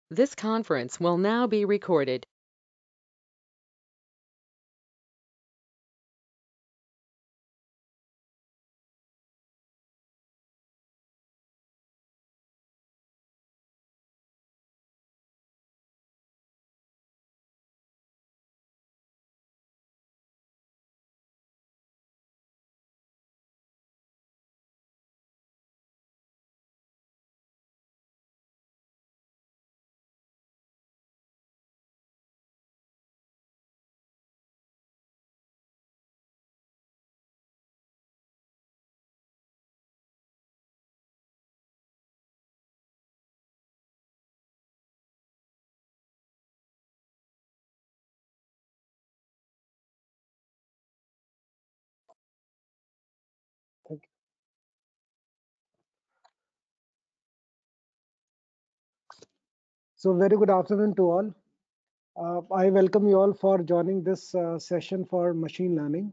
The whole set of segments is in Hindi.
This conference will now be recorded. Thank you. So, very good afternoon to all. I welcome you all for joining this session for machine learning.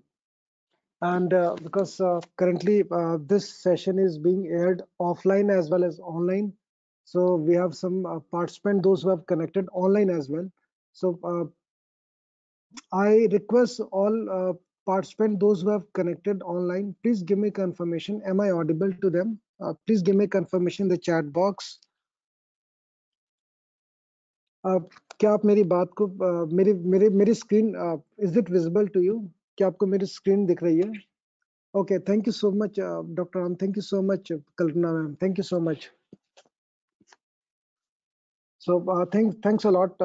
And because currently this session is being aired offline as well as online. So, we have some participants, those who have connected online as well. So, I request all participants, those who have connected online, please give me confirmation. Am I audible to them? Please give me confirmation in the chat box. अ, क्या आप मेरी बात को मेरी मेरी मेरी screen is it visible to you? क्या आपको मेरी स्क्रीन दिख रही है? Okay, thank you so much doctor Ram, thank you so much Kalpana ma'am, thank you so much. So thanks a lot.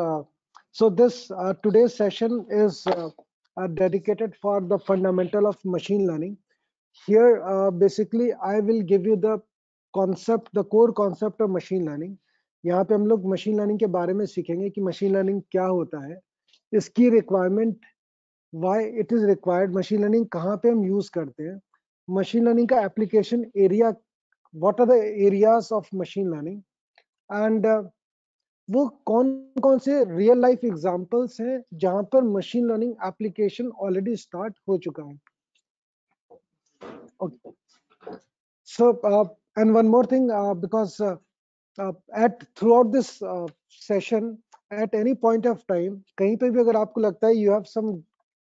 So this today's session is dedicated for the fundamental of machine learning. Here, basically, I will give you the concept, the core concept of machine learning. यहाँ पे हम लोग मशीन लर्निंग के बारे में सीखेंगे कि मशीन लर्निंग क्या होता है, इसकी requirement, why it is required, machine learning कहाँ पे हम यूज करते हैं, मशीन लर्निंग का application area, what are the areas of machine learning, and वो कौन कौन से रियल लाइफ एग्जांपल्स हैं जहां पर machine learning application already start हो चुका है. Okay. So and one more thing, because at throughout this session, at any point of time, कहीं पे भी अगर आपको लगता है you have some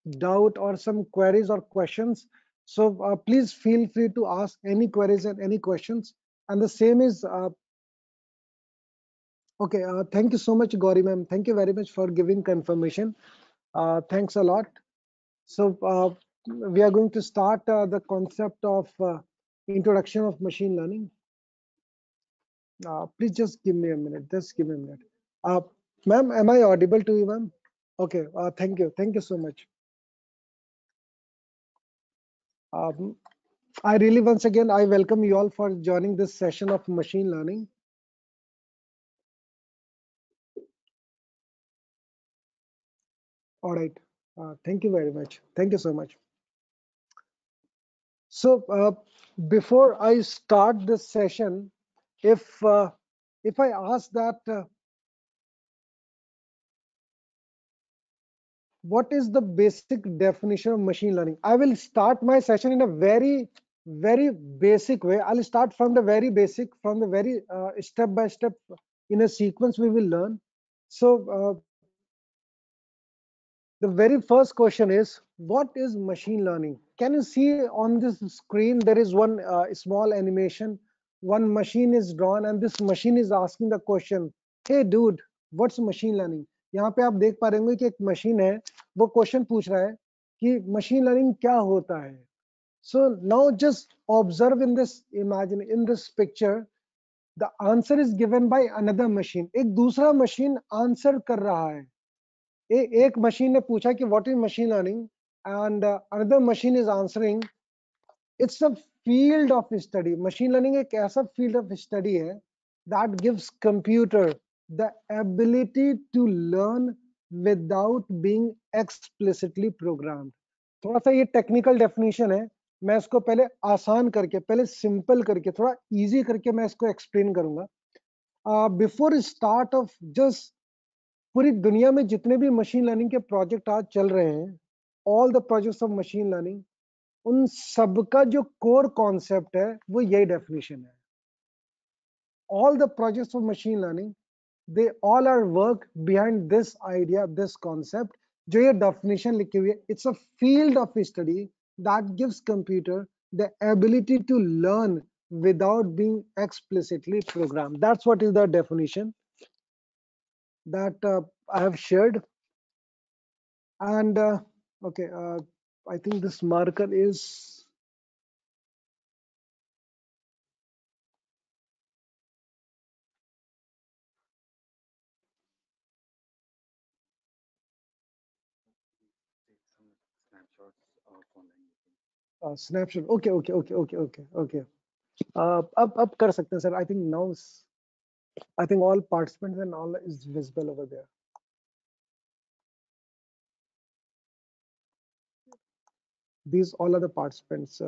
doubt or some queries or questions, so please feel free to ask any queries and any questions. And the same is okay. Thank you so much, Gauri ma'am. Thank you very much for giving confirmation. Thanks a lot. So we are going to start the concept of introduction of machine learning. Please just give me a minute. Just give me a minute. Uh, Ma'am, am I audible to you, ma'am? Okay. Thank you. Thank you so much. Um, I really, once again, I welcome you all for joining this session of machine learning. All right. Thank you very much. Thank you so much. So before I start this session, if uh, if I ask that what is the basic definition of machine learning, I will start my session in a very basic way. I'll start from the very basic, from the very step by step, in a sequence we will learn. So the very first question is, what is machine learning? Can you see on this screen there is one small animation, one machine is drawn and this machine is asking the question, hey dude, what's machine learning? यहाँ पे आप देख पा रहे होंगे कि एक मशीन है, वो क्वेश्चन पूछ रहा है कि मशीन लर्निंग क्या होता है. So now just observe in this, imagine in this picture, the answer is given by another machine. एक दूसरा मशीन आंसर कर रहा है. एक मशीन ने पूछा कि what is machine learning, and another machine is answering. It's a field of study. Machine learning एक ऐसा फील्ड ऑफ स्टडी है that gives computer the ability to learn without being explicitly programmed. थोड़ा सा ये टेक्निकल डेफिनेशन है, मैं इसको पहले आसान करके, पहले सिंपल करके, थोड़ा इजी करके मैं इसको एक्सप्लेन करूंगा. बिफोर स्टार्ट ऑफ जस्ट, पूरी दुनिया में जितने भी मशीन लर्निंग के प्रोजेक्ट आज चल रहे हैं, all the projects of machine learning, उन सबका जो कोर कॉन्सेप्ट है वो यही डेफिनेशन है. All the projects of machine learning, they all are work behind this idea, this concept. जो ये definition लिखी हुई है, it's a field of study that gives computer the ability to learn without being explicitly programmed. That's what is the definition that I have shared. And okay, I think this marker is snapshot. Okay, okay, okay, okay, okay, okay. अब कर सकते हैं sir. I think now I think all participants and all is visible over there. These all are the participants.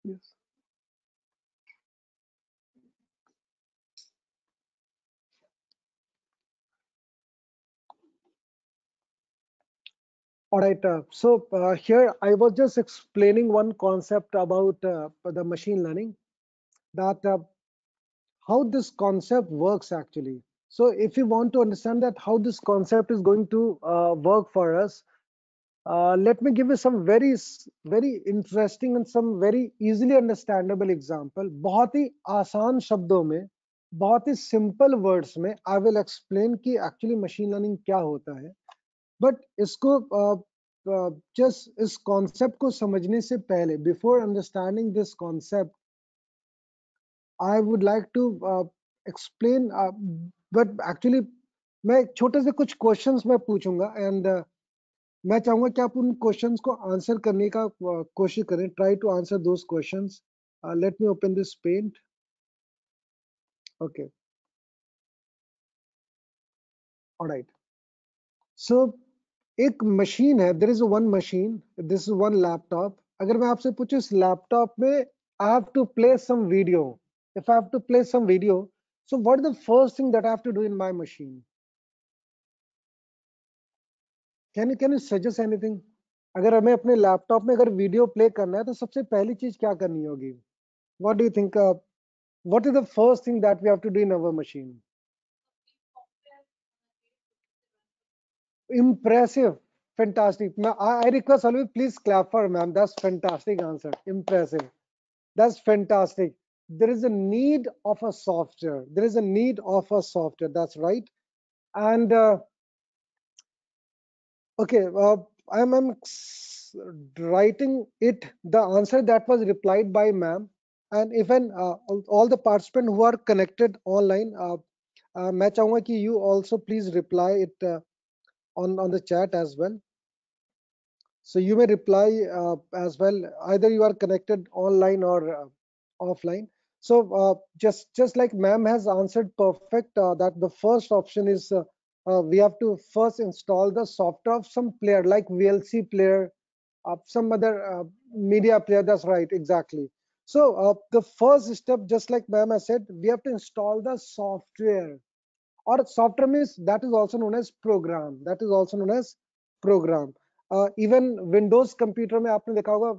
Yes. All right. So here I was just explaining one concept about the machine learning, that how this concept works actually. So if you want to understand that how this concept is going to work for us, let me give you some very interesting and some very easily understandable example. बहुत ही आसान शब्दों में, बहुत ही simple words में I will explain कि actually machine learning क्या होता है. बट इसको जस्ट इस कॉन्सेप्ट को समझने से पहले, before understanding this concept, I would like to explain, but actually मैं छोटे से कुछ क्वेश्चंस मैं पूछूंगा एंड मैं चाहूंगा कि आप उन क्वेश्चंस को आंसर करने का कोशिश करें. Try to answer those questions. Let me open this paint. Okay, alright. So एक मशीन है, there is one machine, this is one laptop. अगर मैं आपसे पूछूं इस लैपटॉप में I have to play some video, if I have to play some video, so what is the first thing that I have to do in my machine? Can you suggest anything? अगर हमें अपने लैपटॉप में अगर वीडियो प्ले करना है तो सबसे पहली चीज क्या करनी होगी? What do you think? What is the first thing that we have to do in our machine? Impressive. Fantastic. I request all of you, please clap for ma'am. That's fantastic answer. Impressive. That's fantastic. There is a need of a software. There is a need of a software. That's right. And okay, I'm writing it, the answer that was replied by ma'am. And even all the participants who are connected online, मैं चाहूंगा कि you also please reply it on the chat as well. So you may reply as well. Either you are connected online or offline. So just like ma'am has answered perfect, that the first option is we have to first install the software of some player like VLC player, some other media player. That's right, exactly. So the first step, just like ma'am has said, we have to install the software. Or software means that is also known as program. That is also known as program. Even Windows computer में आपने देखा होगा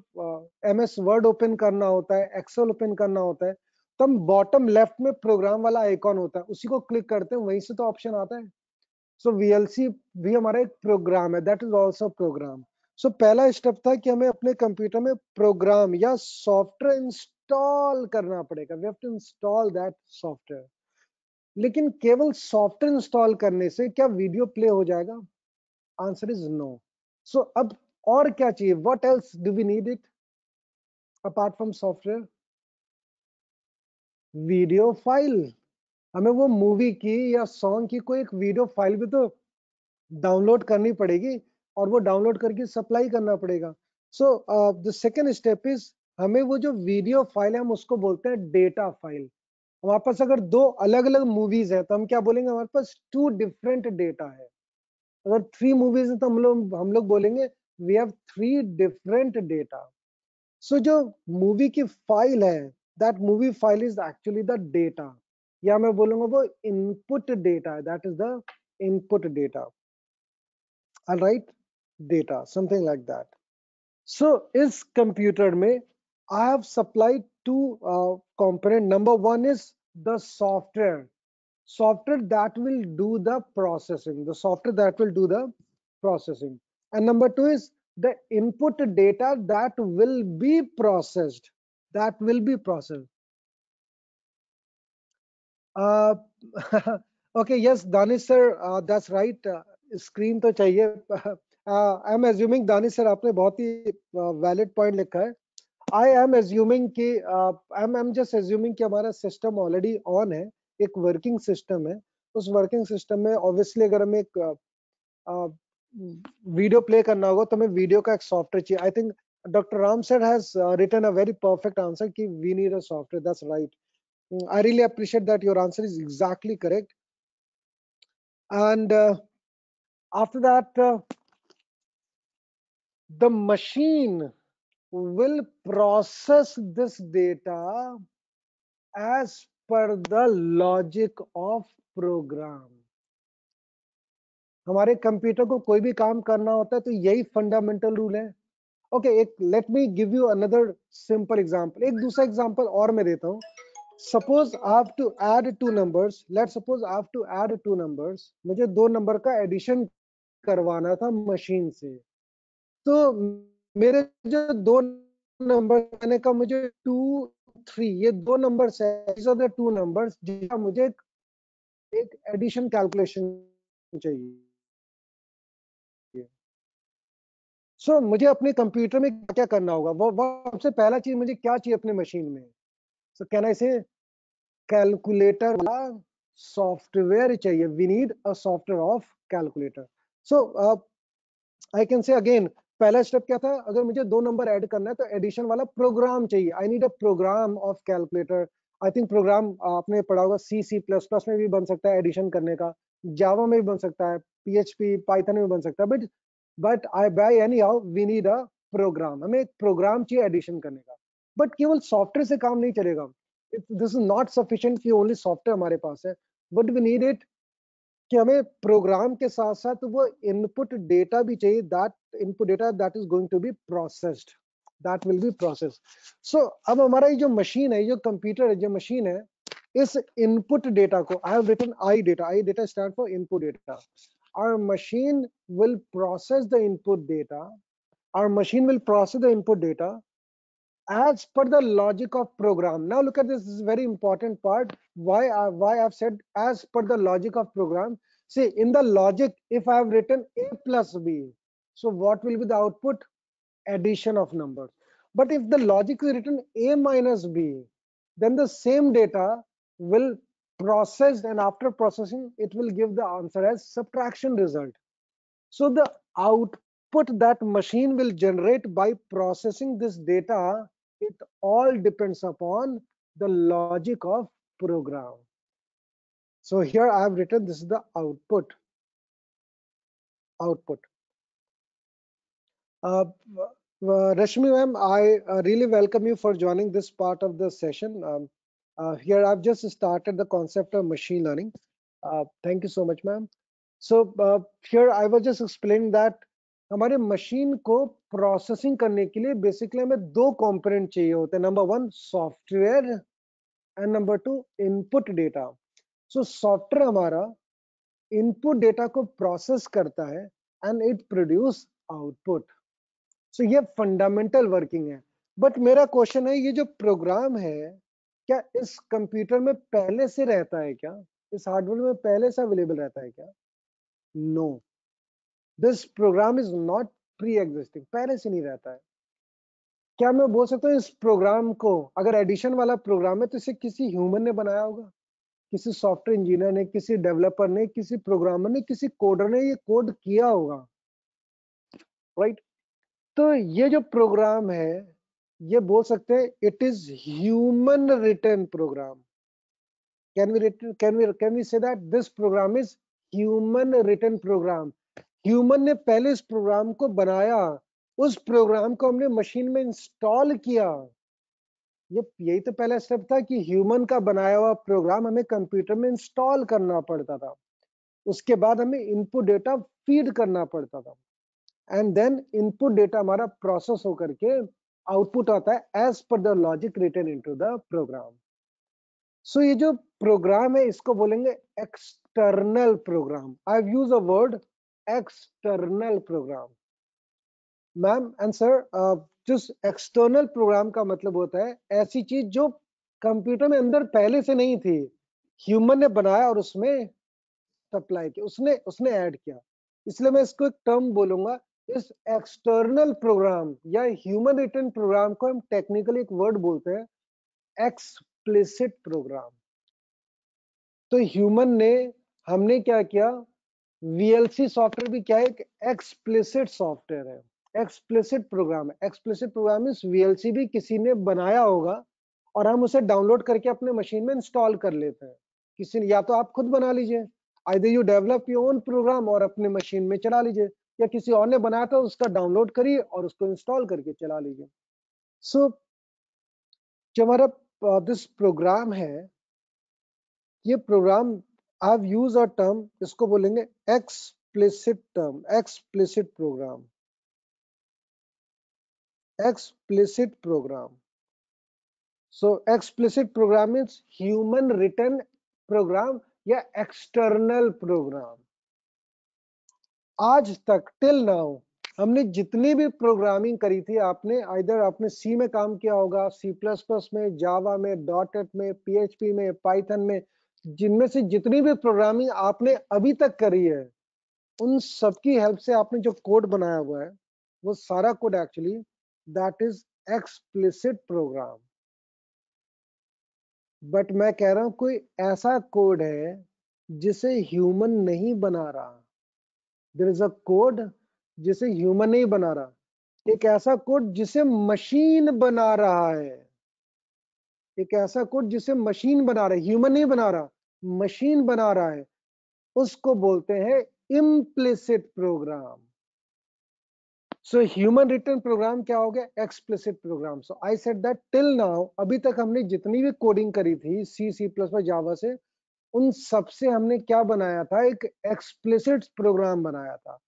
MS वर्ड ओपन करना होता है, एक्सेल ओपन करना होता है, तो हम बॉटम लेफ्ट में प्रोग्राम वाला आइकॉन होता है, उसी को क्लिक करते हैं, वहीं से तो ऑप्शन आता है. सो VLC भी हमारा एक प्रोग्राम है, दैट इज ऑल्सो प्रोग्राम. सो पहला स्टेप था कि हमें अपने कंप्यूटर में प्रोग्राम या सॉफ्टवेयर इंस्टॉल करना पड़ेगा. We have to install that software. लेकिन केवल सॉफ्टवेयर इंस्टॉल करने से क्या वीडियो प्ले हो जाएगा? Answer is no. सो अब और क्या चाहिए? What else do we need it apart from software? Video file. हमें वो मूवी की या सॉन्ग की कोई एक वीडियो फाइल भी तो डाउनलोड करनी पड़ेगी और वो डाउनलोड करके सप्लाई करना पड़ेगा. So the second step is, हमें वो जो वीडियो फाइल है हम उसको बोलते हैं डेटा फाइल. हमारे पास अगर दो अलग अलग मूवीज है तो हम क्या बोलेंगे? हमारे पास टू डिफरेंट डेटा है. अगर थ्री मूवीज है तो हम लोग बोलेंगे we have three different data. So जो मूवी की फाइल है, that movie file is actually the data. या मैं बोलूंगा वो इनपुट डेटा है, that is the input data, alright, data something like that. So इस कंप्यूटर में I have supplied to component. Number one is the software that will do the processing, the software that will do the processing. And number two is the input data that will be processed, that will be processed. uh, okay, yes, Danish sir, that's right. Screen तो चाहिए. I am assuming Danish sir आपने बहुत ही वैलिड पॉइंट लिखा है. आई एम एज्यूमिंग कि आई एम जस्ट एज्यूमिंग कि हमारा सिस्टम ऑलरेडी ऑन है, एक वर्किंग सिस्टम है. उस वर्किंग सिस्टम में ऑब्वियसली अगर हमें एक वीडियो प्ले करना होगा तो हमें वीडियो का एक सॉफ्टवेयर चाहिए. I think doctor Ram sir has written a very perfect answer कि we need a software. That's right. I really appreciate that your answer is exactly correct. And after that, the machine will process this data as per the logic of program. हमारे कंप्यूटर को कोई भी काम करना होता है तो यही फंडामेंटल रूल है. ओके, एक let me give you another simple example. एक दूसरा एग्जांपल और मैं देता हूँ. Suppose I have to add two numbers. Let's suppose I have to add two numbers. मुझे दो नंबर का एडिशन करवाना था मशीन से. तो मेरे जो दो नंबर मैंने कहा मुझे 2 3 ये दो नंबर्स है. these are the two numbers जिसका मुझे एक एडिशन कैलकुलेशन चाहिए. सो मुझे अपने कंप्यूटर में क्या करना होगा, वो सबसे पहला चीज मुझे क्या चाहिए अपने मशीन में. सो कैन आई से कैलकुलेटर वाला सॉफ्टवेयर चाहिए. We need a software of calculator. So I can say again, पहला स्टेप क्या था, अगर मुझे दो नंबर ऐड करना है तो एडिशन वाला प्रोग्राम चाहिए. I need a program of calculator. I think program आपने पढ़ा होगा, C++ में भी बन सकता है एडिशन करने का, जावा में भी बन सकता है, PHP पाइथन में भी बन सकता है. But I by any how we need a program. हमें एक प्रोग्राम चाहिए एडिशन करने का. बट केवल सॉफ्टवेयर से काम नहीं चलेगा. दिस इज नॉट सफिशिएंट कि ओनली सॉफ्टवेयर हमारे पास है. बट वी नीड इट कि हमें प्रोग्राम के साथ साथ वो इनपुट डेटा भी चाहिए. That input data that is going to be processed, that will be processed. So अब हमारा ये जो मशीन है, जो कंप्यूटर है, जो मशीन है, इस इनपुट डेटा को I have written I data. I data stand for input data. our machine will process the input data. Our machine will process the input data as per the logic of program. Now look at this, this is very important part. Why I've said as per the logic of program. See, in the logic, if I have written a plus b, so what will be the output? Addition of numbers. But if the logic is written a minus b, then the same data will processed, and after processing it will give the answer as subtraction result. So the output that machine will generate by processing this data, it all depends upon the logic of program. So here I have written this is the output. Rashmi ma'am, I really welcome you for joining this part of the session. Here I've just started the concept of machine learning. Thank you so much, ma'am. So here I was just explaining that हमारे मशीन को प्रोसेसिंग करने के लिए बेसिकली हमें दो कंपोनेंट चाहिए होते हैं. Number one software and number two input data. So software हमारा इनपुट डेटा को प्रोसेस करता है एंड इट प्रोड्यूस आउटपुट. सो ये फंडामेंटल वर्किंग है. बट मेरा क्वेश्चन है, ये जो प्रोग्राम है क्या इस कंप्यूटर में पहले से रहता है क्या, इस हार्डवेयर में पहले से अवेलेबल रहता है क्या? No, this program is not pre existing, पहले से नहीं रहता है. क्या मैं बोल सकता हूँ इस प्रोग्राम को, अगर एडिशन वाला प्रोग्राम है तो इसे किसी ह्यूमन ने बनाया होगा, किसी सॉफ्टवेयर इंजीनियर ने, किसी डेवलपर ने, किसी प्रोग्रामर ने, किसी कोडर ने ये कोड किया होगा, राइट? तो ये जो प्रोग्राम है, ये बोल सकते हैं it is human written program. Can we say that this program is human written program. Human ने पहले इस प्रोग्राम को बनाया, उस प्रोग्राम को हमने मशीन में इंस्टॉल किया, यही तो पहला स्टेप था कि ह्यूमन का बनाया हुआ प्रोग्राम हमें कंप्यूटर में इंस्टॉल करना पड़ता था, उसके बाद हमें इनपुट डेटा फीड करना पड़ता था, एंड देन इनपुट डेटा हमारा प्रोसेस होकर के आउटपुट आता है as per the logic written into the program. So ये जो प्रोग्राम है इसको बोलेंगे external program. I have used a word external program. Ma'am and sir, जिस एक्सटर्नल प्रोग्राम का मतलब होता है ऐसी चीज जो कंप्यूटर में अंदर पहले से नहीं थी, ह्यूमन ने बनाया और उसमें सप्लाई किया, उसने उसने ऐड किया। इसलिए मैं इसको एक टर्म बोलूंगा, इस एक्सटर्नल प्रोग्राम या ह्यूमन रिटन प्रोग्राम को हम टेक्निकली एक वर्ड बोलते हैं एक्सप्लिसिट प्रोग्राम। तो ह्यूमन ने, हमने क्या किया, वीएलसी सॉफ्टवेयर भी क्या है, एक एक्सप्लिसिट सॉफ्टवेयर है, एक्सप्लिसिट प्रोग्राम है। एक्सप्लिसिट प्रोग्राम इस वीएलसी भी किसी ने बनाया होगा और हम उसे डाउनलोड करके अपने मशीन में इंस्टॉल कर लेते हैं। किसी ने, या तो आप खुद बना लीजिए, either you develop your own program और अपने मशीन में चला लीजिए, या किसी और ने बनाया था उसका डाउनलोड करिए और उसको इंस्टॉल करके चला लीजिए। सो जो हमारा दिस प्रोग्राम है, ये program I have used a term, इसको बोलेंगे explicit term, explicit program, explicit program. So explicit program is human written program या external program। आज तक टिल नाउ हमने जितनी भी प्रोग्रामिंग करी थी, आपने आइदर आपने सी में काम किया होगा, सी प्लस प्लस में, जावा में, डॉट नेट में, पीएचपी में, पाइथन में, जिनमें से जितनी भी प्रोग्रामिंग आपने अभी तक करी है, उन सबकी हेल्प से आपने जो कोड बनाया हुआ है वो सारा code actually that is explicit program. But मैं कह रहा हूं कोई ऐसा कोड है जिसे ह्यूमन नहीं बना रहा। देयर इज अ कोड जिसे ह्यूमन नहीं बना रहा, एक ऐसा कोड जिसे मशीन बना रहा है, एक ऐसा कोड जिसे मशीन बना रहा है, ह्यूमन नहीं बना रहा, मशीन बना रहा है, उसको बोलते हैं implicit program. So human written program क्या हो गया, explicit program. So I said that till now अभी तक हमने जितनी भी कोडिंग करी थी सी, सी प्लस प्लस, जावा से, उन सबसे हमने क्या बनाया था, एक एक्सप्लिसिट प्रोग्राम बनाया था।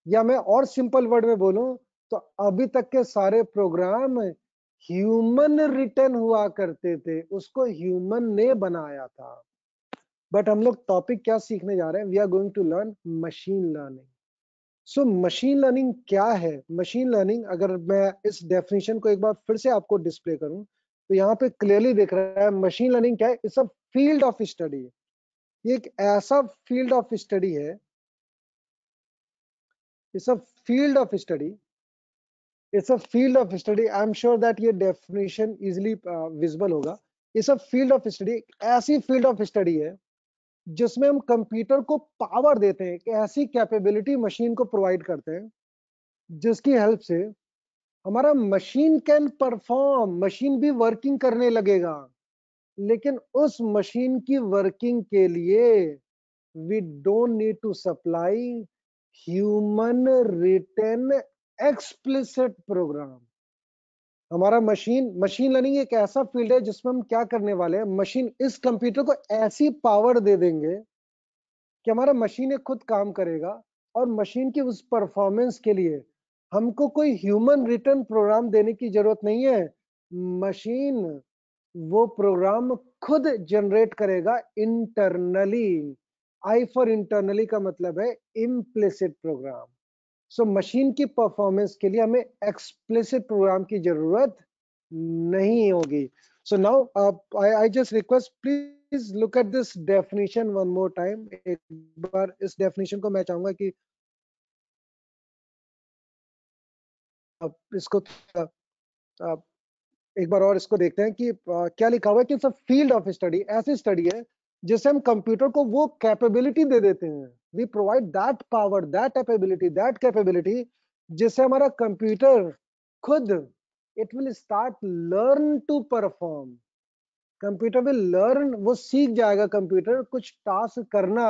या मैं और सिंपल वर्ड में बोलूं तो अभी तक के सारे प्रोग्राम ह्यूमन रिटन हुआ करते थे, उसको ह्यूमन ने बनाया था। बट हम लोग टॉपिक क्या सीखने जा रहे हैं, we are going to learn machine learning. So machine learning क्या है? मशीन लर्निंग, अगर मैं इस डेफिनेशन को एक बार फिर से आपको डिस्प्ले करूं तो यहाँ पे क्लियरली दिख रहा है मशीन लर्निंग क्या है, it's a field of study. ये एक ऐसा फील्ड ऑफ स्टडी है, it's a field of study, it's a field of study. I am sure that ये डेफिनेशन इजिली विजिबल होगा। It's a field of study, ऐसी फील्ड ऑफ स्टडी है जिसमें हम कंप्यूटर को पावर देते हैं, एक ऐसी कैपेबिलिटी मशीन को प्रोवाइड करते हैं जिसकी हेल्प से हमारा मशीन कैन परफॉर्म, मशीन भी वर्किंग करने लगेगा, लेकिन उस मशीन की वर्किंग के लिए we don't need to supply human written explicit program। हमारा मशीन लर्निंग एक ऐसा फील्ड है जिसमें हम क्या करने वाले हैं, मशीन, इस कंप्यूटर को ऐसी पावर दे देंगे कि हमारा मशीन खुद काम करेगा, और मशीन की उस परफॉर्मेंस के लिए हमको कोई ह्यूमन रिटन प्रोग्राम देने की जरूरत नहीं है। मशीन वो प्रोग्राम खुद जनरेट करेगा इंटरनली। आई फॉर इंटरनली का मतलब है इम्प्लिसिट प्रोग्राम। सो मशीन की परफॉर्मेंस के लिए हमें एक्सप्लिसिट प्रोग्राम की जरूरत नहीं होगी। So now I just request, please look at this definition one more time. एक बार इस डेफिनेशन को मैं चाहूंगा कि अब इसको एक बार और इसको देखते हैं कि क्या लिखा हुआ है कि सब फील्ड ऑफ स्टडी, ऐसी स्टडी है जिससे हम कंप्यूटर को वो कैपेबिलिटी दे देते हैं, we provide that power, that capability जिससे हमारा कंप्यूटर खुद, it will start learn to perform. Computer will learn, वो सीख जाएगा कंप्यूटर कुछ टास्क करना,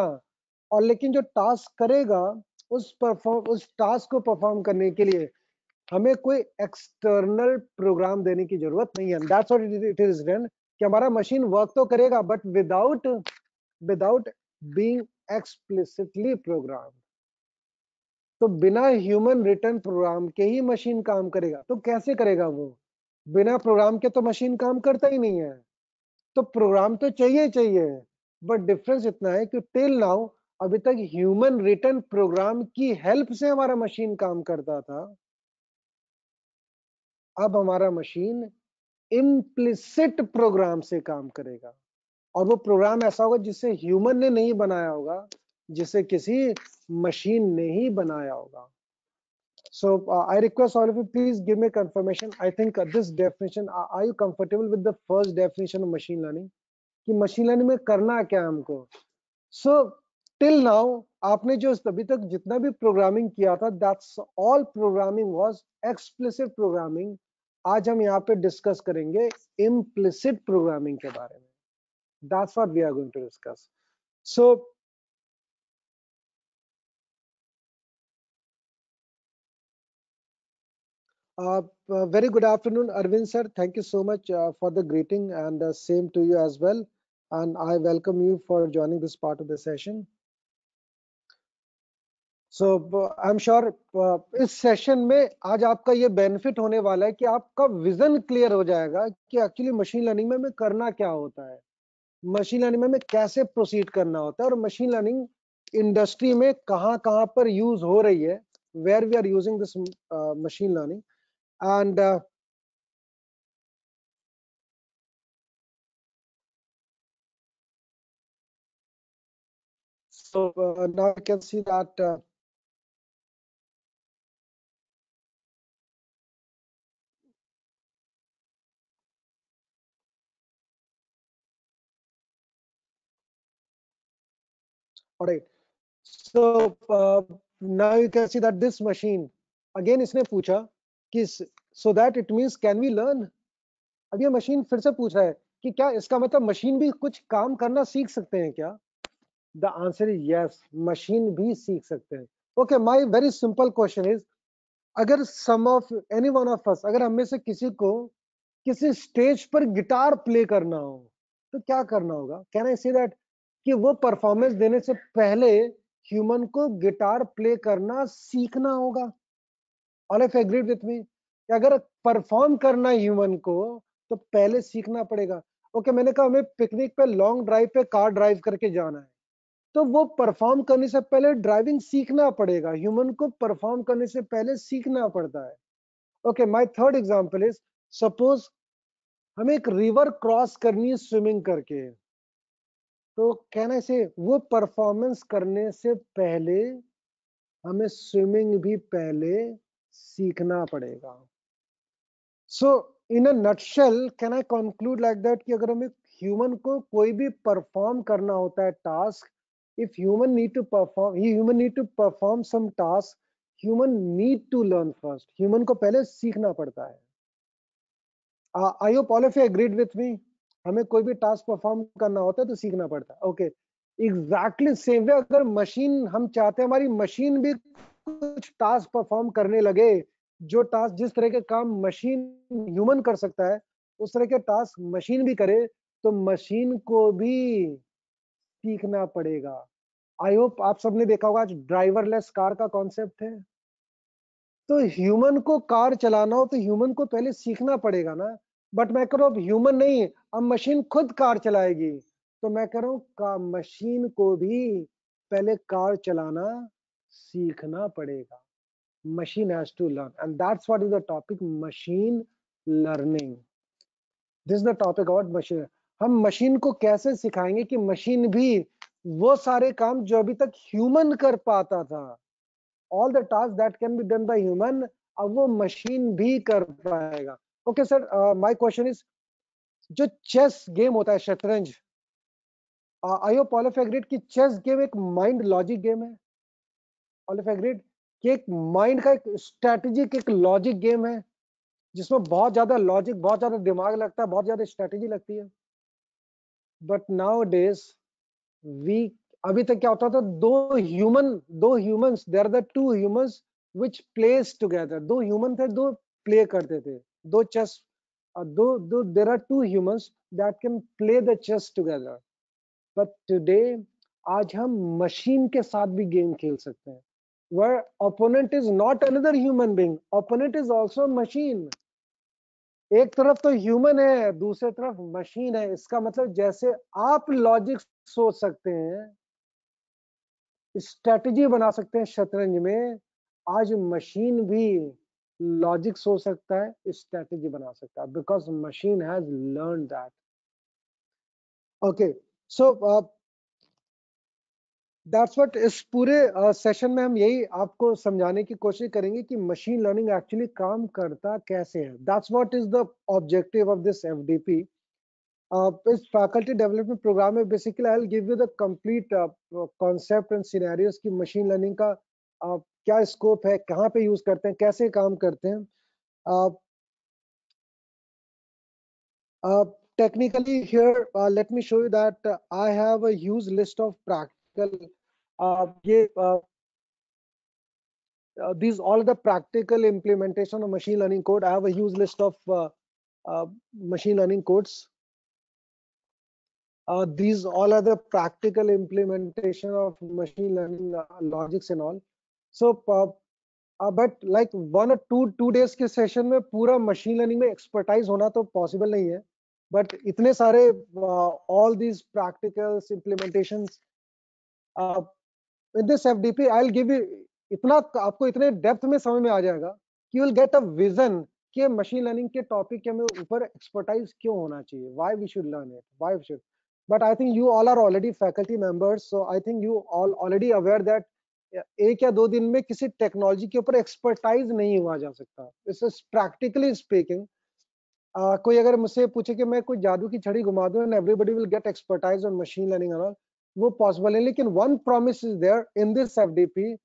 और लेकिन जो टास्क करेगा उस टास्क को परफॉर्म करने के लिए हमें कोई एक्सटर्नल प्रोग्राम देने की जरूरत नहीं है. That's what it is written कि हमारा मशीन वर्क तो करेगा but without being explicitly program. तो बिना ह्यूमन रिटन प्रोग्राम के ही मशीन काम करेगा. तो कैसे करेगा वो? बिना प्रोग्राम के तो मशीन काम करता ही नहीं है. तो प्रोग्राम तो चाहिए, बट डिफरेंस इतना है कि टिल नाउ अभी तक ह्यूमन रिटन प्रोग्राम की हेल्प से हमारा मशीन काम करता था. अब हमारा मशीन इम्प्लिसिट प्रोग्राम से काम करेगा, और वो प्रोग्राम ऐसा होगा जिसे ह्यूमन ने नहीं बनाया होगा, जिसे किसी मशीन ने ही बनाया होगा. So I request all of you, please give me confirmation. I think this definition, are you comfortable with the first definition of machine learning? कि machine learning में करना क्या है हमको? So till now आपने जो अभी तक जितना भी प्रोग्रामिंग किया था, that's all programming was explicit programming. आज हम यहाँ पे डिस्कस करेंगे implicit programming के बारे में. That's what we are going to discuss. So very good afternoon, Arvind sir. Thank you so much for the greeting, and same to you as well. And I welcome you for joining this part of the session. So I'm sure इस सेशन में आज आपका ये बेनिफिट होने वाला है कि आपका विजन क्लियर हो जाएगा कि एक्चुअली मशीन लर्निंग में हमें करना क्या होता है, मशीन लर्निंग में हमें कैसे प्रोसीड करना होता है, और मशीन लर्निंग इंडस्ट्री में कहाँ कहाँ पर यूज हो रही है, where we are using this machine learning. And so now you can see that all right. So now you can see that this machine, again इसने पूछा कि so that it means can we learn. अब ये मशीन फिर से पूछ रहा है कि क्या इसका मतलब मशीन भी कुछ काम करना सीख सकते हैं क्या? The answer is yes, machine भी सीख सकते हैं. Okay, my very simple question is, अगर some of any one of us, अगर हम में से किसी को किसी स्टेज पर गिटार प्ले करना हो तो क्या करना होगा? कैन आई से दैट कि वो परफॉर्मेंस देने से पहले ह्यूमन को गिटार प्ले करना सीखना होगा? All of agreed with me कि अगर परफॉर्म करना ह्यूमन को तो पहले सीखना पड़ेगा. ओके, मैंने कहा हमें पिकनिक पे लॉन्ग ड्राइव पे कार ड्राइव करके जाना है, तो वो परफॉर्म करने से पहले ड्राइविंग सीखना पड़ेगा. ह्यूमन को परफॉर्म करने से पहले सीखना पड़ता है. Okay, my third example is, suppose हमें एक रिवर क्रॉस करनी है स्विमिंग करके, तो कैन आई से वो परफॉर्मेंस करने से पहले हमें स्विमिंग भी पहले सीखना पड़ेगा. So in a nutshell can I conclude like that कि अगर हमें ह्यूमन को कोई भी परफॉर्म करना होता है task, if human need to perform, human need to perform some task, human need to learn first. Human को पहले सीखना पड़ता है. I hope all of you agreed with me. हमें कोई भी टास्क परफॉर्म करना होता है तो सीखना पड़ता है. ओके, एग्जैक्टली सेम वे अगर मशीन, हम चाहते हैं हमारी मशीन भी कुछ टास्क परफॉर्म करने लगे, जो टास्क जिस तरह के काम मशीन ह्यूमन कर सकता है उस तरह के टास्क मशीन भी करे, तो मशीन को भी सीखना पड़ेगा. आई होप आप सबने देखा होगा आज ड्राइवरलेस कार का कॉन्सेप्ट है. तो ह्यूमन को कार चलाना हो तो ह्यूमन को पहले सीखना पड़ेगा ना. बट मैं कह रहा हूँ अब ह्यूमन नहीं, अब मशीन खुद कार चलाएगी, तो मैं कह रहा हूँ का मशीन को भी पहले कार चलाना सीखना पड़ेगा. Machine has to learn, and that's what is the topic, machine learning. This is the topic about machine. हम मशीन को कैसे सिखाएंगे कि मशीन भी वो सारे काम जो अभी तक ह्यूमन कर पाता था, all the tasks that can be done by human, अब वो मशीन भी कर पाएगा. Okay sir, my question is, जो चेस गेम होता है शतरंज, आई होप ऑल ऑफ एग्रीड कि चेस गेम एक माइंड लॉजिक गेम है. ऑल ऑफ एग्रीड कि एक माइंड का एक स्ट्रेटेजिक एक लॉजिक गेम है, जिसमें बहुत ज्यादा लॉजिक, बहुत ज्यादा दिमाग लगता है, बहुत ज्यादा स्ट्रेटेजी लगती है. बट नाउ डेज वी, अभी तक क्या होता था, दो humans, there are the two humans which plays together. दो ह्यूमन थे, दो प्ले करते थे, दो चेस, दो there are two humans that can play the chess together. But today, आज हम मशीन के साथ भी गेम खेल सकते हैं, where opponent is not another human being, opponent is also a machine. एक तरफ तो ह्यूमन है, दूसरी तरफ मशीन है. इसका मतलब जैसे आप लॉजिक सोच सकते हैं, स्ट्रेटजी बना सकते हैं शतरंज में, आज मशीन भी लॉजिक सोच सकता है, स्ट्रेटजी बना सकता है, because machine has learn that. Okay, so that's what. इस पूरे सेशन में हम यही आपको समझाने की कोशिश करेंगे कि मशीन लर्निंग एक्चुअली काम करता कैसे है. That's what is the objective of this FDP. इस फैकल्टी डेवलपमेंट प्रोग्राम में basically I will give you the complete concept and scenarios की मशीन लर्निंग का क्या स्कोप है, कहाँ पे यूज करते हैं, कैसे काम करते हैं. Technically here, let me show you that I have a huge list of practical these all the practical implementation of machine learning code. I have a huge list of machine learning codes. These all are the practical implementation of machine learning logics and all. So, but like 1 or 2 days के सेशन में पूरा मशीन लर्निंग में एक्सपर्टाइज होना तो पॉसिबल नहीं है. बट इतने सारे all these practicals implementations in this FDP I'll give you, इतना आपको इतने डेप्थ में समझ में आ जाएगा कि you'll get a vision कि मशीन लर्निंग के टॉपिक के ऊपर एक्सपर्टाइज क्यों होना चाहिए, why we should learn it, why we should. But I think you all are already faculty members, so I think you all already aware that एक या 2 दिन में किसी टेक्नोलॉजी के ऊपर एक्सपर्टाइज नहीं हुआ जा सकता. This is practically speaking. कोई अगर मुझसे पूछे कि मैं कोई जादू की छड़ी घुमा दूं and everybody will get expertise on machine learning and all, वो पॉसिबल है. लेकिन one promise is there in this FDP.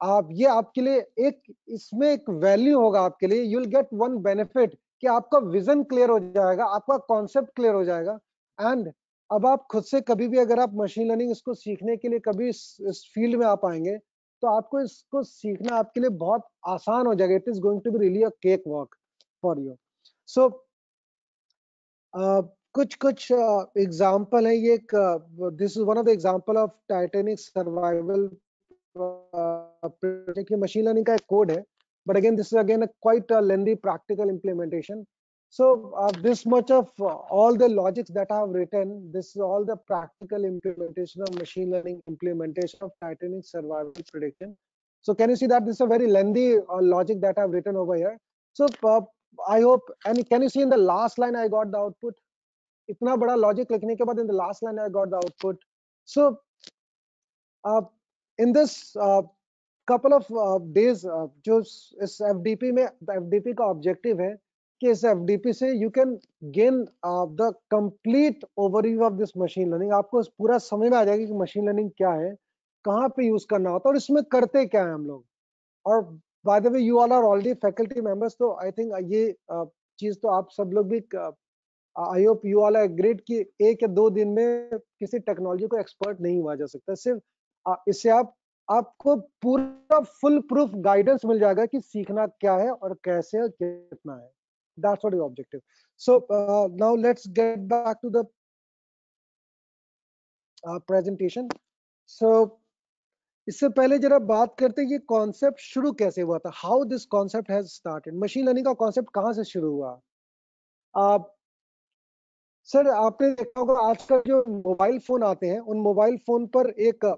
आप ये आपके लिए एक इसमें एक वैल्यू होगा आपके लिए. You will get one benefit कि आपका विजन क्लियर हो जाएगा, आपका कॉन्सेप्ट क्लियर हो जाएगा. एंड अब आप खुद से कभी भी अगर आप मशीन लर्निंग इसको सीखने के लिए कभी इस फील्ड में आप आएंगे तो आपको इसको सीखना आपके लिए बहुत आसान हो जाएगा. It is going to be really a cake walk for you. So कुछ कुछ एग्जांपल है. ये this is one of the example of Titanic survival. Machine learning का एक कोड है, but again this is again a quite a lengthy practical implementation. So this much of all the logics that I have written, this is all the practical implementation of machine learning, implementation of Titanic survival prediction. So can you see that this is a very lengthy logic that I have written over here. So I hope, and can you see in the last line I got the output. इतना बड़ा logic लिखने के बाद in the last line I got the output. So in this couple of days, जो इस एफडीपी में, एफडीपी का ऑब्जेक्टिव है कि इस एफडीपी से you can gain the complete overview of this machine learning. आपको पूरा समझ में आ जाएगा कि मशीन लर्निंग क्या है, कहाँ पे यूज करना होता है और इसमें करते क्या है हम लोग. और by the way you all are already faculty members, तो आई थिंक ये चीज तो आप सब लोग भी, आई होप यू ऑल एग्रीड कि 1 या 2 दिन में किसी टेक्नोलॉजी को एक्सपर्ट नहीं हुआ जा सकता. सिर्फ इससे आपको पूरा फुल प्रूफ गाइडेंस मिल जाएगा कि सीखना क्या है और कैसे और कितना है. That's what is objective. So now let's get back to the presentation. So इससे पहले जरा बात करते हैं ये कॉन्सेप्ट शुरू कैसे हुआ था. How this concept has started. Machine learning का कॉन्सेप्ट कहाँ से शुरू हुआ. सर आपने देखा होगा आजकल जो मोबाइल फोन आते हैं उन मोबाइल फोन पर एक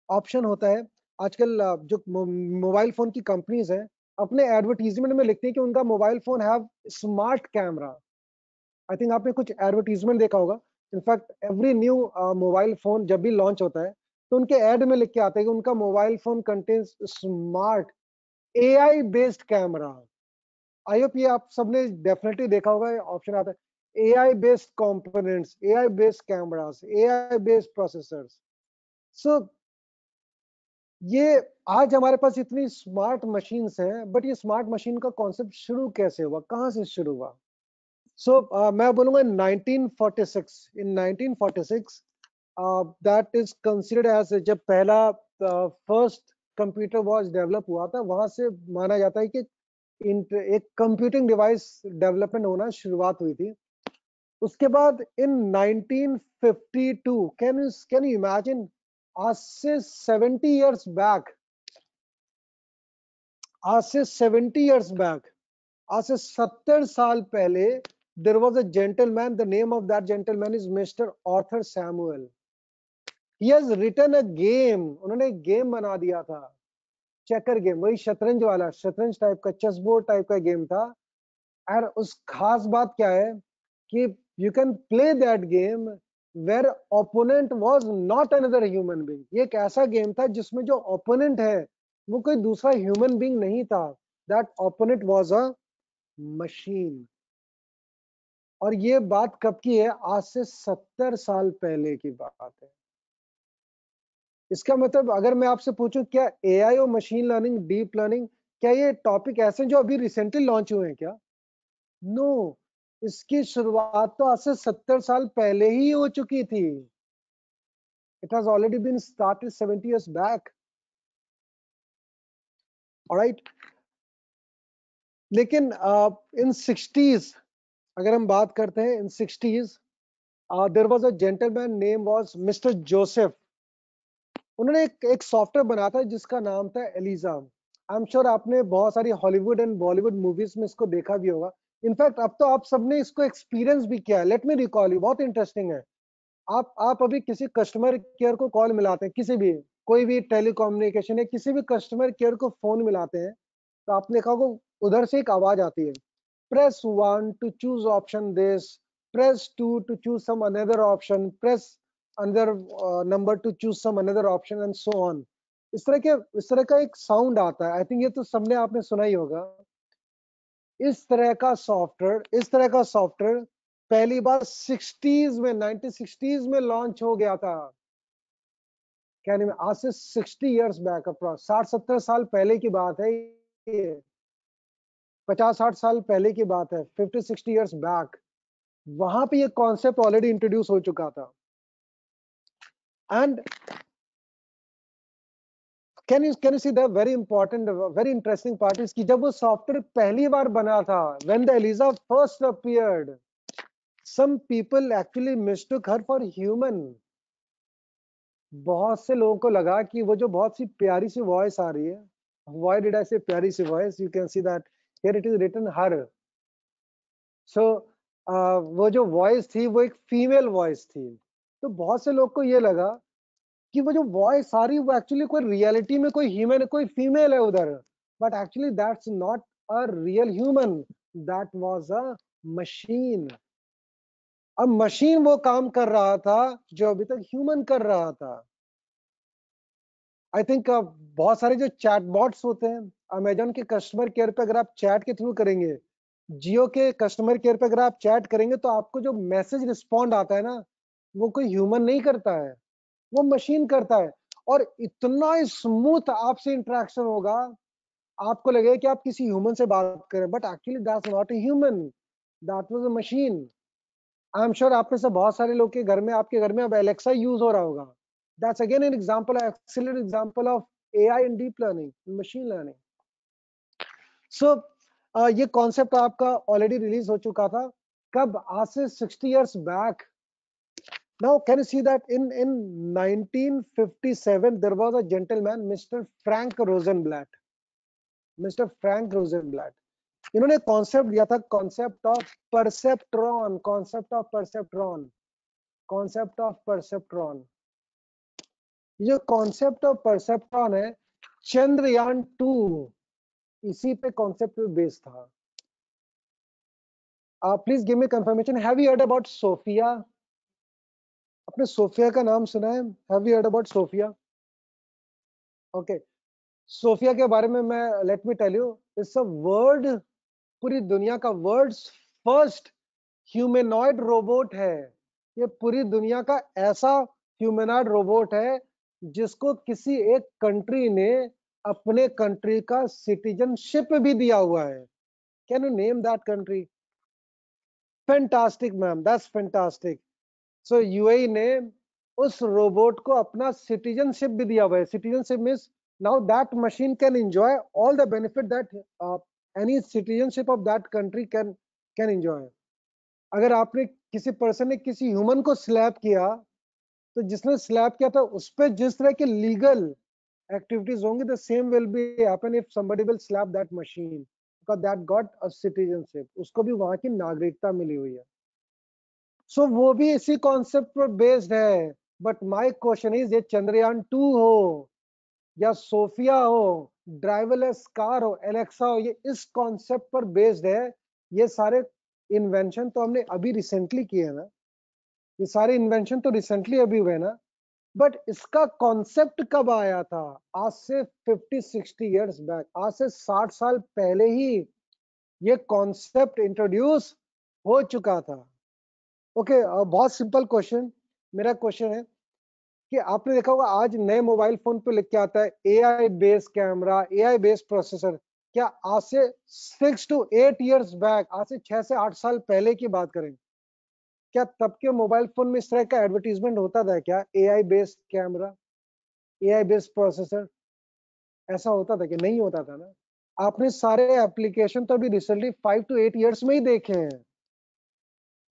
ऑप्शन होता है. आजकल जो मोबाइल फोन की कंपनीज हैं अपने एडवर्टीजमेंट में लिखते हैं कि उनका mobile phone have smart camera. I think आपने कुछ एडवर्टीजमेंट देखा होगा. In fact every new mobile phone जब भी लॉन्च होता है तो उनके एड में लिख के आता है कि उनका mobile phone contains smart AI based camera. I hope ये आप सबने डेफिनेटली देखा होगा. ऑप्शन आता है AI based components, AI based cameras, AI based processors. So ये आज हमारे पास इतनी स्मार्ट मशीन्स हैं, बट ये स्मार्ट मशीन का कॉन्सेप्ट शुरू कैसे हुआ, कहाँ से शुरू हुआ. सो मैं बोलूंगा 1946. इन 1946 दैट इज कंसिडर्ड एज, जब पहला फर्स्ट कंप्यूटर वॉच डेवलप हुआ था, वहां से माना जाता है कि एक कंप्यूटिंग डिवाइस डेवलपमेंट होना शुरुआत हुई थी। उसके बाद इन 1952, कैन यू इमेजिन, आज से 70 इयर्स बैक, आज से 70 इयर्स बैक, आज से 70 साल पहले, there was a gentleman, the name of that gentleman is mister Arthur Samuel. He has written a game, उन्होंने एक गेम बना दिया था, चेकर गेम, वही शतरंज वाला, शतरंज टाइप का, चेस बोर्ड टाइप का गेम था। और उस खास बात क्या है कि you can play that game where opponent was not another human being. ये एक ऐसा गेम था जिसमें जो ओपोनेंट है वो कोई दूसरा ह्यूमन बीइंग नहीं था, that opponent was a machine. और ये बात कब की है? आज से 70 साल पहले की बात है। इसका मतलब अगर मैं आपसे पूछूं क्या एआई और मशीन लर्निंग, डीप लर्निंग, क्या ये टॉपिक ऐसे हैं जो अभी रिसेंटली लॉन्च हुए हैं क्या? नो, इसकी शुरुआत तो आज से 70 साल पहले ही हो चुकी थी। It has already been started 70 years back. Alright, लेकिन इन 60s अगर हम बात करते हैं, in 60s there was a gentleman name was mister Joseph. उन्होंने एक सॉफ्टवेयर बनाया था जिसका नाम था एलिजा। आई एम श्योर आपने बहुत सारी हॉलीवुड एंड बॉलीवुड मूवीज में इसको देखा भी होगा। इनफैक्ट अब तो आप सबने इसको एक्सपीरियंस भी किया है। लेट मी रिकॉल यू, बहुत इंटरेस्टिंग है। आप अभी किसी कस्टमर केयर को कॉल मिलाते हैं, किसी भी, कोई भी टेलीकम्युनिकेशन है, किसी भी कस्टमर केयर को फोन मिलाते हैं, तो आपने देखा होगा उधर से एक आवाज आती है, press 1 to choose option this, press 2 to choose some another option, press another number to choose some another option and so on। इस तरह का एक साउंड आता है। आई थिंक ये तो सबने आपने सुना ही होगा। इस तरह का सॉफ्टवेयर पहली बार 60s में, 1960s में लॉन्च हो गया था। कहने में आज से 60 इयर्स बैक, अप्रॉक्स 60-70 साल पहले की बात है ये, 50-60 साल पहले की बात है, 50-60 इयर्स बैक। वहां पे ये कॉन्सेप्ट ऑलरेडी इंट्रोड्यूस हो चुका था। And can you see the very important, very interesting part is कि जब वो सॉफ्टवेयर पहली बार बना था, when the Eliza first appeared, some people actually mistook her for human। बहुत से लोगों को लगा कि वो जो बहुत सी प्यारी सी वॉइस आ रही है, why did I say प्यारी सी voice, you can see that here it is written her। so वो जो वॉइस थी वो एक फीमेल वॉइस थी। तो बहुत से लोग को ये लगा कि वो जो वॉइस आ रही है वो एक्चुअली कोई रियलिटी में कोई ह्यूमन, कोई फीमेल है उधर, but actually that's not a real human, that was a machine. अब मशीन वो काम कर रहा था जो अभी तक ह्यूमन कर रहा था। आई थिंक बहुत सारे जो चैटबॉट्स होते हैं, अमेजन के कस्टमर केयर पे अगर आप चैट के थ्रू करेंगे, जियो के कस्टमर केयर पे अगर आप चैट करेंगे, तो आपको जो मैसेज रिस्पॉन्ड आता है ना, वो कोई ह्यूमन नहीं करता है, वो मशीन करता है। और इतना स्मूथ आपसे इंटरेक्शन होगा, आपको लगेगा कि आप किसी ह्यूमन से बात करें, but actually that's not a human, that was a machine. I am sure आप में से बहुत सारे लोग के घर में, आपके घर में अब एलेक्सा यूज हो रहा होगा। That's again an example, excellent example of AI and deep learning, machine learning. So ये कॉन्सेप्ट आपका ऑलरेडी रिलीज हो चुका था, कब? आज से 60 years back. Now, can you see that in 1957 there was a gentleman, Mr. Frank Rosenblatt, Mr. Frank Rosenblatt। इन्होंने कॉन्सेप्ट दिया था, concept of perceptron, concept of perceptron, concept of perceptron. ये जो कॉन्सेप्ट ऑफ परसेप्ट्रॉन है, चंद्रयान 2 इसी पे कॉन्सेप्ट पे बेस्ड था। Please give me confirmation, have you heard about Sophia? आपने सोफिया का नाम सुना है? Have you heard about Sophia? Okay, Sophia के बारे में मैं, let me tell you, it's a word, पूरी दुनिया का वर्ल्ड्स फर्स्ट ह्यूमनॉइड रोबोट है। ये पूरी दुनिया का ऐसा ह्यूमनॉइड रोबोट है जिसको किसी एक कंट्री ने अपने कंट्री का सिटीजनशिप भी दिया हुआ है। Can you name that country? Fantastic ma'am, that's fantastic. So UAE ने उस रोबोट को अपना सिटीजनशिप भी दिया हुआ है। Citizenship means Now that machine can enjoy all the benefit that any citizenship of that country can enjoy. अगर आपने किसी पर्सन ने किसी ह्यूमन को स्लैप किया, तो जिसने स्लैप किया था उस पे जिस तरह के लीगल activities होंगे, the same will be happen if somebody will slap that machine because that got a citizenship, उसको भी वहां की नागरिकता मिली हुई है. So वो भी इसी कॉन्सेप्ट पर बेस्ड है. बट माय क्वेश्चन इज, ये चंद्रयान 2 हो या सोफिया हो, ड्राइवरलेस कार हो, एलेक्सा हो, ये इस कॉन्सेप्ट पर बेस्ड है. ये सारे इन्वेंशन तो हमने अभी रिसेंटली किए हैं ना, ये सारे इन्वेंशन तो रिसेंटली अभी हुए ना. बट इसका कॉन्सेप्ट कब आया था? आज से 50-60 इयर्स बैक, आज से 60 साल पहले ही ये कॉन्सेप्ट इंट्रोड्यूस हो चुका था. ओके, बहुत सिंपल क्वेश्चन. मेरा क्वेश्चन है कि आपने देखा होगा आज नए मोबाइल फोन पे लिख के आता है AI based camera, AI based processor. क्या आज से 6 to 8 इयर्स बैक, आज से 6 से 8 साल पहले की बात करें, क्या तब के मोबाइल फोन में इस तरह का एडवर्टीजमेंट होता था क्या? AI based camera, AI based processor, ऐसा होता था कि नहीं होता था ना? आपने सारे एप्लीकेशन तो अभी रिसेंटली 5 to 8 इयर्स में ही देखे हैं.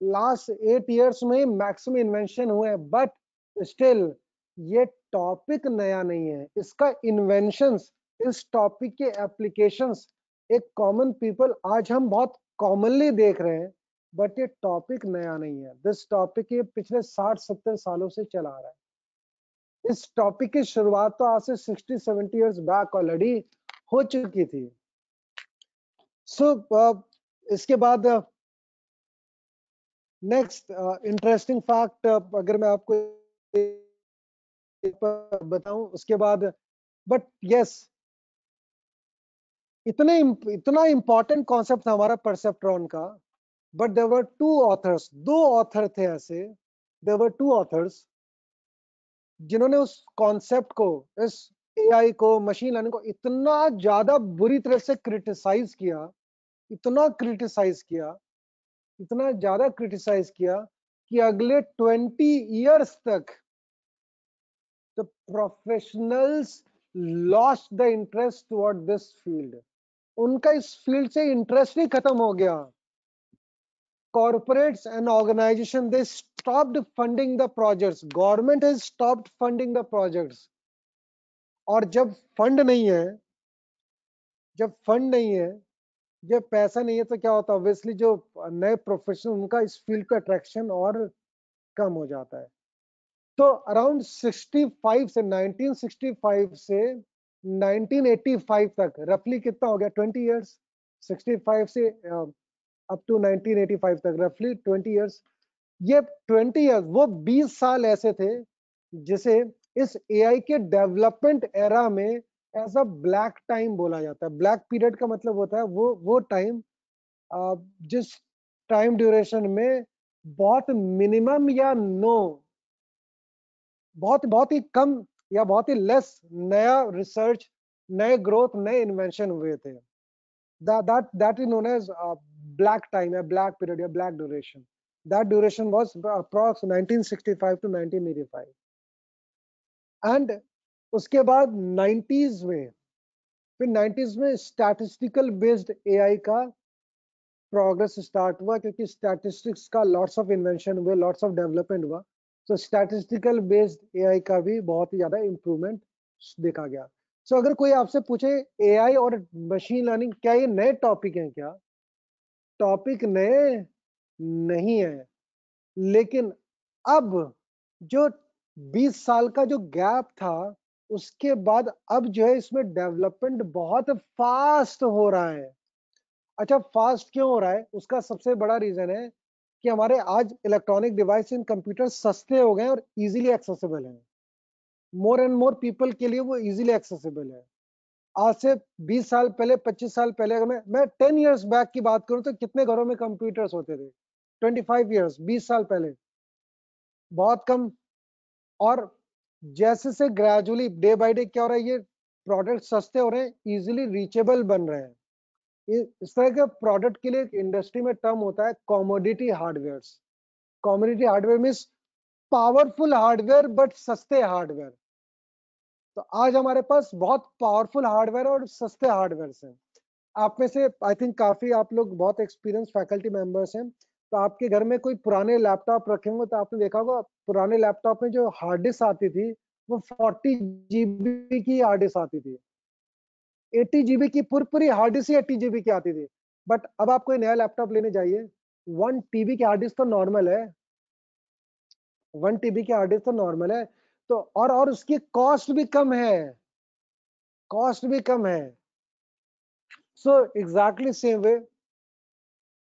लास्ट 8 इयर्स में मैक्सिमम इन्वेंशन हुए हैं. बट स्टिल ये टॉपिक नया नहीं है. इसका इन्वेंशंस, इस टॉपिक के एप्लीकेशंस एक कॉमन पीपल आज हम बहुत कॉमनली देख रहे हैं. बट ये टॉपिक नया नहीं है. दिस टॉपिक ये पिछले 60-70 सालों से चला आ रहा है. इस टॉपिक की शुरुआत तो आज से 60-70 इयर्स बैक ऑलरेडी हो चुकी थी. सो इसके बाद नेक्स्ट इंटरेस्टिंग फैक्ट अगर मैं आपको बताऊं उसके बाद. बट यस, इतना इंपॉर्टेंट कॉन्सेप्ट था हमारा परसेप्ट्रॉन का. But there were two authors, दो ऑथर थे ऐसे. देयर वर टू ऑथर्स जिन्होंने उस कॉन्सेप्ट को, इस एआई को, मशीन लर्निंग को इतना ज्यादा बुरी तरह से क्रिटिसाइज किया, इतना क्रिटिसाइज किया, इतना ज्यादा क्रिटिसाइज किया कि अगले 20 इयर्स तक the professionals lost the interest toward this field. उनका इस फील्ड से इंटरेस्ट ही खत्म हो गया. Corporates and organization, they stopped funding the projects. Government has stopped funding the projects. और जब फंड नहीं है, जब फंड नहीं है, जब पैसा नहीं है, तो क्या होता है? ऑब्वियसली जो नए प्रोफेशनल, उनका इस फील्ड पे अट्रैक्शन और कम हो जाता है. तो अराउंड 65 से 1965 से 1985 तक रफली कितना हो गया? 20 इयर्स. 65 से अप टू 1985 तक रफली 20 इयर्स. ये 20 इयर्स, वो 20 साल ऐसे थे जिसे इस एआई के डेवलपमेंट एरा में एज अ ब्लैक टाइम बोला जाता है. ब्लैक पीरियड का मतलब होता है वो टाइम जिस टाइम ड्यूरेशन में बहुत मिनिमम या नो, बहुत ही कम या बहुत ही लेस नया रिसर्च, नए ग्रोथ, नए इन्वेंशन हुए थे. that is known as black time या black period या black duration. That duration was approx 1965 to 1985. And उसके बाद 90s में, फिर 90s में स्टैटिस्टिकल बेस्ड एआई का प्रोग्रेस स्टार्ट हुआ, क्योंकि स्टैटिस्टिक्स का लॉट्स ऑफ इन्वेंशन हुए, लॉट्स ऑफ डेवलपमेंट हुआ. तो स्टैटिस्टिकल बेस्ड एआई का भी बहुत ही ज्यादा इंप्रूवमेंट देखा गया. सो अगर कोई आपसे पूछे एआई और मशीन लर्निंग क्या ये नए टॉपिक हैं क्या? टॉपिक नए नहीं है. लेकिन अब जो 20 साल का जो गैप था, उसके बाद अब जो है इसमें डेवलपमेंट बहुत फास्ट हो रहा है. अच्छा, फास्ट क्यों हो रहा है? उसका सबसे बड़ा रीजन है कि हमारे आज इलेक्ट्रॉनिक डिवाइस इन कंप्यूटर सस्ते हो गए और इजीली एक्सेसिबल हैं. मोर एंड मोर पीपल के लिए वो इजीली एक्सेसिबल है. आज से 20 साल पहले, 25 साल पहले, अगर मैं 10 इयर्स बैक की बात करूं तो कितने घरों में कंप्यूटर्स होते थे? 25 इयर्स, 20 साल पहले बहुत कम. और जैसे से ग्रेजुअली डे बाय डे क्या हो रहा है, ये प्रोडक्ट सस्ते हो रहे हैं, इजीली रीचेबल बन रहे हैं. इस तरह के प्रोडक्ट के लिए इंडस्ट्री में टर्म होता है commodity hardware. Commodity hardware means powerful hardware but सस्ते हार्डवेयर. तो आज हमारे पास बहुत पावरफुल हार्डवेयर और सस्ते हार्डवेयर हैं। आप में से आई थिंक काफी आप लोग बहुत एक्सपीरियंस फैकल्टी मेंबर्स हैं, तो आपके घर में कोई पुराने लैपटॉप रखे होंगे तो आपने देखा होगा पुराने लैपटॉप में जो हार्ड डिस्क आती थी वो 40 GB की हार्ड डिस्क आती थी। 80 GB की पूरी हार्ड डिस्क ही 80 GB की आती थी। बट अब आप कोई नया लैपटॉप लेने जाइए, 1 TB की हार्ड डिस्क तो नॉर्मल है, 1 TB की हार्ड डिस्क तो नॉर्मल है। तो और उसकी कॉस्ट भी कम है, कॉस्ट भी कम है। सो एग्जैक्टली सेम वे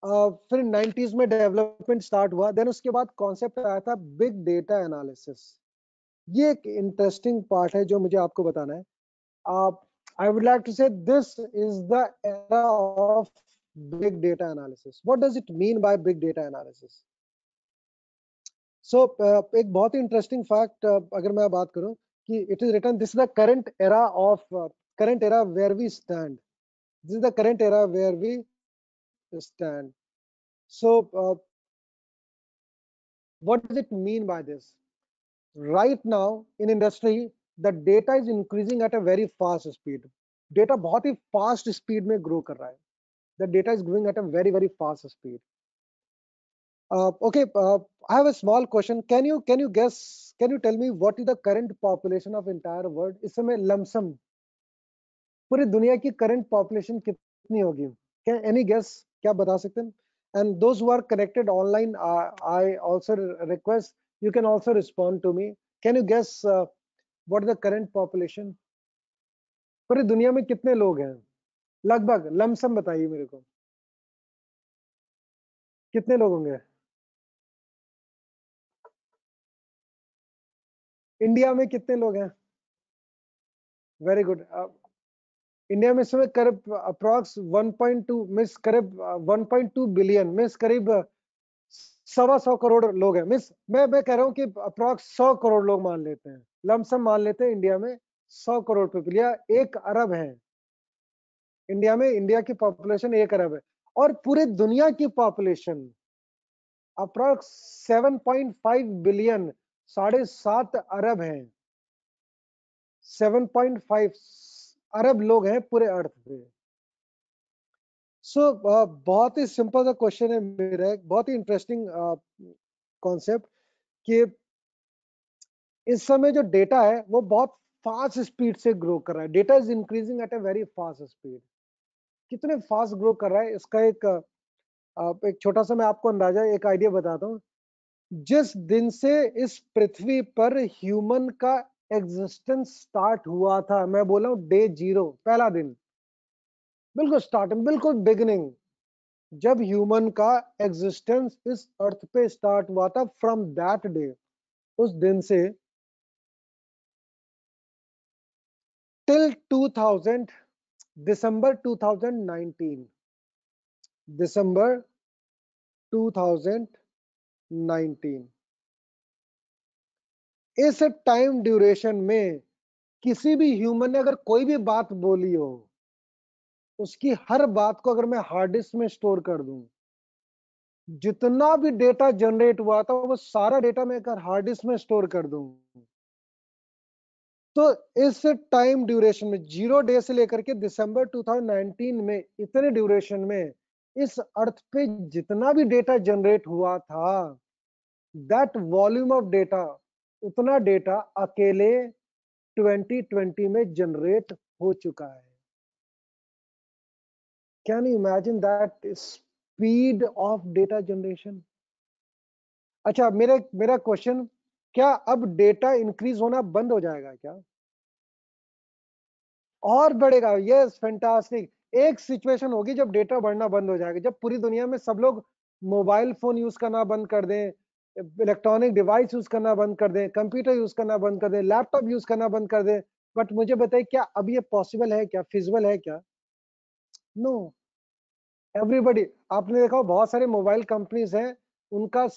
फिर 90s में डेवलपमेंट स्टार्ट हुआ, देन उसके बाद कॉन्सेप्ट आया था बिग डेटा एनालिसिस। ये एक इंटरेस्टिंग पार्ट है जो मुझे आपको बताना है। I would like to say this is the era of big data analysis. What does it mean by big data analysis? So एक बहुत ही इंटरेस्टिंग फैक्ट अगर मैं बात करूं कि it is written this is the current era where we stand, this is the current era where we stand. So, what does it mean by this? Right now in industry, the data is increasing at a very fast speed. Data बहुत ही fast speed में grow कर रहा है. The data is growing at a very fast speed. Okay, I have a small question. Can you guess? Can you tell me what is the current population of entire world? इस समय लमसम पूरी दुनिया की करंट पॉपुलेशन कितनी होगी? क्या एनी गेस? क्या आप बता सकते हैं? And those who are connected online, I also request you can also respond to me. Can you guess what is the current population? पूरी दुनिया में कितने लोग हैं लगभग? लमसम बताइए मेरे को, कितने लोग होंगे? इंडिया में कितने लोग हैं? Very good. इंडिया में इस समय करीब अप्रॉक्स 1.2 मिस करीब 1.2 बिलियन मिस करीब 125 करोड़ लोग हैं। मिस मैं कह रहा हूँ कि अप्रॉक्स 100 करोड़ लोग मान लेते हैं, लमसम मान लेते हैं इंडिया में 100 करोड़ पीपल या 1 अरब है। इंडिया में इंडिया की पॉपुलेशन 1 अरब है और पूरे दुनिया की पॉपुलेशन अप्रॉक्स 7.5 बिलियन, 7.5 अरब है। 7.5 अरब लोग हैं पूरे अर्थ पे। सो बहुत ही सिंपल सा क्वेश्चन है मेरा, एक बहुत ही इंटरेस्टिंग कॉन्सेप्ट कि इस समय जो डेटा है वो बहुत फास्ट स्पीड से ग्रो कर रहा है। Data is increasing at a very fast speed. कितने फास्ट ग्रो कर रहा है इसका एक छोटा सा मैं आपको अंदाजा, एक आइडिया बताता हूँ। जिस दिन से इस पृथ्वी पर ह्यूमन का एग्जिस्टेंस स्टार्ट हुआ था, मैं बोला हूँ डे 0, पहला दिन, बिल्कुल स्टार्टिंग, बिल्कुल बिगिनिंग, जब ह्यूमन का एग्जिस्टेंस इस अर्थ पे स्टार्ट हुआ था, फ्रॉम दैट डे, उस दिन से टिल 2000, दिसंबर 2019, दिसंबर 2019, इस टाइम ड्यूरेशन में किसी भी ह्यूमन ने अगर कोई भी बात बोली हो, उसकी हर बात को अगर मैं हार्ड डिस्क में स्टोर कर दूं, जितना भी डेटा जनरेट हुआ था वो सारा डेटा मैं अगर हार्ड डिस्क में स्टोर कर दूं, तो इस टाइम ड्यूरेशन में 0 डे से लेकर के दिसंबर 2019 में, इतने ड्यूरेशन में इस अर्थ पे जितना भी डेटा जनरेट हुआ था, दैट वॉल्यूम ऑफ डेटा, उतना डेटा अकेले 2020 में जनरेट हो चुका है। Can you imagine that speed of data generation? अच्छा, मेरा क्वेश्चन, क्या अब डेटा इंक्रीज होना बंद हो जाएगा क्या और बढ़ेगा? Yes, fantastic. एक सिचुएशन होगी जब डेटा बढ़ना बंद हो जाएगा, जब पूरी दुनिया में सब लोग मोबाइल फोन यूज करना बंद कर दें, इलेक्ट्रॉनिक डिवाइस यूज करना बंद कर दें, कंप्यूटर यूज करना बंद कर दें, लैपटॉप यूज करना बंद कर दें। बट मुझे बताइए, क्या अब ये पॉसिबल है? क्या फिजिबल है क्या? नो। एवरीबडी, आपने देखा बहुत सारे मोबाइल कंपनीज हैं, उनका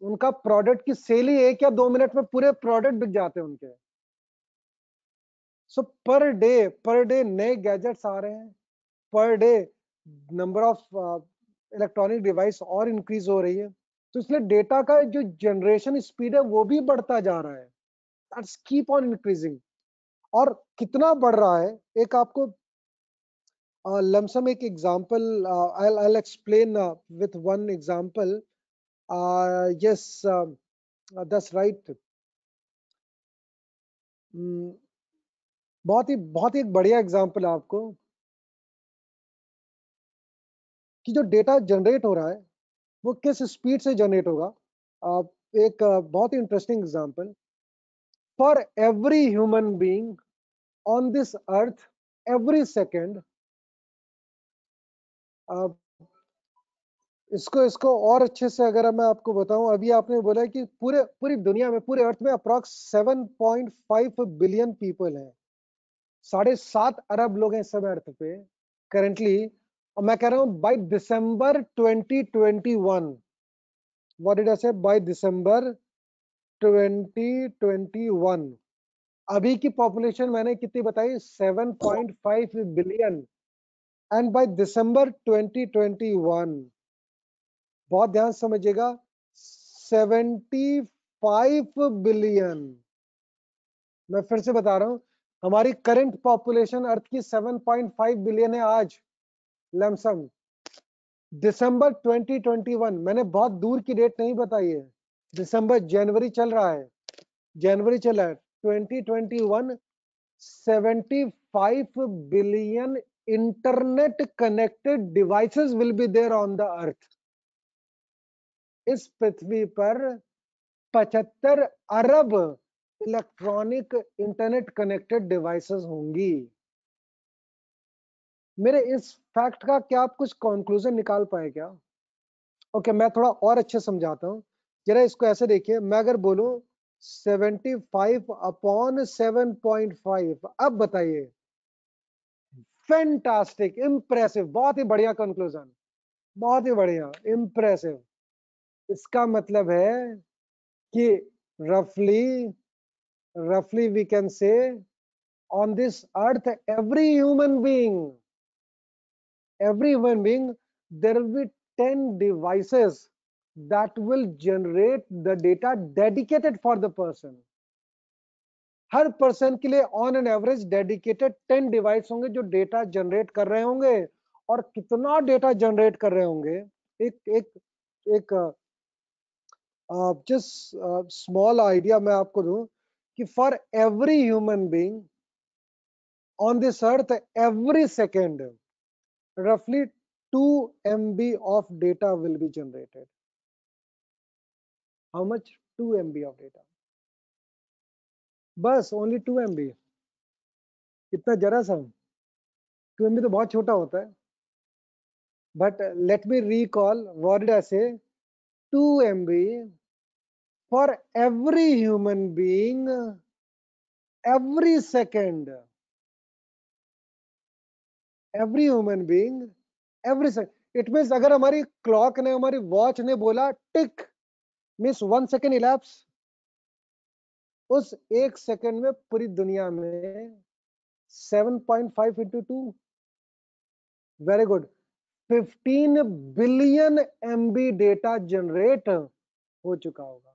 उनका प्रोडक्ट की सेल ही 1 या 2 मिनट में पूरे प्रोडक्ट बिक जाते हैं उनके। सो पर डे नए गैजेट्स आ रहे हैं, per day number of electronic device और इंक्रीज हो रही है, तो इसलिए डेटा का जो जनरेशन स्पीड है वो भी बढ़ता जा रहा है। That's keep on increasing. और कितना बढ़ रहा है, एक आपको लमसम एक example I'll explain with one example. Yes, that's right. Hmm, बहुत ही एक बढ़िया एग्जांपल है आपको कि जो डेटा जनरेट हो रहा है वो किस स्पीड से जनरेट होगा। एक बहुत ही interesting example, for every human being on this earth, every second, इसको इसको और अच्छे से अगर मैं आपको बताऊं, अभी आपने बोला कि पूरी दुनिया में, पूरे अर्थ में अप्रॉक्स 7.5 बिलियन पीपल हैं, 7.5 अरब लोग हैं सब अर्थ पे करेंटली। और मैं कह रहा हूं by December 2021, what did I से, बाय दिसंबर 2021 अभी की पॉपुलेशन मैंने कितनी बताई, 7.5 बिलियन। एंड बाय दिसंबर 2021, बहुत ध्यान से समझिएगा, 75 बिलियन। मैं फिर से बता रहा हूं, हमारी करंट पॉपुलेशन अर्थ की 7.5 बिलियन है आज लमसम। दिसंबर 2021, मैंने बहुत दूर की डेट नहीं बताई है, दिसंबर, जनवरी चल रहा है, जनवरी चला है 2021, 75 billion internet connected devices will be there on the earth. इस पृथ्वी पर 75 अरब इलेक्ट्रॉनिक इंटरनेट कनेक्टेड डिवाइसेस होंगी। मेरे इस फैक्ट का क्या आप कुछ कंक्लूजन निकाल पाए क्या? ओके, मैं थोड़ा और अच्छे समझाता हूं, जरा इसको ऐसे देखिए, मैं अगर बोलूं 75 अपॉन 7.5, अब बताइए। फैंटास्टिक, इम्प्रेसिव, बहुत ही बढ़िया कंक्लूजन, बहुत ही बढ़िया, इम्प्रेसिव। इसका मतलब है कि रफली रफली we can say on this earth, every human being, there will be 10 devices that will generate the data dedicated for the person. Her person के लिए on an average dedicated 10 device होंगे जो डेटा जनरेट कर रहे होंगे। और कितना डेटा जनरेट कर रहे होंगे, एक एक एक जस्ट स्मॉल आइडिया मैं आपको दूं कि for every human being on this earth, every second, roughly 2 MB of data will be generated. How much? 2 MB of data. बस only 2 MB, इतना जरा सा। 2 MB तो बहुत छोटा होता है। But let me recall, what did I say? 2 MB for every human being, every second, every human being, every second. It means अगर हमारी क्लॉक ने, हमारी वॉच ने बोला टिक, मीन्स 1 सेकेंड इलैप्स, उस 1 सेकेंड में पूरी दुनिया में 7.5 into 2, very good, 15 billion MB data generate हो चुका होगा।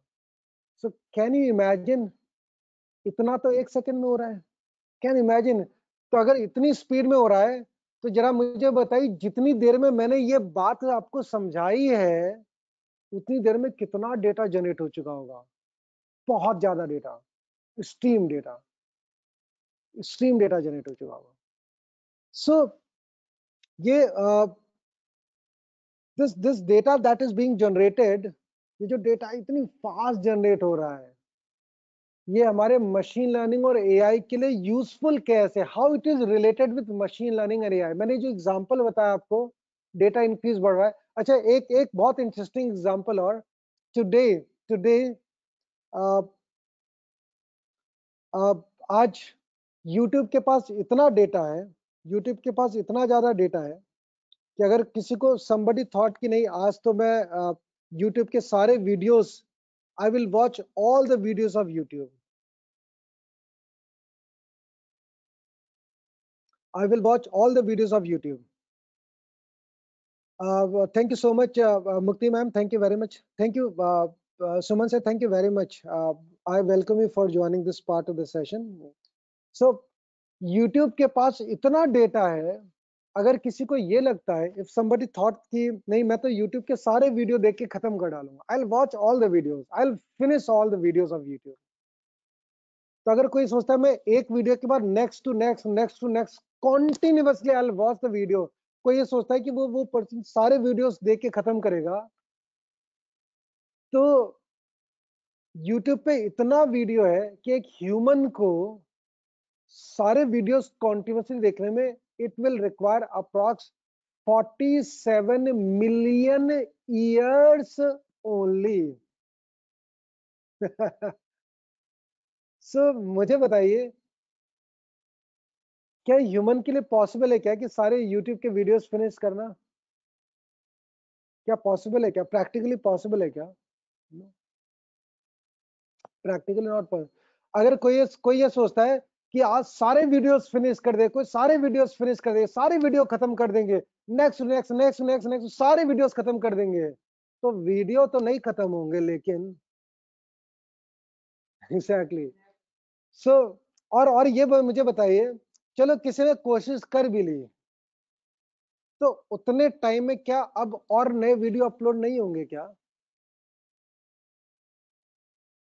सो कैन यू इमेजिन, इतना तो 1 सेकेंड में हो रहा है, कैन इमेजिन। तो अगर इतनी स्पीड में हो रहा है, तो जरा मुझे बताइए, जितनी देर में मैंने ये बात आपको समझाई है, उतनी देर में कितना डेटा जनरेट हो चुका होगा। बहुत ज्यादा data, stream data, stream data generate हो चुका होगा। सो ये this data that is being generated, ये जो डेटा इतनी फास्ट जनरेट हो रहा है, ये हमारे मशीन लर्निंग और एआई के लिए यूजफुल कैसे, how it is related with machine learning और एआई। मैंने जो एग्जांपल बताया आपको, डेटा इंक्रीज बढ़ रहा है। अच्छा, एक एक बहुत इंटरेस्टिंग एग्जांपल और, टुडे टुडे आज यूट्यूब के पास इतना डेटा है, यूट्यूब के पास इतना ज्यादा डेटा है कि अगर किसी को somebody thought कि नहीं, आज तो मैं यूट्यूब के सारे videos, I will watch all the videos of YouTube. I will watch all the videos of YouTube. Thank you so much, Mukti ma'am. Thank you very much. Thank you, Suman sir. Thank you very much. I welcome you for joining this part of the session. So YouTube के पास इतना डेटा है, अगर किसी को ये लगता है, इफ somebody thought कि नहीं मैं तो YouTube के सारे वीडियो देख के खत्म कर डालूंगा, I'll watch all the videos, I'll finish all the videos of YouTube. तो अगर कोई सोचता है मैं एक वीडियो के बाद next to next next to next continuously I will watch the video, कोई ये सोचता है कि वो पर्सन सारे वीडियोस देख के खत्म करेगा, तो YouTube पे इतना वीडियो है कि एक ह्यूमन को सारे वीडियोस कॉन्टिन्यूसली देखने में it will require approx 47 million years only. So मुझे बताइए, क्या ह्यूमन के लिए पॉसिबल है क्या कि सारे YouTube के वीडियोस फिनिश करना? क्या पॉसिबल है क्या? प्रैक्टिकली पॉसिबल है क्या? Practically not possible. अगर कोई ये सोचता है कि आज सारे वीडियोस फिनिश कर दे, कोई सारे वीडियोस फिनिश कर दे, सारे वीडियो खत्म कर देंगे, next next next next next सारे वीडियोस खत्म कर देंगे, तो वीडियो तो नहीं खत्म होंगे लेकिन एग्जैक्टली. सो और ये मुझे बताइए, चलो किसी ने कोशिश कर भी ली, तो उतने टाइम में क्या अब और नए वीडियो अपलोड नहीं होंगे क्या?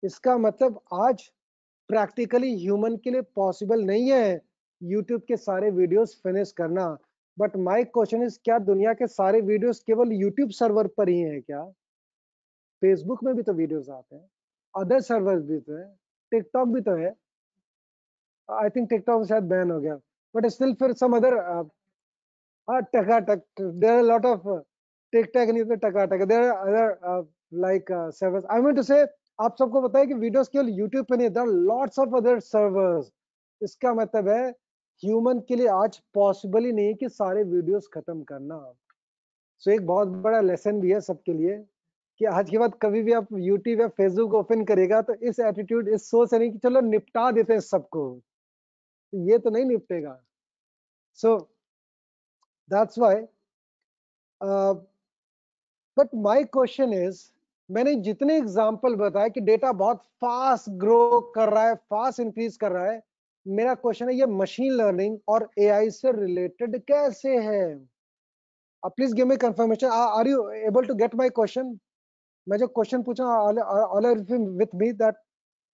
इसका मतलब आज प्रैक्टिकली ह्यूमन के लिए पॉसिबल नहीं है यूट्यूब के सारे वीडियोस फिनिश करना. बट माय क्वेश्चन इज, क्या दुनिया के सारे वीडियोस केवल यूट्यूब सर्वर पर ही हैं क्या? फेसबुक में भी तो वीडियोस आते हैं, अदर सर्वर भी तो है, टिकटॉक भी तो है. आई थिंक टिकटॉक शायद बैन हो गया, बट स्टिल फिर सम अदर. हाँ, Takatak, there are lot of TikTok नहीं तो Takatak, there are other like servers. I mean to say, आप सबको पता है कि वीडियोस केवल यूट्यूब पे नहीं, there are lots of other servers. इसका मतलब है ह्यूमन के लिए आज पॉसिबल ही नहीं है कि सारे वीडियोस खत्म करना. सो एक बहुत बड़ा लेसन भी है सबके लिए कि आज के बाद कभी भी आप यूट्यूब या फेसबुक ओपन करेगा तो इस एटीट्यूड, इस सोच से नहीं कि चलो निपटा देते हैं सबको, ये तो नहीं निपटेगा. So that's why, but my question is, मैंने जितने एग्जांपल बताए कि डेटा बहुत फास्ट ग्रो कर रहा है, फास्ट इंक्रीज कर रहा है, मेरा क्वेश्चन है ये मशीन लर्निंग और एआई से रिलेटेड कैसे है? Please give me confirmation, are you able to get my question? मैं जो क्वेश्चन पूछा, all are with me that,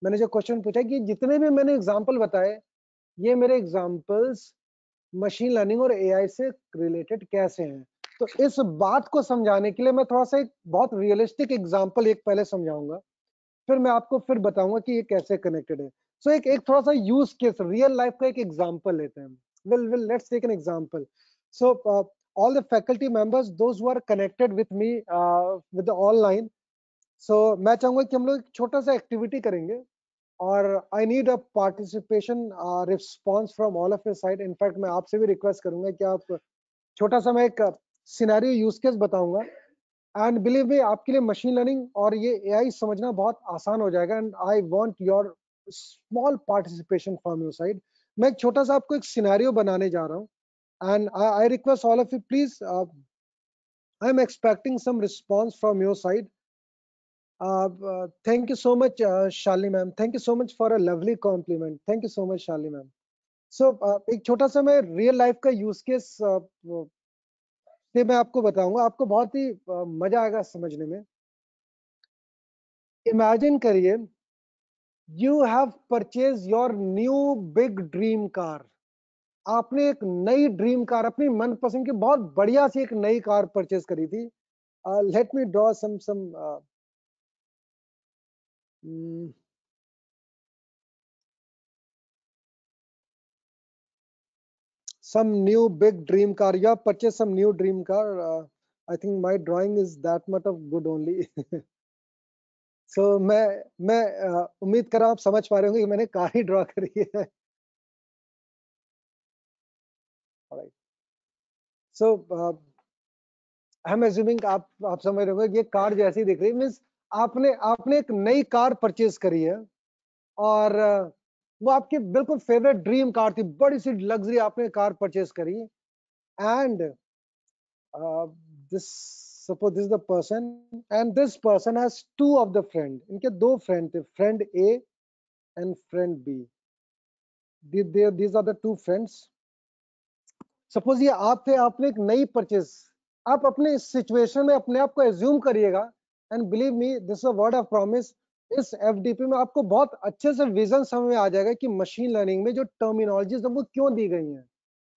मैंने जो क्वेश्चन पूछा कि जितने भी मैंने एग्जांपल बताए, ये मेरे एग्जांपल्स मशीन लर्निंग और एआई से रिलेटेड कैसे हैं? तो इस बात को समझाने के लिए मैं थोड़ा सा एक बहुत रियलिस्टिक एग्जांपल एक पहले समझाऊंगा, फिर मैं आपको फिर बताऊंगा कि ये कैसे कनेक्टेड है. सो एक एक थोड़ा सा यूज केस, रियल लाइफ का एक एग्जांपल लेते हैं. Will let's take an example. So all the faculty members, those who are connected with me with the online, so मैं चाहूंगा कि हम लोग एक छोटा सा एक्टिविटी करेंगे, और आई need a participation response from all of your side. In fact मैं आपसे भी रिक्वेस्ट करूंगा कि आप छोटा सा, मैं एक सिनेरियो यूज केस बताऊंगा, एंड बिलीव मी आपके लिए मशीन लर्निंग और ये एआई समझना बहुत आसान हो जाएगा. And I want your small participation from your side. मैं एक छोटा सा आपको एक सिनेरियो बनाने जा रहा हूँ, and I request all of you please, I am expecting some response from your side. Thank you so much, Shalini ma'am. Thank you so much for a lovely compliment. Thank you so much, Shalini ma'am. So, एक छोटा सा मैं रियल लाइफ का यूज केस से मैं आपको बताऊंगा, आपको बहुत ही मजा आएगा समझने में. इमेजिन करिए, you have purchase your new big dream car. आपने एक नई ड्रीम कार, अपनी मनपसंद की बहुत बढ़िया सी एक नई कार परचेज करी थी. Let me draw some some new big dream car. You have purchased some new dream car. I think my drawing is that much of good only. So मैं उम्मीद कर रहा हूँ आप समझ पा रहे होंगे कि मैंने कार ही ड्रॉ करी है. Alright. So I am assuming आप समझ रहे होंगे ये कार जैसी दिख रही है, मीन्स आपने आपने एक नई कार परचेज करी है, और वो आपकी बिल्कुल फेवरेट ड्रीम कार थी, बड़ी सी लग्जरी आपने कार परचेज करी. And this, suppose this is the person, and this person has two of the friend. इनके दो फ्रेंड थे, friend A and friend B. these are the two friends. Suppose ये आप थे, आपने एक नई परचेज, आप अपने इस सिचुएशन में अपने आप को एज्यूम करिएगा, and believe me this is a word of promise, इस एफडीपी में आपको बहुत अच्छे से विजन समझ में आ जाएगा कि मशीन लर्निंग में जो टर्मिनोलॉजीज है वो क्यों दी गई हैं।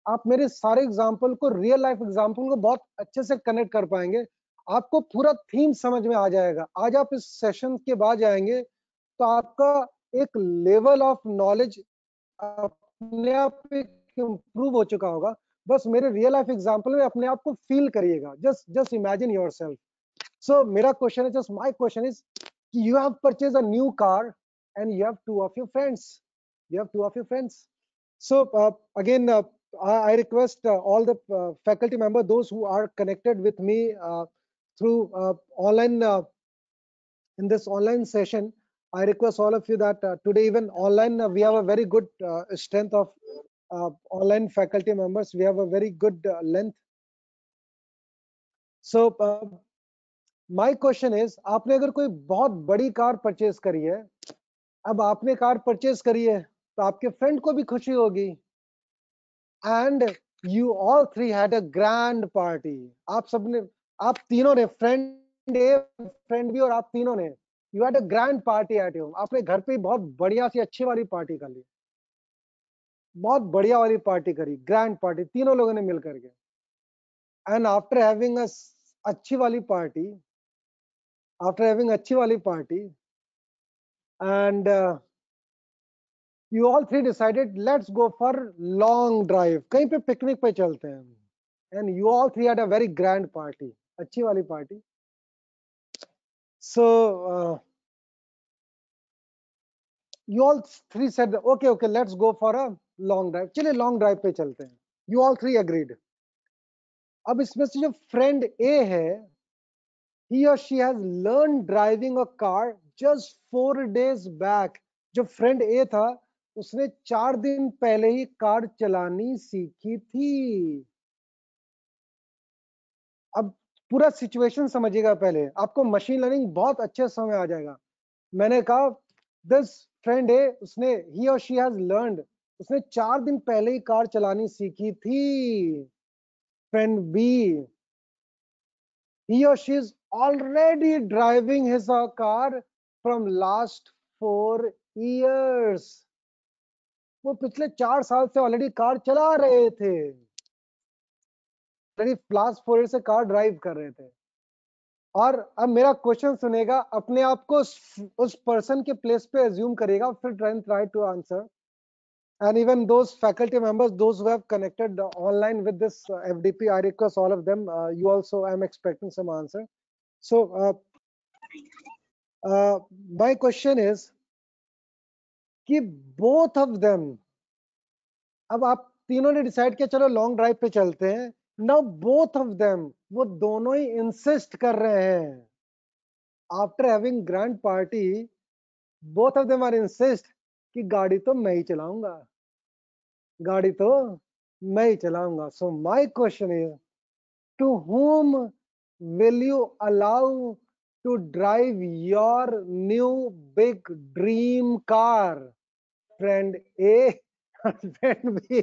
आप मेरे सारे एग्जाम्पल को, रियल लाइफ एग्जाम्पल को बहुत अच्छे से कनेक्ट कर पाएंगे, आपको पूरा थीम समझ में आ जाएगा। आज आप इस सेशन के बाद जाएंगे तो आपका एक लेवल ऑफ नॉलेज अपने आप इम्प्रूव हो चुका होगा। बस मेरे रियल लाइफ एग्जांपल में अपने आप को फील करिएगा, जस्ट इमेजिन योरसेल्फ। सो मेरा क्वेश्चन है, just my question is, you have purchased a new car and you have two of your friends, so again I request all the faculty members, those who are connected with me through online in this online session, I request all of you that today even online we have a very good strength of online faculty members. We have a very good length. So my question is, आपने अगर कोई बहुत बड़ी कार परचेज करी है, अब आपने कार परचेज करी है तो आपके फ्रेंड को भी खुशी होगी, and you all three had a grand party. आप सबने, आप तीनों ने, फ्रेंड ए, फ्रेंड बी और आप तीनों ने, you had a grand party at home. आपने घर पे बहुत बढ़िया सी अच्छी वाली पार्टी कर ली, बहुत बढ़िया वाली पार्टी करी, ग्रैंड पार्टी तीनों लोगों ने मिल करके। एंड आफ्टर हैविंग अच्छी वाली party, and you all three decided, let's go for long drive, कहीं पे पिकनिक पे चलते हैं, and you all three had a very grand party, अच्छी वाली party. So you all three said, okay, let's go for a long drive, चलिए long drive पे चलते हैं, you all three agreed। अब इसमें से जो friend A है, he or she has learned driving a car just 4 days back। जो friend A था उसने 4 दिन पहले ही कार चलानी सीखी थी। अब पूरा सिचुएशन समझिएगा, पहले आपको मशीन लर्निंग बहुत अच्छे समझ आ जाएगा। मैंने कहा दिस फ्रेंड ए, उसने, ही और शी हैज लर्नड, उसने 4 दिन पहले ही कार चलानी सीखी थी। Friend B, he or she is already driving his car from last 4 years। वो पिछले 4 साल से ऑलरेडी कार चला रहे थे, लास्ट 4 ईयर से कार ड्राइव कर रहे थे। और अब मेरा क्वेश्चन सुनेगा, अपने आप को उस पर्सन के प्लेस पे एज्यूम करेगा, फिर try to answer. And even those faculty members, those who have connected online with this FDP, I request all of them, you also, I'm expecting some answer. So my question is कि both of them, अब आप तीनों ने डिसाइड किया चलो लॉन्ग ड्राइव पे चलते हैं, नाउ बोथ ऑफ देम, वो दोनों ही इंसिस्ट कर रहे हैं, after having grand party, both of them are insist कि गाड़ी तो मैं ही चलाऊंगा, गाड़ी तो मैं ही चलाऊंगा। So my question is, to whom will you allow to drive your new big dream car? Friend A or friend B?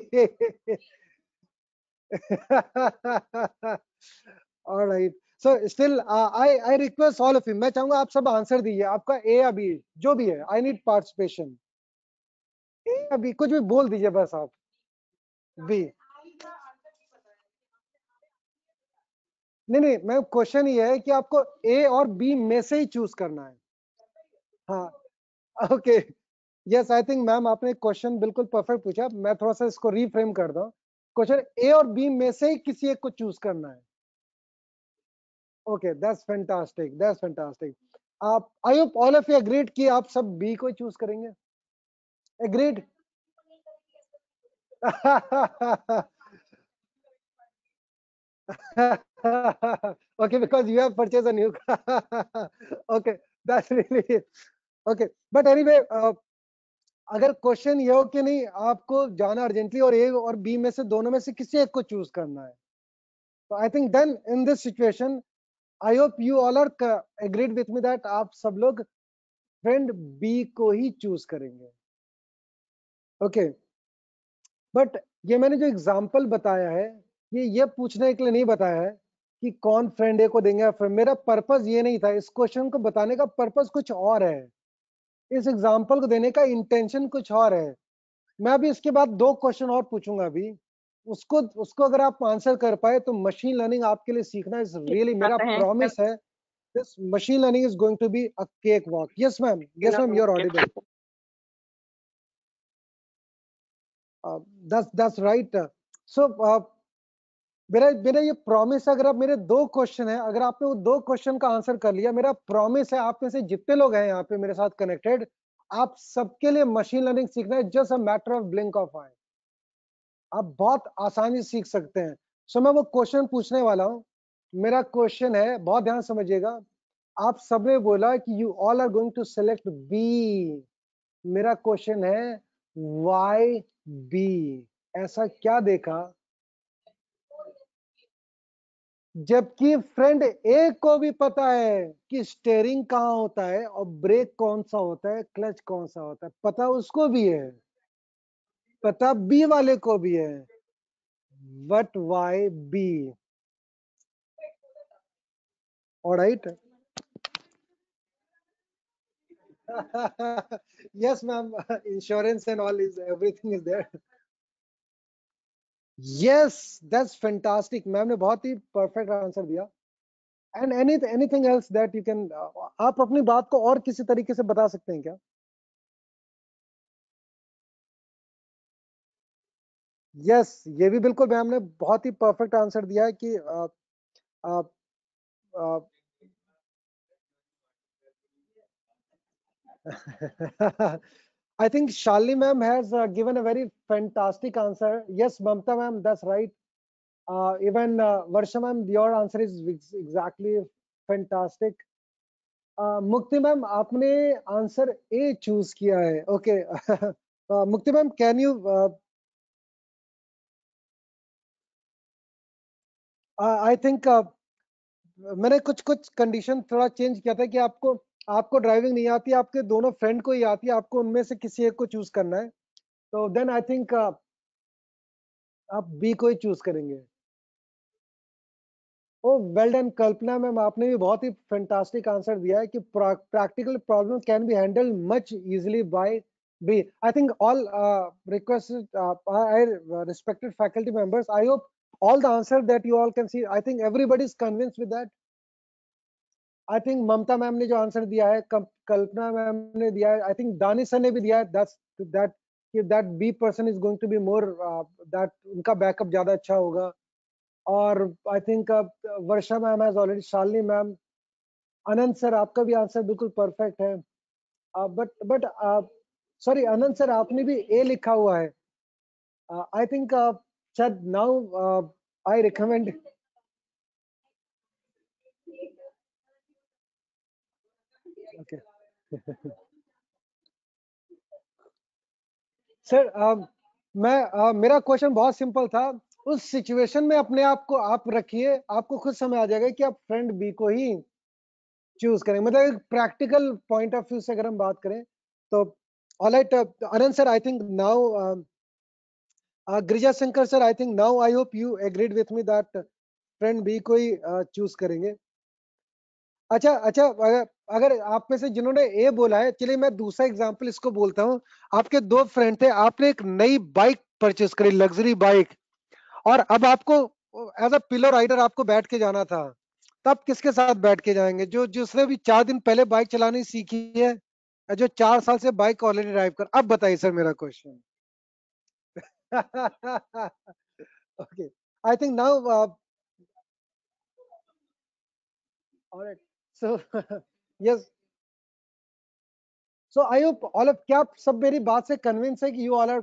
All right. So still I request all of you, मैं चाहूंगा आप सब आंसर दीजिए, आपका A या B जो भी है, I need participation। A या B कुछ भी बोल दीजिए बस आप। B, नहीं, मैं क्वेश्चन ये है कि आपको A और B में से ही चूज करना है। हाँ, okay, yes, I think ma'am आपने क्वेश्चन बिल्कुल परफेक्ट पूछा, मैं थोड़ा सा इसको रीफ्रेम कर दूं। क्वेश्चन ए और बी में से ही किसी एक को चूज करना है। ओके, दैट्स फैंटास्टिक, आप, आई hope all of you agreed कि आप सब बी को चूज करेंगे। Agreed? okay, because you have purchased a new car। okay, that's really okay, but anyway अगर क्वेश्चन ये हो कि नहीं आपको जाना अर्जेंटली और ए और बी में से दोनों में से किसी एक को चूज करना है, तो I think then in this situation I hope you all are agreed with me that आप सब लोग फ्रेंड बी को ही चूज करेंगे। ओके, बट ये मैंने जो एग्जाम्पल बताया है, ये पूछने के लिए नहीं बताया है कि कौन फ्रेंड ए को देंगे या फ्रेंड। मेरा पर्पस ये नहीं था, इस क्वेश्चन को बताने का पर्पस कुछ और है, इस एग्जाम्पल को देने का इंटेंशन कुछ और है। मैं अभी इसके बाद 2 क्वेश्चन और पूछूंगा अभी, उसको उसको अगर आप आंसर कर पाए तो मशीन लर्निंग आपके लिए सीखना इज रियली, मेरा आते हैं प्रॉमिस है, this machine learning is going to be a cake walk. Yes ma'am, yes ma'am, you are audible. that's right. So मेरा मेरा ये प्रॉमिस है, अगर आप मेरे 2 क्वेश्चन है, अगर आपने वो 2 क्वेश्चन का आंसर कर लिया, मेरा प्रॉमिस है आप में से जितने लोग हैं यहाँ पे मेरे साथ कनेक्टेड, आप सबके लिए मशीन लर्निंग सीखना है just a matter of blink of eye. आप बहुत आसानी से सीख सकते हैं। सो मैं वो क्वेश्चन पूछने वाला हूँ। मेरा क्वेश्चन है, बहुत ध्यान समझिएगा। आप सबने बोला कि you all are going to select B. मेरा क्वेश्चन है वाई बी? ऐसा क्या देखा जबकि फ्रेंड ए को भी पता है कि स्टेयरिंग कहाँ होता है और ब्रेक कौन सा होता है, क्लच कौन सा होता है, पता उसको भी है, पता बी वाले को भी है, but why B? Alright. yes ma'am, insurance and all is, everything is there. yes, that's fantastic, ma'am ने बहुत ही परफेक्ट आंसर दिया। And anything else that you can, आप अपनी बात को और किसी तरीके से बता सकते हैं क्या? यस, ये भी बिल्कुल मैम ने बहुत ही परफेक्ट आंसर दिया है कि आ, आ, I think Shalini ma'am has given a very fantastic answer. Yes, Mamta ma'am, that's right. Even Varsha ma'am, your answer is exactly fantastic. Mukti ma'am, आपने आंसर ए चूज किया है। ओके, मुक्ति ma'am, can you, I think मैंने कुछ कुछ कंडीशन थोड़ा चेंज किया था कि आपको आपको ड्राइविंग नहीं आती, आपके दोनों फ्रेंड को ही आती है, आपको उनमें से किसी एक को चूज करना है, तो देन आई थिंक आप बी को ही चूज करेंगे। Oh well done Kalpana ma'am, आपने भी बहुत ही फैंटास्टिक आंसर दिया है कि practical problem can be handled much easily by B. I think all request, I respected faculty members, I hope all the answer that you all can see, I think everybody is convinced with that. I think Mamta ma'am ने जो आंसर दिया है, कल्पना मैम ने दिया है, आई थिंक दानिश सर ने भी दिया है, that B person is going to be more, that उनका बैकअप ज्यादा अच्छा होगा। और I think Varsha ma'am has already, Shalini ma'am, Anant sir आपका भी आंसर बिल्कुल परफेक्ट है। बट सॉरी अनंत सर, आपने भी ए लिखा हुआ है। आई थिंक शायद now I recommend, okay sir, मेरा क्वेश्चन बहुत सिंपल था। उस सिचुएशन में अपने आप को आप रखिए, आपको खुद समझ आ जाएगा कि आप फ्रेंड बी को ही चूज करेंगे। मतलब एक प्रैक्टिकल पॉइंट ऑफ व्यू से अगर हम बात करें तो। Alright Anant sir, I think now Girija Shankar sir, I think now I hope you agreed with me that friend B को ही चूज करेंगे। अच्छा अच्छा, अगर आप में से जिन्होंने ए बोला है, चलिए मैं दूसरा एग्जांपल इसको बोलता हूँ। आपके 2 फ्रेंड थे, आपने एक नई बाइक परचेस करी, लग्जरी बाइक, और अब आपको एज अ पिलो राइडर आपको बैठ के जाना था, तब किसके साथ बैठ के जाएंगे? जो जिसने भी 4 दिन पहले बाइक चलानी सीखी है, या जो 4 साल से बाइक ऑलरेडी ड्राइव कर? अब बताइए सर मेरा question. Okay, I think now, alright, so yes, so I hope all of, क्या आप सब मेरी बात से कन्विंस है कि you all are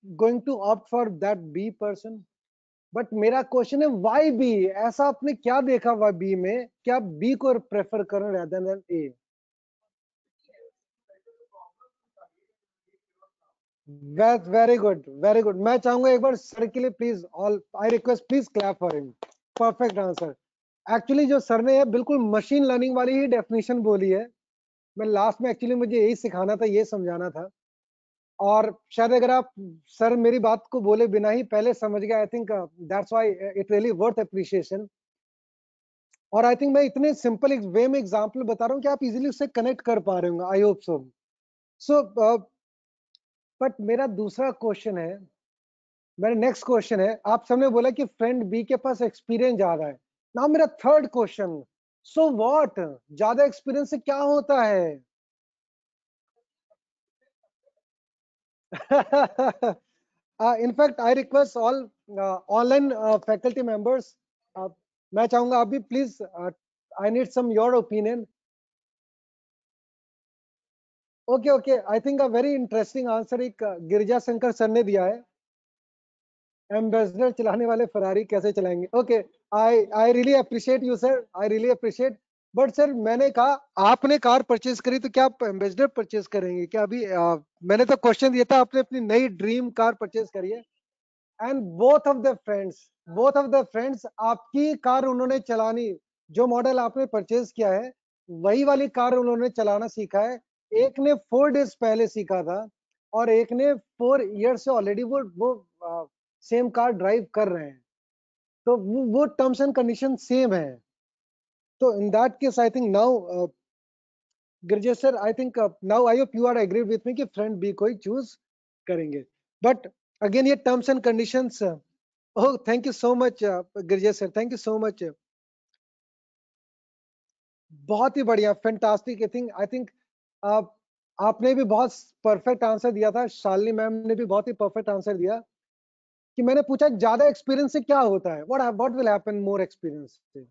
going to opt for that B person? But मेरा क्वेश्चन है वाई बी? ऐसा आपने क्या देखा वाई बी में, क्या बी को प्रेफर करें rather than A? Very good, very good. मैं चाहूंगा एक बार सर के लिए please, all I request please clap for him. Perfect answer. Actually जो सर ने है बिल्कुल मशीन लर्निंग वाली ही डेफिनेशन बोली है। मैं लास्ट में एक्चुअली मुझे यही सिखाना था, ये समझाना था। और शायद अगर आप सर मेरी बात को बोले बिना ही पहले समझ गए, I think that's why it really worth appreciation. और आई थिंक मैं इतने सिंपल एक वे में एग्जांपल बता रहा हूँ कि आप इजीली उससे कनेक्ट कर पा रहे होंगे, I hope so. So but मेरा दूसरा क्वेश्चन है, मेरा नेक्स्ट क्वेश्चन है, आप सबने बोला कि फ्रेंड बी के पास एक्सपीरियंस ज्यादा है। नाउ मेरा थर्ड क्वेश्चन, सो व्हाट, ज्यादा एक्सपीरियंस से क्या होता है? In fact, I request all online faculty members. मैं चाहूंगा आप भी please, I need some your opinion. Okay okay, I think a very interesting answer एक गिरिजा शंकर सर ने दिया है, एम्बेसडर चलाने वाले फरारी कैसे चलाएंगे। Okay, I I really appreciate you sir, I really appreciate. But sir मैंने कहा आपने कार परचेज करी तो क्या आप एम्बेसडर परचेज करेंगे क्या? अभी मैंने तो क्वेश्चन दिया था, आपने अपनी नई ड्रीम कार परचेज करी है, and both of the friends आपकी कार उन्होंने चलानी, जो मॉडल आपने परचेज किया है वही वाली कार उन्होंने चलाना सीखा है। एक ने 4 डेज पहले सीखा था और एक ने 4 ईयर से ऑलरेडी वो सेम कार ड्राइव कर रहे हैं, तो वो टर्म्स एंड कंडीशन सेम है। तो in that case I think now Girjesh sir, I think now I hope you are agree with me कि फ्रेंड बी को ही चूज करेंगे। बट अगेन ये terms and conditions. Oh thank you so much Girjesh sir, thank you so much. बहुत ही बढ़िया, फैंटास्टिक। आई थिंक आपने भी बहुत परफेक्ट आंसर दिया था, शालिनी मैम ने भी बहुत ही परफेक्ट आंसर दिया कि मैंने पूछा ज्यादा एक्सपीरियंस से क्या होता है, what will happen more experience से।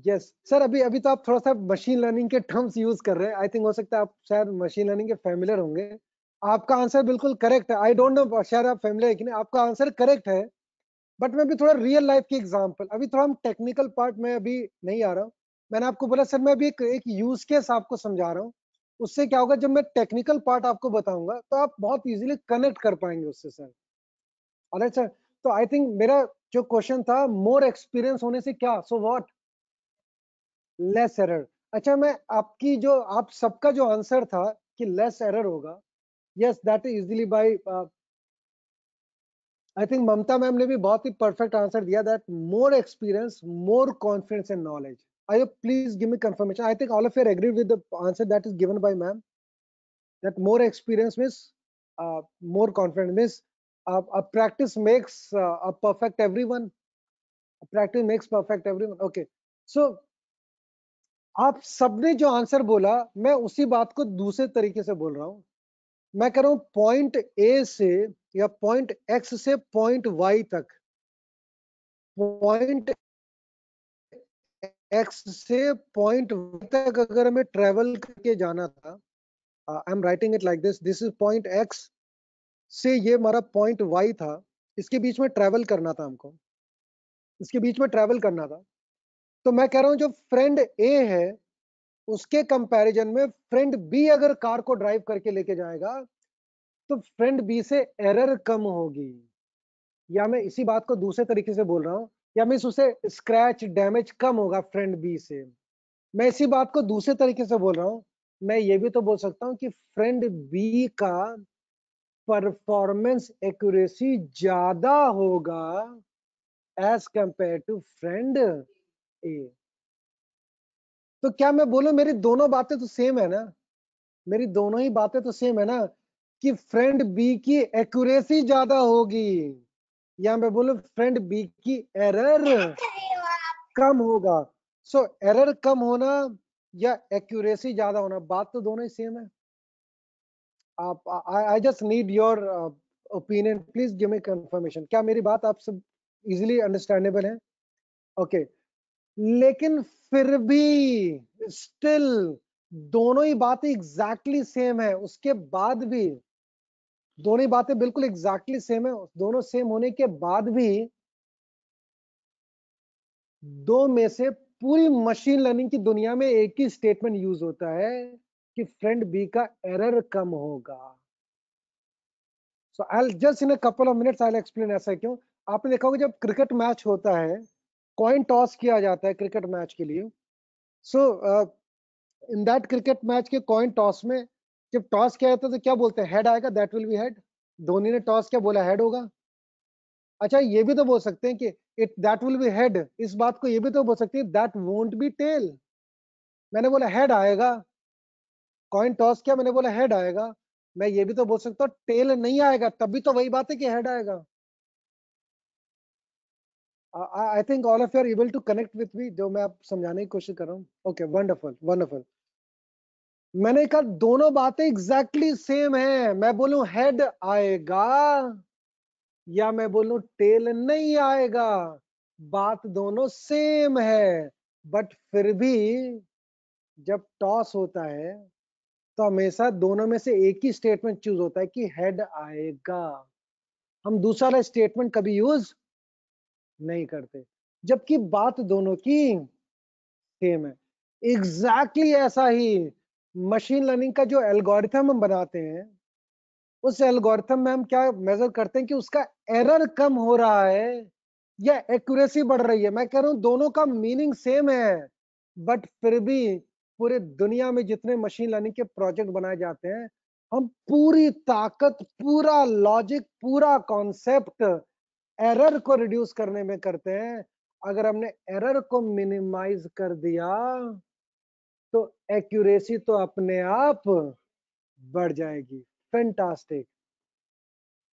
यस सर, अभी अभी तो आप थोड़ा सा मशीन लर्निंग के टर्म्स यूज कर रहे हैं, आई थिंक हो सकता है आप शायद मशीन लर्निंग के फेमिलियर होंगे। आपका आंसर बिल्कुल करेक्ट है, आई डोंट नो शायद आप फेमिलियर है कि नहीं, आपका आंसर करेक्ट है। बट मैं भी थोड़ा रियल लाइफ की एग्जांपल, अभी थोड़ा हम टेक्निकल पार्ट में अभी नहीं आ रहा हूँ। मैंने आपको बोला सर मैं अभी एक यूज केस आपको समझा रहा हूँ, उससे क्या होगा जब मैं टेक्निकल पार्ट आपको बताऊंगा तो आप बहुत इजीली कनेक्ट कर पाएंगे उससे सर। ऑलराइट सर, तो आई थिंक मेरा जो क्वेश्चन था मोर एक्सपीरियंस होने से क्या, सो व्हाट, लेस एरर। अच्छा, मैं आपकी जो आप सबका जो आंसर था कि लेस एरर होगा, yes that is easily by, I think Mamta ma'am ने भी बहुत ही परफेक्ट आंसर दिया, that more experience more confidence and knowledge. I please give me confirmation, I think all of you agree with the answer that is given by ma'am, that more experience means more confident means a practice makes a perfect everyone, practice makes perfect everyone। okay, so आप सबने जो आंसर बोला मैं उसी बात को दूसरे तरीके से बोल रहा हूं। मैं कह रहा हूं पॉइंट ए से या पॉइंट एक्स से पॉइंट वाई तक, पॉइंट एक्स से पॉइंट वाई तक अगर हमें ट्रेवल करके जाना था, I am writing it like this is point x से ये हमारा पॉइंट वाई था, इसके बीच में ट्रेवल करना था हमको, इसके बीच में ट्रेवल करना था। तो मैं कह रहा हूं जो फ्रेंड ए है उसके कंपैरिजन में फ्रेंड बी अगर कार को ड्राइव करके लेके जाएगा तो फ्रेंड बी से एरर कम होगी। या मैं इसी बात को दूसरे तरीके से बोल रहा हूं, या मैं उसे स्क्रैच डैमेज कम होगा फ्रेंड बी से। मैं इसी बात को दूसरे तरीके से बोल रहा हूं, मैं ये भी तो बोल सकता हूं कि फ्रेंड बी का परफॉर्मेंस एक्यूरेसी ज्यादा होगा एज कंपेयर टू फ्रेंड ए। तो क्या मैं बोलूं मेरी दोनों बातें तो सेम है ना, मेरी दोनों ही बातें तो सेम है ना, कि फ्रेंड बी की एक्यूरेसी ज्यादा होगी, या मैं बोलूं फ्रेंड बी की एरर कम होगा। सो एरर कम होना या एक्यूरेसी ज्यादा होना, बात तो दोनों ही सेम है। आप I just need your opinion, please give me confirmation, क्या मेरी बात आप सब इजीली अंडरस्टैंडेबल है? ओके, लेकिन फिर भी स्टिल दोनों ही बातें एग्जैक्टली सेम है, उसके बाद भी दोनों ही बातें बिल्कुल एग्जैक्टली सेम है, दोनों सेम होने के बाद भी दो में से पूरी मशीन लर्निंग की दुनिया में एक ही स्टेटमेंट यूज होता है कि फ्रेंड बी का एरर कम होगा। So I just in a couple of minutes I explain ऐसा क्यों। आपने देखा होगा जब क्रिकेट मैच होता है, कॉइन टॉस किया जाता है क्रिकेट मैच के लिए। सो इन दैट क्रिकेट मैच के कॉइन टॉस में जब टॉस किया जाता है तो क्या बोलते हैं, हेड आएगा, that will be head. Dhoni ने टॉस किया, बोला हेड होगा। अच्छा ये भी तो बोल सकते हैं कि it that will be head, इस बात को ये भी तो बोल सकते हैं दैट वोंट बी टेल। मैंने बोला हेड आएगा, कॉइन टॉस किया, मैंने बोला हेड आएगा। मैं ये भी तो बोल सकता हूँ टेल नहीं आएगा, तब भी तो वही बात है कि हेड आएगा। I think all of you are able to connect with me, जो मैं आप समझाने की कोशिश कर रहा हूँ। Okay, wonderful wonderful. मैंने कहा दोनों बातें एग्जैक्टली सेम है। मैं बोलूं हेड आएगा या मैं बोलूं टेल नहीं आएगा, बात दोनों सेम है। बट फिर भी जब टॉस होता है तो हमेशा दोनों में से एक ही स्टेटमेंट चूज होता है कि हेड आएगा। हम दूसरा स्टेटमेंट कभी यूज नहीं करते, जबकि बात दोनों की सेम है। एग्जैक्टली ऐसा ही मशीन लर्निंग का जो एल्गोरिथम हम बनाते हैं, उस एल्गोरिथम में हम क्या मेजर करते हैं कि उसका एरर कम हो रहा है या एक्यूरेसी बढ़ रही है। मैं कह रहा हूं दोनों का मीनिंग सेम है, बट फिर भी पूरे दुनिया में जितने मशीन लर्निंग के प्रोजेक्ट बनाए जाते हैं, हम पूरी ताकत, पूरा लॉजिक, पूरा कॉन्सेप्ट एरर को रिड्यूस करने में करते हैं। अगर हमने एरर को मिनिमाइज कर दिया तो एक्यूरेसी तो अपने आप बढ़ जाएगी। फैंटास्टिक।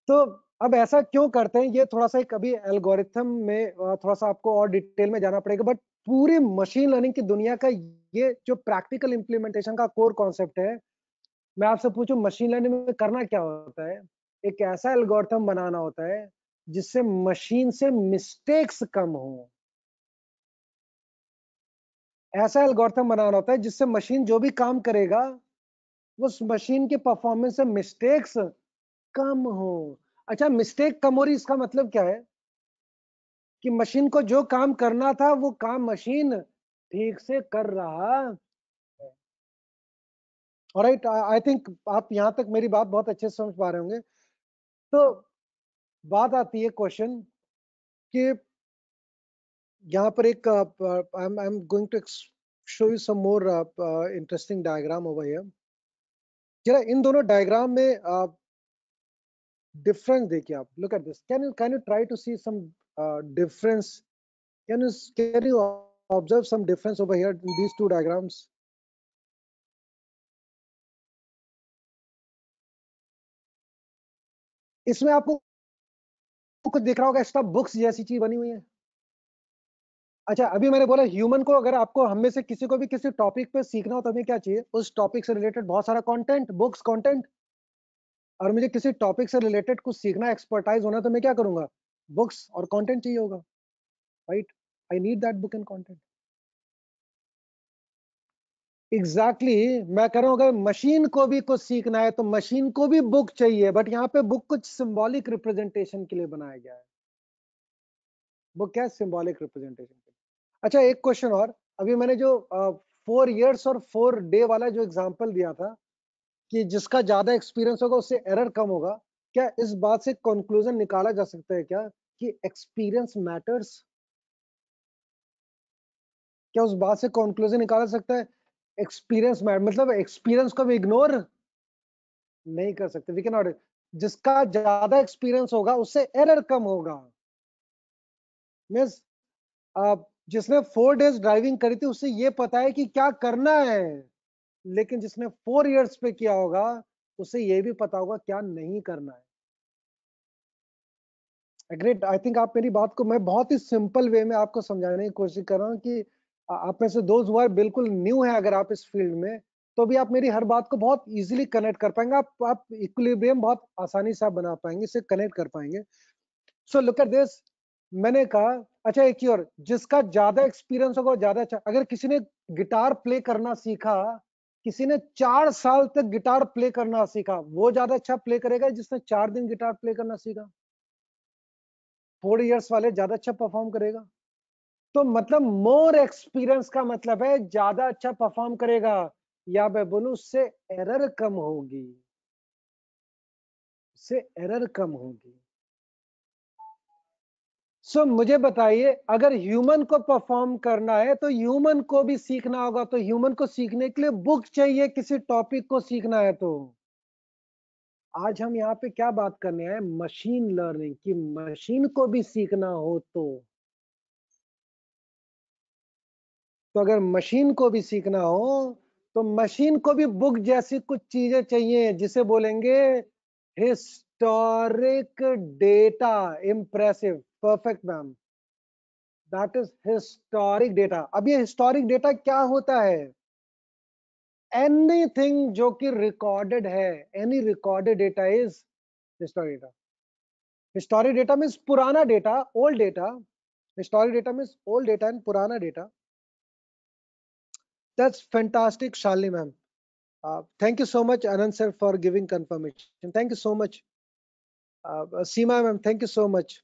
तो अब ऐसा क्यों करते हैं, ये थोड़ा सा एक अभी एल्गोरिथम में थोड़ा सा आपको और डिटेल में जाना पड़ेगा, बट पूरी मशीन लर्निंग की दुनिया का ये जो प्रैक्टिकल इंप्लीमेंटेशन का कोर कॉन्सेप्ट है, मैं आपसे पूछूं मशीन लर्निंग में करना क्या होता है। एक ऐसा एल्गोरिथम बनाना होता है जिससे मशीन से मिस्टेक्स कम हो। ऐसा एल्गोरिथम बनाना होता है जिससे मशीन जो भी काम करेगा, उस मशीन के परफॉर्मेंस से मिस्टेक्स कम हो। अच्छा, मिस्टेक कम हो रही, इसका मतलब क्या है कि मशीन को जो काम करना था वो काम मशीन ठीक से कर रहा है। ऑलराइट, आई थिंक आप यहां तक मेरी बात बहुत अच्छे से समझ पा रहे होंगे। तो बात आती है क्वेश्चन कि यहाँ पर एक I am going to show you some more interesting diagram over here. जरा इन दोनों डायग्राम में डिफरेंस देखिए आप। Look at this, can you try to see some difference, can you observe some difference over here in these two diagrams? इसमें आपको कुछ दिख रहा होगा, एक्स्ट्रा बुक्स जैसी चीज बनी हुई है। अच्छा, अभी मैंने बोला ह्यूमन को, अगर आपको हम में से किसी को भी किसी टॉपिक पे सीखना हो तो हमें क्या चाहिए, उस टॉपिक से रिलेटेड बहुत सारा कंटेंट, बुक्स, कंटेंट। और मुझे किसी टॉपिक से रिलेटेड कुछ सीखना, एक्सपर्टाइज होना, तो मैं क्या करूंगा, बुक्स और कंटेंट चाहिए होगा, right? I need that book and content. Exactly exactly, मैं कह रहा हूं अगर मशीन को भी कुछ सीखना है तो मशीन को भी बुक चाहिए, बट यहाँ पे बुक कुछ सिंबॉलिक रिप्रेजेंटेशन के लिए बनाया गया है। बुक क्या है, सिंबॉलिक रिप्रेजेंटेशन के लिए। अच्छा, एक क्वेश्चन और। अभी मैंने जो 4 years और 4 day वाला जो एग्जांपल दिया था कि जिसका ज्यादा एक्सपीरियंस होगा उससे एरर कम होगा, क्या इस बात से कंक्लूजन निकाला जा सकता है क्या कि एक्सपीरियंस मैटर्स? क्या उस बात से कंक्लूजन निकाला जा सकता है एक्सपीरियंस मैटर, मतलब एक्सपीरियंस को भी इग्नोर नहीं कर सकते, वी कैन नॉट। जिसका ज्यादा एक्सपीरियंस होगा उससे एरर कम होगा। मींस जिसने 4 days ड्राइविंग करी थी उससे ये पता है कि क्या करना है, लेकिन जिसने 4 years पे किया होगा उसे ये भी पता होगा क्या नहीं करना है। ग्रेट, आई थिंक आप मेरी बात को, मैं बहुत ही सिंपल वे में आपको समझाने की कोशिश कर रहा हूँ कि आप में से दोस्त हुआ बिल्कुल न्यू है अगर आप इस फील्ड में, तो भी आप मेरी हर बात को बहुत इजीली कनेक्ट कर पाएंगे। आप इक्विलिब्रियम बहुत आसानी से आप बना पाएंगे, इसे कनेक्ट कर पाएंगे। सो लुक एट दिस, मैंने कहा अच्छा एक ही और, जिसका ज्यादा एक्सपीरियंस होगा ज्यादा अच्छा। अगर किसी ने गिटार प्ले करना सीखा, किसी ने 4 साल तक गिटार प्ले करना सीखा, वो ज्यादा अच्छा प्ले करेगा जिसने 4 दिन गिटार प्ले करना सीखा? 4 years वाले ज्यादा अच्छा परफॉर्म करेगा। तो मतलब मोर एक्सपीरियंस का मतलब है ज्यादा अच्छा परफॉर्म करेगा, या मैं बोलूं उससे एरर कम होगी, उससे एरर कम होगी। मुझे बताइए, अगर ह्यूमन को परफॉर्म करना है तो ह्यूमन को भी सीखना होगा, तो ह्यूमन को सीखने के लिए बुक चाहिए, किसी टॉपिक को सीखना है। तो आज हम यहाँ पे क्या बात करने आए, मशीन लर्निंग की। मशीन को भी सीखना हो तो अगर मशीन को भी सीखना हो तो मशीन को भी बुक जैसी कुछ चीजें चाहिए, जिसे बोलेंगे historic data. Impressive, perfect ma'am, that is historic data. अब ये हिस्टोरिक डेटा क्या होता है? एनीथिंग जो कि रिकॉर्डेड है, any recorded data is historic data. Historic data means पुराना data, old data. Historic data means old data and पुराना data. That's fantastic, Shalini ma'am. Thank you so much, Anand sir, for giving confirmation. Thank you so much. Seema ma'am, thank you so much.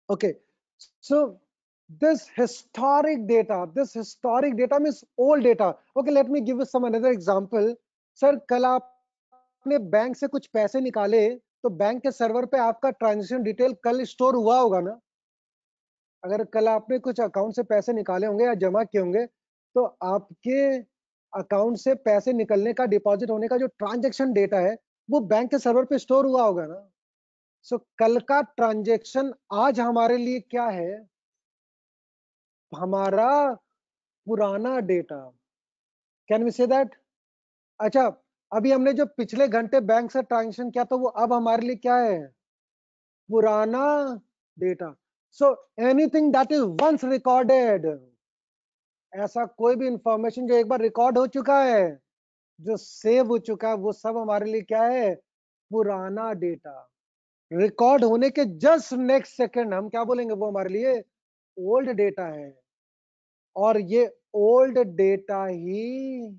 Okay, so this historic data means old data. Okay, let me give you some another example. Sir, कल आपने बैंक से कुछ पैसे निकाले, तो बैंक के सर्वर पे आपका ट्रांजेक्शन डिटेल कल स्टोर हुआ होगा ना? अगर कल आपने कुछ अकाउंट से पैसे निकाले होंगे या जमा किए होंगे, तो आपके अकाउंट से पैसे निकलने का, डिपॉजिट होने का जो ट्रांजैक्शन डेटा है, वो बैंक के सर्वर पे स्टोर हुआ होगा ना? कल का ट्रांजैक्शन आज हमारे लिए क्या है? हमारा पुराना data. Can we say that? अच्छा, अभी हमने जो पिछले घंटे बैंक से ट्रांजैक्शन किया, तो वो अब हमारे लिए क्या है? पुराना data. So anything that is once recorded, ऐसा कोई भी इंफॉर्मेशन जो एक बार रिकॉर्ड हो चुका है, जो सेव हो चुका है, वो सब हमारे लिए क्या है? पुराना डेटा। रिकॉर्ड होने के जस्ट नेक्स्ट सेकंड हम क्या बोलेंगे? वो हमारे लिए ओल्ड डेटा है। और ये ओल्ड डेटा ही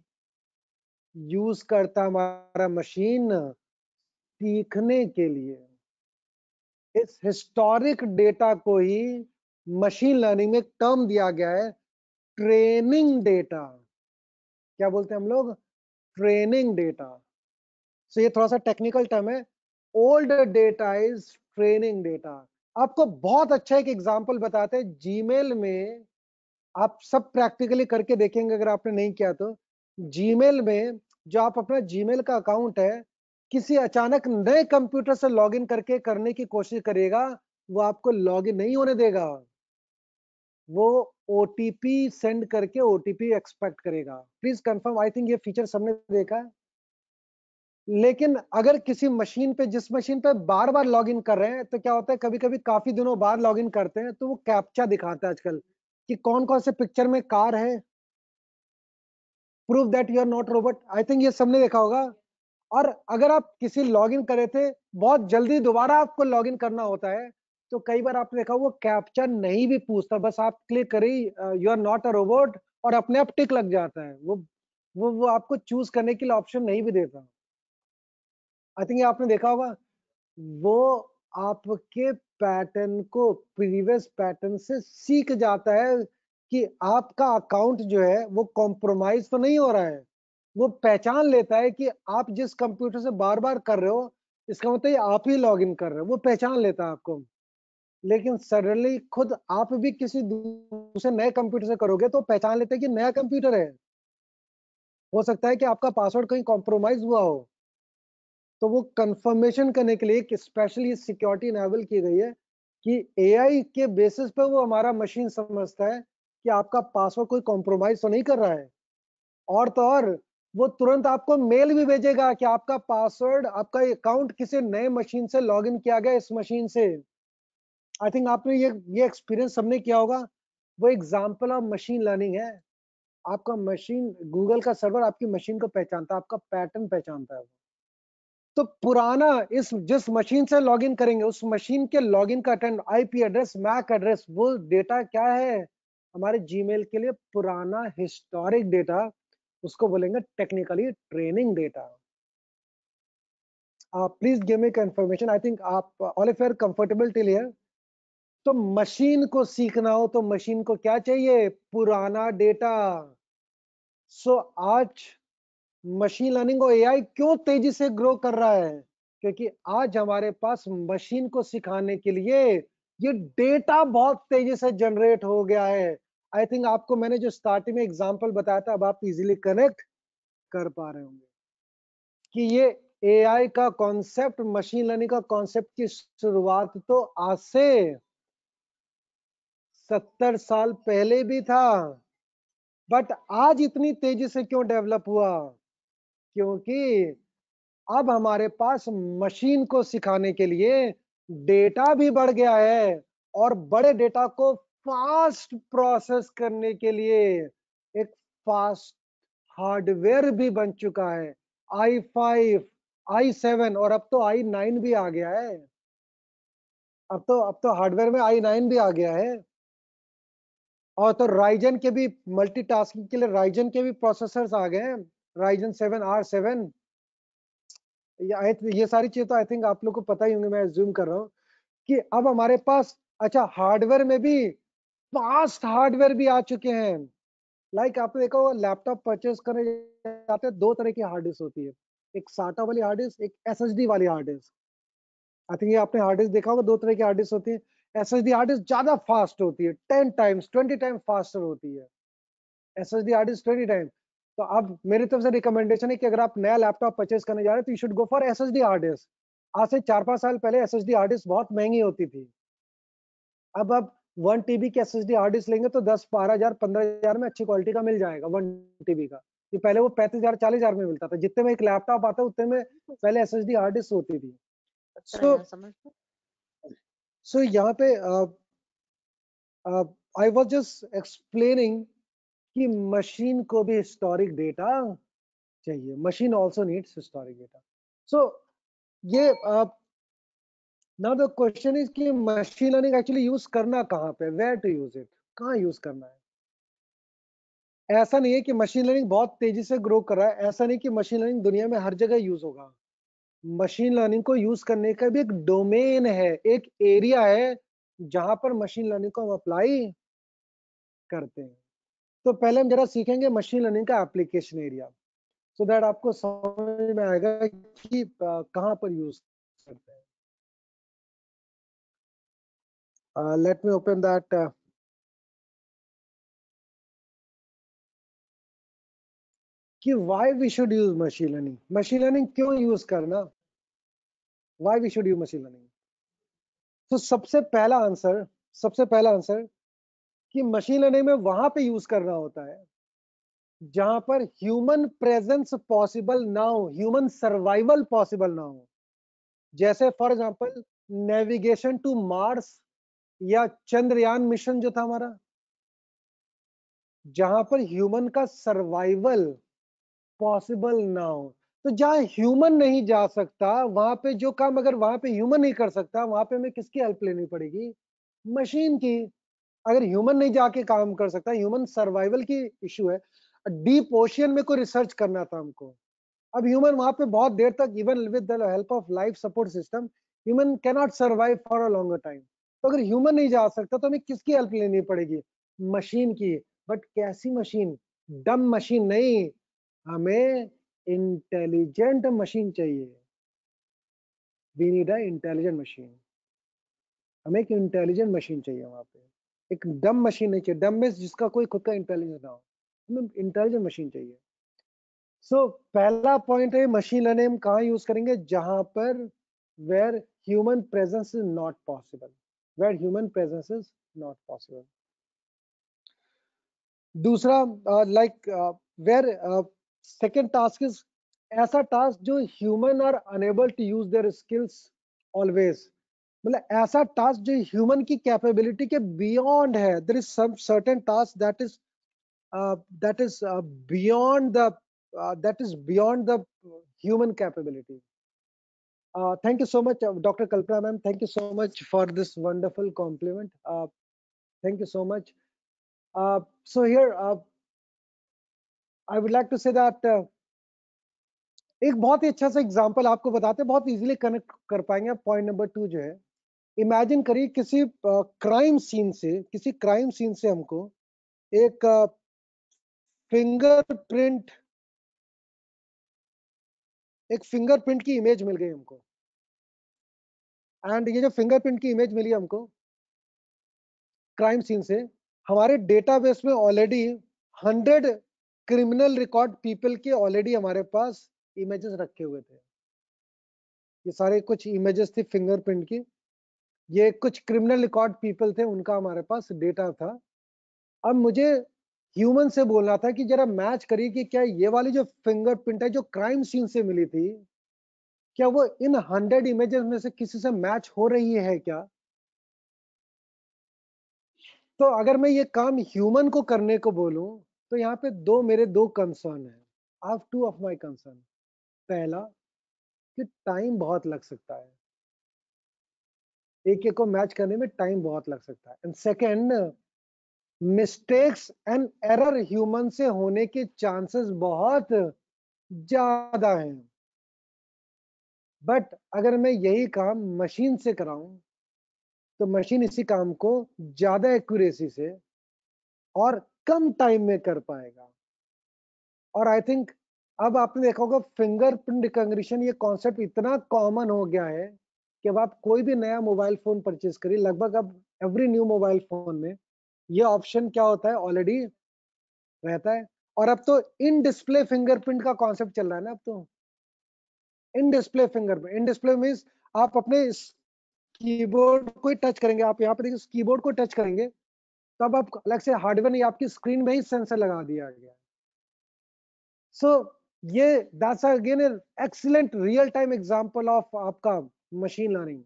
यूज करता हमारा मशीन सीखने के लिए। इस हिस्टोरिक डेटा को ही मशीन लर्निंग में एक टर्म दिया गया है, ट्रेनिंग डेटा। क्या बोलते हैं हम लोग? Training data. सो ये थोड़ा सा टेक्निकल टर्म है। Old data is training data. आपको बहुत अच्छा एक एग्जांपल बताते हैं। जीमेल में आप सब प्रैक्टिकली करके देखेंगे, अगर आपने नहीं किया तो। जीमेल में जो आप अपना जीमेल का अकाउंट है, किसी अचानक नए कंप्यूटर से लॉगिन करके करने की कोशिश करिएगा, वो आपको लॉगिन नहीं होने देगा। वो ओटीपी सेंड करके ओटीपी एक्सपेक्ट करेगा। प्लीज कंफर्म, आई थिंक ये फीचर सबने देखा है। लेकिन अगर किसी मशीन पे, जिस मशीन पे बार बार लॉगिन कर रहे हैं, तो क्या होता है, कभी कभी काफी दिनों बाद लॉगिन करते हैं, तो वो कैप्चा दिखाता है आजकल कि कौन कौन से पिक्चर में कार है, prove that you are not robot. I think ये सबने देखा होगा। और अगर आप किसी लॉगिन करे थे, बहुत जल्दी दोबारा आपको लॉगिन करना होता है, तो कई बार आपने देखा वो कैप्चा नहीं भी पूछता, बस आप क्लिक करिए you are not a robot, और अपने आप टिक लग जाता है। वो आपको चूज करने के लिए ऑप्शन नहीं भी देता। आई थिंक ये आपने देखा होगा। वो आपके पैटर्न को, प्रीवियस पैटर्न से सीख जाता है कि आपका अकाउंट जो है वो कॉम्प्रोमाइज तो नहीं हो रहा है। वो पहचान लेता है कि आप जिस कंप्यूटर से बार बार कर रहे हो, इसका मतलब ये आप ही लॉग इन कर रहे हो। वो पहचान लेता है आपको। लेकिन सडनली खुद आप भी किसी दूसरे नए कंप्यूटर से करोगे, तो पहचान लेते हैं कि नया कंप्यूटर है। हो सकता है कि आपका पासवर्ड कहीं कॉम्प्रोमाइज हुआ हो। तो वो कंफर्मेशन करने के लिए एक स्पेशली सिक्योरिटी इनेबल की गई है कि एआई के बेसिस पे वो हमारा मशीन समझता है कि आपका पासवर्ड कोई कॉम्प्रोमाइज तो नहीं कर रहा है। और तो और, वो तुरंत आपको मेल भी भेजेगा कि आपका पासवर्ड, आपका अकाउंट किसी नए मशीन से लॉगिन किया गया, इस मशीन से। आई थिंक आपने ये एक्सपीरियंस सबने किया होगा। वो एग्जाम्पल ऑफ मशीन लर्निंग है। आपका मशीन, गूगल का सर्वर आपकी मशीन को पहचानता है, आपका पैटर्न पहचानता है। तो पुराना, इस जिस मशीन से लॉगिन करेंगे, उस मशीन के लॉगिन का attend IP address, MAC address, वो डेटा क्या है? हमारे जीमेल के लिए पुराना हिस्टोरिक डेटा। उसको बोलेंगे technically training data. Please give me confirmation. I think आप all if are comfortable till here. तो मशीन को सीखना हो तो मशीन को क्या चाहिए? पुराना डेटा। सो आज मशीन लर्निंग और एआई क्यों तेजी से ग्रो कर रहा है? क्योंकि आज हमारे पास मशीन को सिखाने के लिए ये डेटा बहुत तेजी से जनरेट हो गया है। आई थिंक आपको मैंने जो स्टार्टिंग में एग्जांपल बताया था, अब आप इजीली कनेक्ट कर पा रहे होंगे कि ये एआई का कॉन्सेप्ट, मशीन लर्निंग का कॉन्सेप्ट की शुरुआत तो आज से 70 साल पहले भी था, बट आज इतनी तेजी से क्यों डेवलप हुआ? क्योंकि अब हमारे पास मशीन को सिखाने के लिए डेटा भी बढ़ गया है, और बड़े डेटा को फास्ट प्रोसेस करने के लिए एक फास्ट हार्डवेयर भी बन चुका है। i5, i7 और अब तो i9 भी आ गया है। अब तो हार्डवेयर में i9 भी आ गया है। और तो राइजन के भी मल्टीटास्किंग के लिए राइजन के भी प्रोसेसर्स आ गए हैं, राइजन 7 R7। ये सारी चीजें तो आई थिंक आप लोग को पता ही होंगे, मैं जूम कर रहा हूँ कि अब हमारे पास अच्छा हार्डवेयर में भी फास्ट हार्डवेयर भी आ चुके हैं। लाइक आपने देखा होगा, लैपटॉप परचेज करने जाते हैं, दो तरह की हार्ड डिस्क होती है, एक साटा वाली हार्ड डिस्क, एक एसएसडी वाली हार्ड डिस्क। आई थिंक ये आपने हार्ड डिस्क देखा होगा, दो तरह की हार्ड डिस्क होती है। एसएसडी हार्ड डिस्क ज्यादा फास्ट होती है, 10 टाइम्स 20 टाइम फास्टर होती है एसएसडी हार्ड डिस्क 20 टाइम। तो अब मेरी तरफ से रिकमेंडेशन है कि अगर आप नया लैपटॉप परचेज करने जा रहे हैं तो you should go for SSD hard disk. आज से 4-5 साल पहले एसएसडी हार्ड डिस्क बहुत महंगी होती थी। अब आप 1 TB की एसएसडी हार्ड डिस्क लेंगे तो 10-12 हजार 15 हजार में अच्छी क्वालिटी का मिल जाएगा 1 TB का। ये पहले वो 35 हजार 40 हजार में मिलता था, जितने में एक लैपटॉप आता उतने में पहले एसएसडी हार्ड डिस्क होती थी। सो यहाँ पे आई वाज जस्ट एक्सप्लेनिंग कि मशीन को भी हिस्टोरिक डेटा चाहिए, machine also needs historic data. So ये नाउ द क्वेश्चन इज कि मशीन लर्निंग एक्चुअली यूज करना कहाँ पे, वेयर टू यूज इट, कहाँ यूज करना है। ऐसा नहीं है कि मशीन लर्निंग बहुत तेजी से ग्रो कर रहा है, ऐसा नहीं कि मशीन लर्निंग दुनिया में हर जगह यूज होगा। मशीन लर्निंग को यूज करने का भी एक डोमेन है, एक एरिया है जहां पर मशीन लर्निंग को हम अप्लाई करते हैं। तो पहले हम जरा सीखेंगे मशीन लर्निंग का एप्लीकेशन एरिया, सो दैट आपको समझ में आएगा कि कहां पर यूज करते हैं। Let me open that. कि why we should use machine learning, machine learning क्यों यूज करना, why we should use machine learning. तो सबसे पहला आंसर कि मशीन लर्निंग में वहां पे यूज करना होता है जहां पर ह्यूमन प्रेजेंस पॉसिबल ना हो, ह्यूमन सर्वाइवल पॉसिबल ना हो। जैसे for example navigation to Mars या चंद्रयान मिशन जो था हमारा, जहां पर ह्यूमन का सर्वाइवल पॉसिबल ना हो। तो जहां ह्यूमन नहीं जा सकता, वहां पे जो काम अगर वहां पे ह्यूमन नहीं कर सकता, वहां पे हमें किसकी हेल्प लेनी पड़ेगी, मशीन की। अगर ह्यूमन नहीं जाके काम कर सकता, ह्यूमन सर्वाइवल की इशू है, डीप ओशियन में कोई रिसर्च करना था हमको, अब ह्यूमन वहां पे बहुत देर तक, even with the help of life support system, human can not survive for a longer time. तो अगर ह्यूमन नहीं जा सकता तो हमें किसकी हेल्प लेनी पड़ेगी, मशीन की। बट कैसी मशीन, डम मशीन नहीं, हमें इंटेलिजेंट मशीन चाहिए। We need a intelligent machine, हमें एक इंटेलिजेंट मशीन चाहिए वहां पे, एक डम मशीन नहीं चाहिए। डम में जिसका कोई खुद का इंटेलिजेंस ना हो, हमें इंटेलिजेंट मशीन चाहिए। पहला पॉइंट है मशीन लर्निंग हम कहाँ यूज करेंगे, जहां पर where human presence is not possible, where human presence is not possible. दूसरा like where second task is ऐसा टास्क जो human are unable to use their skills always, मतलब ऐसा टास्क जो ह्यूमन की कैपेबिलिटी के बियॉन्ड है। There is some certain task that is beyond the human capability. Thank you so much, Dr. Kalpana ma'am. Thank you so much for this wonderful compliment. Thank you so much. So here, I would like to say that एक बहुत ही अच्छा सा एग्जांपल आपको बताते हैं, बहुत इजीली कनेक्ट कर पाएंगे आप। पॉइंट नंबर 2 जो है, इमेजिन करिए किसी क्राइम सीन से हमको एक फिंगरप्रिंट की इमेज मिल गई हमको। एंड ये जो फिंगरप्रिंट की इमेज मिली हमको क्राइम सीन से, हमारे डेटाबेस में ऑलरेडी 100 क्रिमिनल रिकॉर्ड पीपल के ऑलरेडी हमारे पास इमेजेस रखे हुए थे। ये सारे कुछ इमेजेस थी फिंगरप्रिंट की, ये कुछ क्रिमिनल रिकॉर्ड पीपल थे, उनका हमारे पास डेटा था। अब मुझे ह्यूमन से बोलना था कि जरा मैच करिए कि क्या ये वाली जो फिंगरप्रिंट है जो क्राइम सीन से मिली थी, क्या वो इन 100 इमेजेस में से किसी से मैच हो रही है क्या? तो अगर मैं ये काम ह्यूमन को करने को बोलूं, तो यहाँ पे मेरे दो कंसर्न है। आई have two of my concern. पहला कि टाइम बहुत लग सकता है, एक एक को मैच करने में टाइम बहुत लग सकता है। And second, mistakes and error human से होने के चांसेस बहुत ज्यादा हैं। बट अगर मैं यही काम मशीन से कराऊं, तो मशीन इसी काम को ज्यादा एक्यूरेसी से और कम टाइम में कर पाएगा। और आई थिंक अब आपने देखा होगा फिंगरप्रिंट रिकॉग्निशन, ये कॉन्सेप्ट इतना कॉमन हो गया है कि अब आप कोई भी नया मोबाइल फोन परचेज करिए, लगभग अब एवरी न्यू मोबाइल फोन में ये ऑप्शन क्या होता है, ऑलरेडी रहता है। और अब तो इन डिस्प्ले फिंगरप्रिंट का कॉन्सेप्ट चल रहा है ना। अब तो in display fingerprint, in display means आप अपने कीबोर्ड को ही टच करेंगे, आप यहाँ पे देखिए कीबोर्ड को टच करेंगे, तब आप अलग से हार्डवेयर नहीं, आपकी स्क्रीन में ही सेंसर लगा दिया गया। सो ये that's again an excellent real time example of आपका मशीन लर्निंग।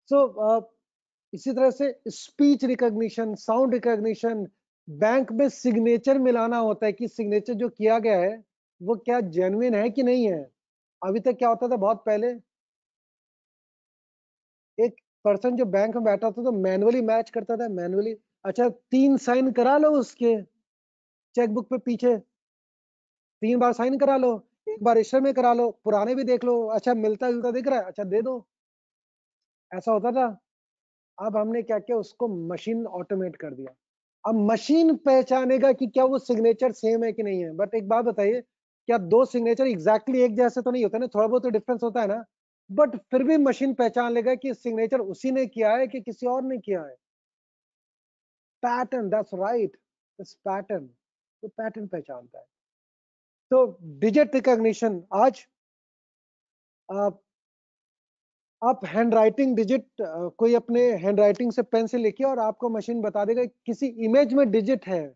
सो इसी तरह से speech recognition, sound recognition, bank में सिग्नेचर मिलाना होता है कि सिग्नेचर जो किया गया है वो क्या जेन्युइन है कि नहीं है। अभी तक क्या होता था, बहुत पहले एक पर्सन जो बैंक में बैठा था तो मैनुअली मैच करता था, मैनुअली। अच्छा 3 साइन करा लो उसके चेकबुक पे पीछे, 3 बार साइन करा लो, एक बार रजिस्टर में करा लो, पुराने भी देख लो, अच्छा मिलता जुलता दिख रहा है, अच्छा दे दो। ऐसा होता था। अब हमने क्या किया, उसको मशीन ऑटोमेट कर दिया। अब मशीन पहचानेगा कि क्या वो सिग्नेचर सेम है कि नहीं है। बट एक बात बताइए, क्या दो सिग्नेचर एग्जैक्टली एक जैसे तो नहीं होते ना, थोड़ा बहुत तो डिफरेंस होता है ना। बट फिर भी मशीन पहचान लेगा कि सिग्नेचर उसी ने किया है कि किसी और ने किया है। पैटर्न, दैट्स राइट, इस पैटर्न, तो पैटर्न पहचानता है। तो डिजिट रिकॉग्निशन आज आप हैंड राइटिंग डिजिट, कोई अपने हैंड राइटिंग से पेन से लिखिए और आपको मशीन बता देगा किसी इमेज में डिजिट है,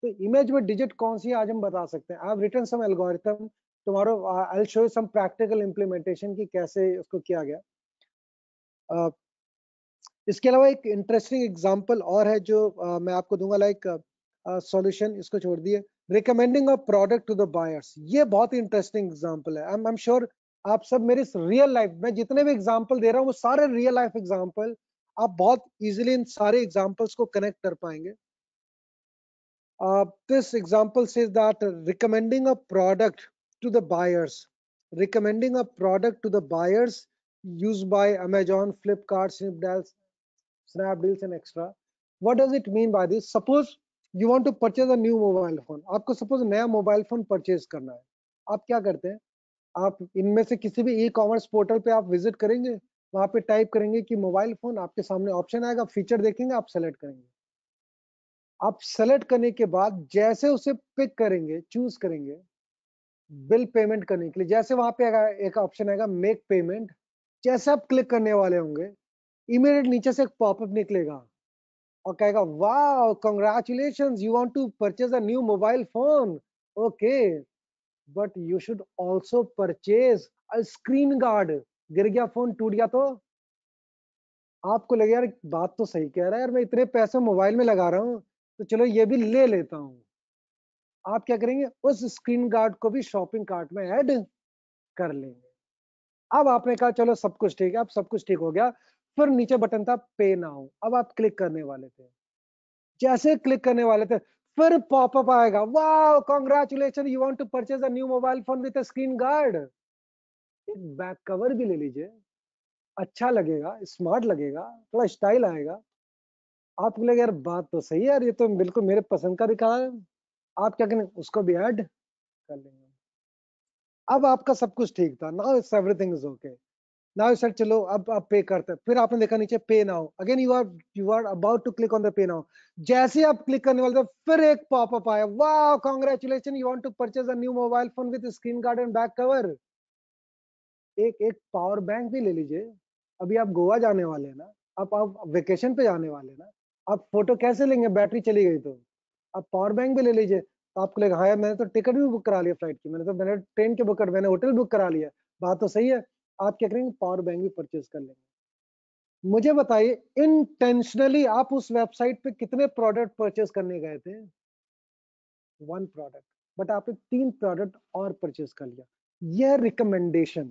तो इमेज में डिजिट कौन सी है आज हम बता सकते हैं। I have written some algorithm tomorrow, I will show you some practical implementation की कैसे उसको किया गया। इसके अलावा एक इंटरेस्टिंग एग्जांपल और है जो मैं आपको दूंगा, लाइक सॉल्यूशन, इसको छोड़ दिए, recommending a product to the buyers. ये बहुत ही इंटरेस्टिंग एग्जांपल है। आई एम श्योर आप सब मेरे रियल लाइफ में जितने भी एग्जांपल दे रहा हूँ वो सारे रियल लाइफ एग्जांपल, आप बहुत इजीली इन सारे एग्जांपल्स को कनेक्ट कर पाएंगे। This example says that recommending a product to the buyers, recommending a product to the buyers used by Amazon, Flipkart, Snapdeals and extra. What does it mean by this? Suppose you want to purchase a new mobile phone. आपको suppose नया मोबाइल फोन परचेज करना है, आप क्या करते हैं, आप इनमें से किसी भी ई कॉमर्स पोर्टल पे आप विजिट करेंगे, वहां पे टाइप करेंगे कि मोबाइल फोन, आपके सामने ऑप्शन आएगा, फीचर देखेंगे, आप सेलेक्ट करेंगे। आप सेलेक्ट करने के बाद जैसे उसे पिक करेंगे, चूज करेंगे बिल पेमेंट करने के लिए, जैसे वहां पे एक ऑप्शन आएगा मेक पेमेंट, जैसे आप क्लिक करने वाले होंगे, इमीडिएट नीचे से एक पॉपअप निकलेगा और कहेगा wow congratulations, you want to purchase a new mobile phone, okay, but you should also purchase a screen guard. गिर गया फोन, टूट गया तो आपको लगे यार बात तो सही कह रहा है यार, मैं इतने पैसे मोबाइल में लगा रहा हूँ, तो चलो ये भी ले लेता हूँ। आप क्या करेंगे, उस स्क्रीन गार्ड को भी शॉपिंग कार्ट में ऐड कर लेंगे। अब आपने कहा चलो सब कुछ ठीक है, अब सब कुछ ठीक हो गया, फिर नीचे बटन था पे नाउ, अब आप क्लिक करने वाले थे, जैसे क्लिक करने वाले थे फिर पॉपअप आएगा, wow congratulation, you want to purchase a new mobile phone with a screen guard. एक बैक कवर भी ले लीजिए, अच्छा लगेगा, स्मार्ट लगेगा, थोड़ा स्टाइल आएगा, आपको लगेगा यार बात तो सही है यार, ये तो बिल्कुल मेरे पसंद का दिखा है। आप क्या करेंगे, उसको भी ऐड कर लेंगे। अब आपका सब कुछ ठीक था, now it's everything is okay. Now you said चलो अब पे करते हैं, फिर आपने देखा नीचे pay now, again you are about to click on the pay now. जैसे ही आप क्लिक करने वाले थे फिर एक पॉपअप आया, वाह congratulation you want to purchase a new mobile phone with screen guard and back cover. एक एक पावर बैंक भी ले लीजिए। अभी आप गोवा जाने वाले हैं ना, आप वेकेशन पे जाने वाले हैं ना, आप फोटो कैसे लेंगे बैटरी चली गई तो? आप पावर बैंक भी ले लीजिए, तो आपको लगेगा हाँ यार मैंने तो टिकट भी बुक करा लिया फ्लाइट की, मैंने ट्रेन की बुक कर, मैंने होटल बुक करा लिया, बात तो सही है। आप क्या करेंगे, पावर बैंक भी परचेज कर लेंगे। मुझे बताइए इंटेंशनली आप उस वेबसाइट पे कितने प्रोडक्ट परचेज करने गए थे? वन प्रोडक्ट, बट आपने 3 प्रोडक्ट और परचेज कर लिया। यह रिकमेंडेशन,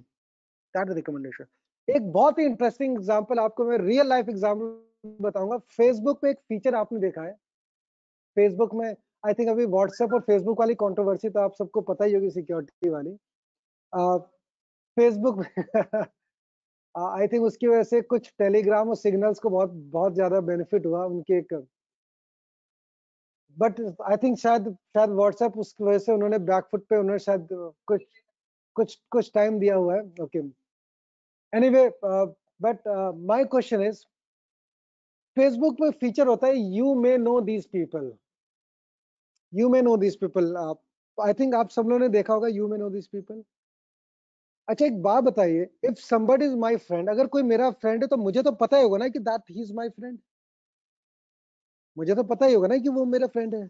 दैट रिकमेंडेशन। एक बहुत ही इंटरेस्टिंग एग्जांपल आपको मैं रियल लाइफ एग्जांपल बताऊंगा। फेसबुक पे एक फीचर आपने देखा है, फेसबुक में आई थिंक अभी व्हाट्सएप और फेसबुक वाली कंट्रोवर्सी तो आप सबको पता ही होगी, सिक्योरिटी वाली। फेसबुक में आई थिंक उसकी वजह से कुछ टेलीग्राम और सिग्नल्स को बहुत बहुत ज्यादा बेनिफिट हुआ उनके एक, बट आई थिंक शायद शायद व्हाट्सएप उसकी वजह से उन्होंने बैकफुट पे, उन्होंने शायद कुछ कुछ टाइम दिया हुआ है। Okay, anyway, but my question is, Facebook में फीचर होता है you may know these people, you may know these people. I think आप सब लोगों ने देखा होगा you may know these people. अच्छा एक बात बताइए, if somebody is my friend, अगर कोई मेरा फ्रेंड है तो मुझे तो पता ही होगा ना कि that he is my friend, मुझे तो पता ही होगा ना कि वो मेरा फ्रेंड है।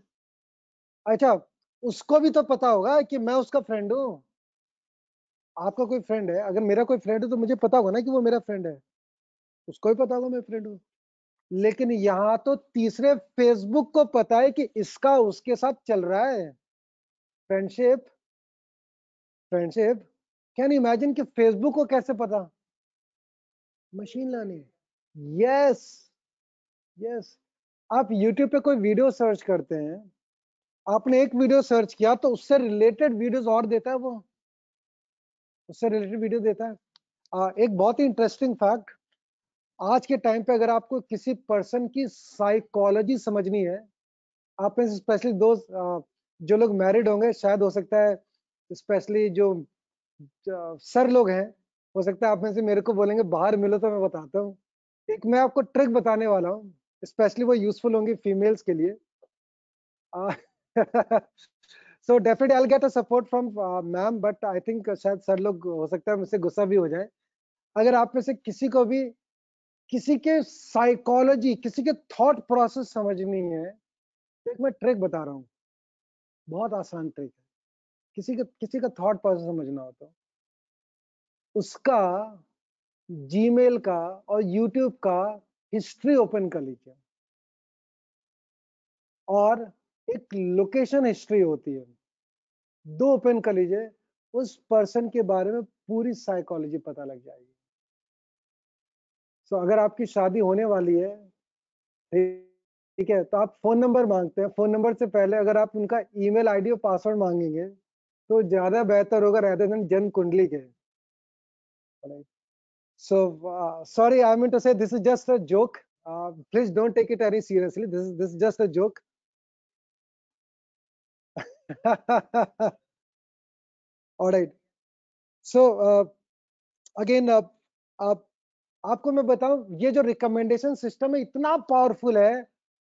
अच्छा, उसको भी तो पता होगा कि मैं उसका फ्रेंड हूँ। आपका कोई फ्रेंड है, अगर मेरा कोई फ्रेंड है तो मुझे पता होगा ना कि वो मेरा फ्रेंड है, उसको भी पता होगा मैं फ्रेंड हूँ। लेकिन यहाँ तो तीसरे फेसबुक को पता है कि इसका उसके साथ चल रहा है फ्रेंडशिप, फ्रेंडशिप। कैन इमेजिन कि फेसबुक को कैसे पता? Machine learning, yes, yes. आप यूट्यूब पे कोई वीडियो सर्च करते हैं, आपने एक वीडियो सर्च किया तो उससे रिलेटेड वीडियोस और देता है वो, उससे रिलेटेड वीडियो देता है। एक बहुत ही इंटरेस्टिंग फैक्ट, आज के टाइम पे अगर आपको किसी पर्सन की साइकोलॉजी समझनी है, आप में स्पेशली दोस्त जो लोग मैरिड होंगे, शायद हो सकता है स्पेशली जो सर लोग हैं, हो सकता है आप में से मेरे को बोलेंगे बाहर मिलो तो मैं बताता हूँ। एक मैं आपको ट्रिक बताने वाला हूँ, स्पेशली वो यूजफुल होंगी फीमेल्स के लिए। So definitely I get a support from ma'am, but I think शायद सर लोग हो सकता है मुझसे गुस्सा भी हो जाए। अगर आप में से किसी को भी किसी के साइकोलॉजी, किसी के थॉट प्रोसेस समझनी है, तो एक मैं ट्रिक बता रहा हूँ, बहुत आसान ट्रिक है। किसी का थॉट प्रोसेस समझना हो तो उसका जीमेल का और यूट्यूब का हिस्ट्री ओपन कर लीजिए, और एक लोकेशन हिस्ट्री होती है, दो ओपन कर लीजिए, उस पर्सन के बारे में पूरी साइकोलॉजी पता लग जाएगी। सो अगर आपकी शादी होने वाली है, ठीक है, तो आप फोन नंबर मांगते हैं, फोन नंबर से पहले अगर आप उनका ईमेल आईडी और पासवर्ड मांगेंगे तो ज्यादा बेहतर होगा रेदर देन जन कुंडली के। So sorry, I mean to say this is just a joke, please don't take it very seriously, this is just a joke. Alright, so again, आप आपको मैं बताऊं, ये जो रिकमेंडेशन सिस्टम है इतना पावरफुल है।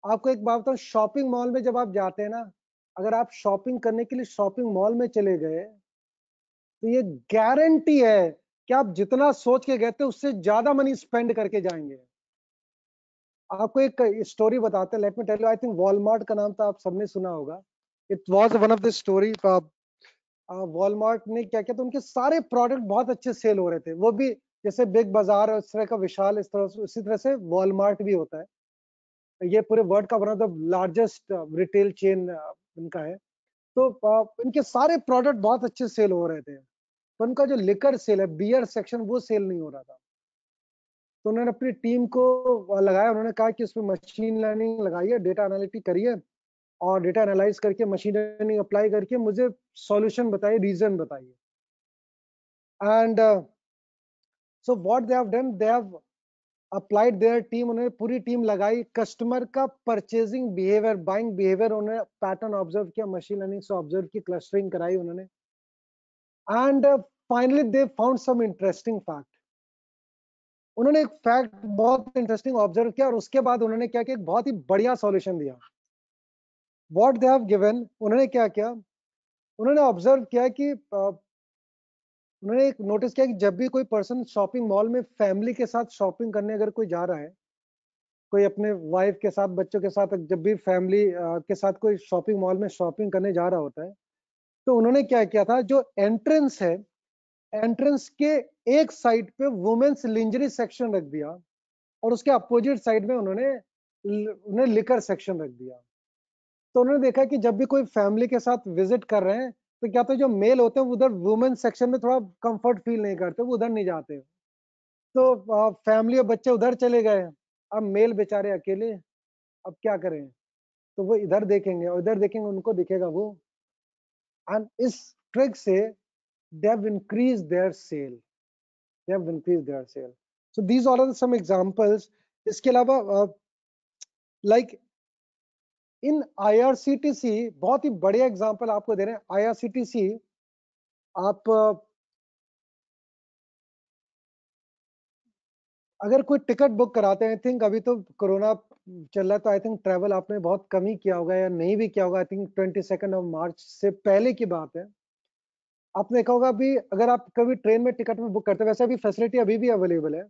आपको एक बात बताऊं, शॉपिंग मॉल में जब आप जाते हैं ना, अगर आप शॉपिंग करने के लिए शॉपिंग मॉल में चले गए, तो ये गारंटी है कि आप जितना सोच के गए थे उससे ज्यादा मनी स्पेंड करके जाएंगे। आपको एक स्टोरी बताते हैं, let me tell you. I think Walmart का नाम तो आप सबने सुना होगा। It was one of the story. Walmart ने क्या किया, तो उनके सारे प्रोडक्ट बहुत अच्छे सेल हो रहे थे, वो भी जैसे बिग बाजार और इस तरह का विशाल, इस तरह से उसी तरह से वॉलमार्ट भी होता है। ये पूरे वर्ल्ड का one of the largest retail chain इनका है। तो इनके सारे प्रोडक्ट बहुत अच्छे सेल हो रहे थे, तो उनका जो लिकर सेल है, बियर सेक्शन, वो सेल नहीं हो रहा था। तो उन्होंने अपनी टीम को लगाया, उन्होंने कहा कि उसमें मशीन लर्निंग लगाइए, डेटा एनालिटिक करिए, और डेटा एनालाइज करके मशीन लर्निंग अप्लाई करके मुझे सॉल्यूशन बताइए, रीजन बताइए। And so what they have done, they have applied their team, उन्होंने पूरी टीम लगाई, कस्टमर का परचेजिंग बिहेवियर, बाइंग बिहेवियर, उन्होंने पैटर्न ऑब्जर्व किया, मशीन लर्निंग से ऑब्जर्व की, क्लस्टरिंग कराई उन्होंने, and finally they found some interesting fact. उन्होंने एक फैक्ट बहुत इंटरेस्टिंग ऑब्जर्व किया और उसके बाद उन्होंने क्या किया, एक बहुत ही बढ़िया सॉल्यूशन दिया। व्हाट दे हैव गिवन, उन्होंने क्या किया, उन्होंने ऑब्जर्व किया कि उन्होंने एक नोटिस किया कि जब भी कोई पर्सन शॉपिंग मॉल में फैमिली के साथ शॉपिंग करने अगर कोई जा रहा है, कोई अपने वाइफ के साथ, बच्चों के साथ, जब भी फैमिली के साथ कोई शॉपिंग मॉल में शॉपिंग करने जा रहा होता है, तो उन्होंने क्या किया था, जो एंट्रेंस है, एंट्रेंस के एक साइड पे वुमेन्स लिंजरी सेक्शन रख दिया और उसके अपोजिट साइड में उन्हें लिकर सेक्शन रख दिया। तो उन्होंने देखा कि जब भी कोई फैमिली के साथ विजिट कर रहे हैं, तो क्या तो जो मेल होते हैं उधर वुमेन सेक्शन में थोड़ा कंफर्ट फील नहीं करते, वो उधर नहीं जाते। तो फैमिली और बच्चे उधर चले गए, अब मेल बेचारे अकेले, अब क्या करें? तो वो इधर देखेंगे और इधर देखेंगे, उनको दिखेगा वो। एंड इस ट्रिक से they have increase their sale, they have increase their sale. So these are some examples. इसके अलावा लाइक इन आईआरसीटीसी, बहुत ही बढ़िया एग्जांपल आपको दे रहे हैं। आईआरसीटीसी, आप अगर कोई टिकट बुक कराते हैं, आई थिंक अभी तो कोरोना चल रहा है, तो आई थिंक ट्रैवल आपने बहुत कम ही किया होगा या नहीं भी किया होगा। आई थिंक 22 मार्च से पहले की बात है। आपने देखा होगा अभी, अगर आप कभी ट्रेन में टिकट में बुक करते हैं, वैसे भी फैसिलिटी अभी भी अवेलेबल है।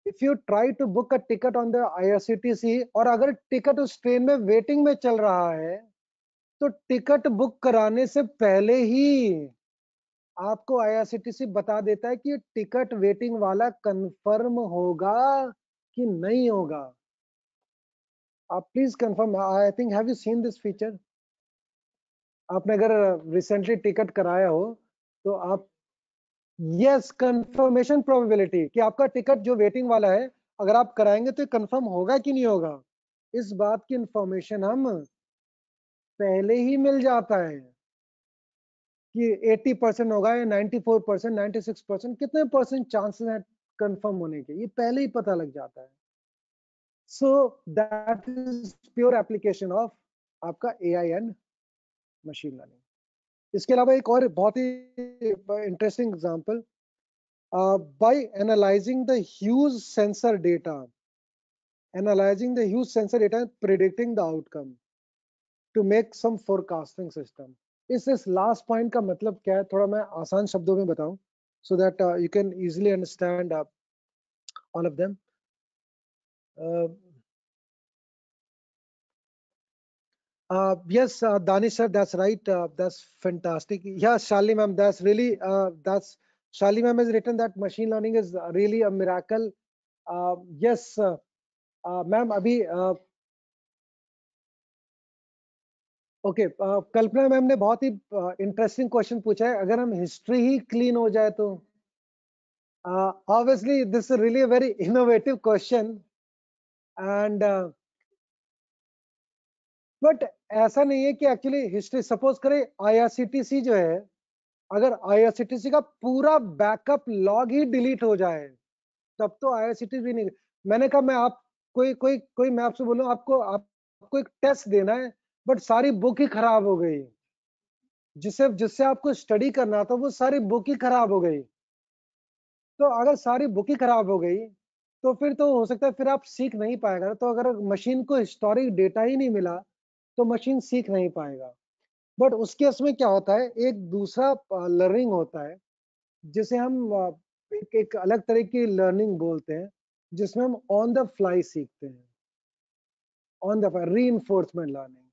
If you try to book a ticket on the IRCTC, और अगर टिकट उस ट्रेन में वेटिंग में चल रहा है, तो टिकट बुक कराने से पहले ही आपको आईआरसीटीसी बता देता है कि टिकट वेटिंग वाला कंफर्म होगा कि नहीं होगा। आप please confirm, I think have you seen this feature? आपने अगर रिसेंटली टिकट कराया हो, तो आप, यस, कंफर्मेशन प्रोबेबिलिटी कि आपका टिकट जो वेटिंग वाला है, अगर आप कराएंगे तो कंफर्म होगा कि नहीं होगा, इस बात की इंफॉर्मेशन हम पहले ही मिल जाता है कि 80% होगा या 94%, 96%, कितने परसेंट चांसेस हैं कंफर्म होने के, ये पहले ही पता लग जाता है। So that is pure application of आपका एआई एंड मशीन लर्निंग। इसके अलावा एक और बहुत ही interesting example, by analyzing the huge sensor data, and predicting the outcome to make some forecasting system. इस लास्ट पॉइंट का मतलब क्या है, थोड़ा मैं आसान शब्दों में बताऊं, so that you can easily understand all of them. Yes, Danish sir, that's right. That's fantastic. Yeah, Shalini ma'am, that's really Shalini ma'am has written that machine learning is really a miracle. Yes, ma'am अभी ओके, कल्पना मैम ने बहुत ही इंटरेस्टिंग क्वेश्चन पूछा है, अगर हम हिस्ट्री ही क्लीन हो जाए तो। Obviously this is really a very innovative question, and but ऐसा नहीं है कि एक्चुअली हिस्ट्री, सपोज करें आईआरसीटीसी जो है, अगर आईआरसीटीसी का पूरा बैकअप लॉग ही डिलीट हो जाए, तब तो आईआरसीटीसी भी नहीं। मैंने कहा, मैं आप कोई मैं आपसे बोलूं, आपको एक टेस्ट देना है, बट सारी बुक ही खराब हो गई, जिससे जिससे आपको स्टडी करना था, वो सारी बुक ही खराब हो गई। तो अगर सारी बुक ही खराब हो गई, तो फिर तो हो सकता है फिर आप सीख नहीं पाएगा। तो अगर मशीन को हिस्टोरिक डेटा ही नहीं मिला, तो मशीन सीख नहीं पाएगा। बट उस केस में क्या होता है, एक दूसरा लर्निंग होता है, जिसे हम एक अलग तरह की लर्निंग बोलते हैं, जिसमें हम ऑन द फ्लाई सीखते हैं। On the fly reinforcement learning,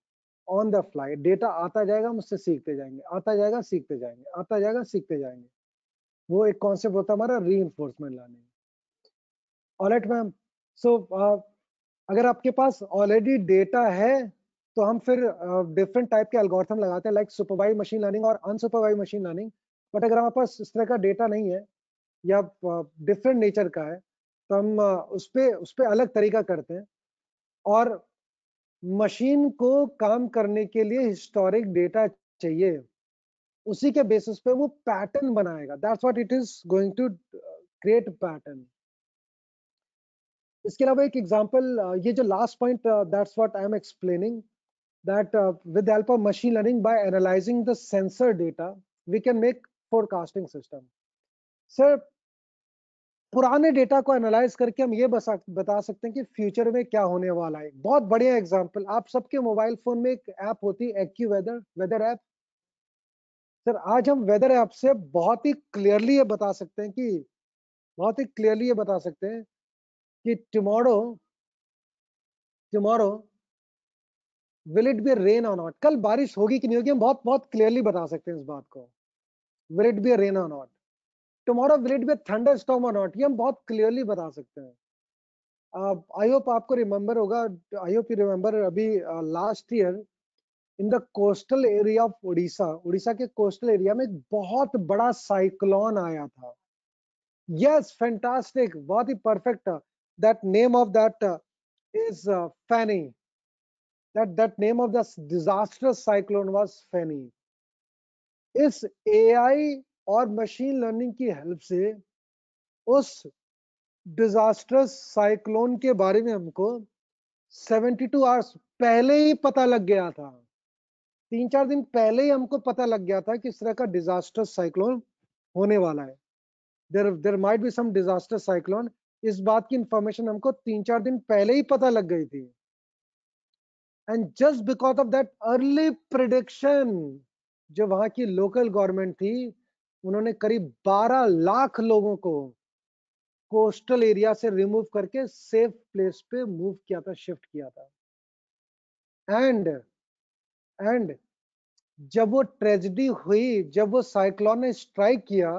on the fly data आता जाएगा, हम उससे सीखते जाएंगे, आता जाएगा सीखते जाएंगे, आता जाएगा सीखते जाएंगे। वो एक कॉन्सेप्ट होता है हमारा रीइंफोर्समेंट लर्निंग। ऑलराइट मैम, सो अगर आपके पास ऑलरेडी डेटा है, तो हम फिर डिफरेंट टाइप के एल्गोरिथम लगाते हैं, लाइक सुपरवाइज्ड मशीन लर्निंग और अनसुपरवाइज्ड मशीन लर्निंग। बट अगर हमारे पास इस तरह का डेटा नहीं है या डिफरेंट नेचर का है, तो हम उस पे अलग तरीका करते हैं। और मशीन को काम करने के लिए हिस्टोरिक डेटा चाहिए, उसी के बेसिस पे वो पैटर्न बनाएगा। That's what it is going to create pattern. इसके अलावा एक एग्जांपल, ये जो last point, that's what I am explaining, that with the help of machine learning, by analyzing the sensor data, we can make forecasting system. Sir, पुराने डेटा को एनालाइज करके हम ये बता सकते हैं कि फ्यूचर में क्या होने वाला है। बहुत बढ़िया एग्जांपल, आप सबके मोबाइल फोन में एक ऐप होती है AccuWeather, weather app. Sir आज हम वेदर ऐप से बहुत ही क्लियरली ये बता सकते हैं कि बहुत ही क्लियरली ये बता सकते हैं कि tomorrow tomorrow will it be rain और नॉट, कल बारिश होगी कि नहीं होगी, हम बहुत बहुत क्लियरली बता सकते हैं इस बात को। विल इट बी रेन और not, tomorrow will it be thunder storm और नॉट, ये हम बहुत क्लियरली बता सकते हैं। आई होप आपको रिमेम्बर होगा, आई होप यू रिमेम्बर, अभी last year in the coastal area of Orissa, Orissa के कोस्टल एरिया में एक बहुत बड़ा साइक्लोन आया था। यस, फैंटास्टिक, बहुत ही perfect. That name of that is Fani, that name of the disastrous cyclone was Fani. इस एआई और मशीन लर्निंग की हेल्प से उस डिजास्टर्स साइक्लोन के बारे में हमको 72 आवर्स पहले ही पता लग गया था। 3-4 दिन पहले ही हमको पता लग गया था कि इस तरह का डिजास्टर साइक्लोन होने वाला है। There might be some disaster cyclone, इस बात की इंफॉर्मेशन हमको 3-4 दिन पहले ही पता लग गई थी। And just because of that early prediction, जो वहां की लोकल गवर्नमेंट थी, उन्होंने करीब 12 लाख लोगों को कोस्टल एरिया से रिमूव करके सेफ प्लेस पे मूव किया था, शिफ्ट किया था। एंड एंड जब वो ट्रेजेडी हुई, जब वो साइक्लोन ने स्ट्राइक किया,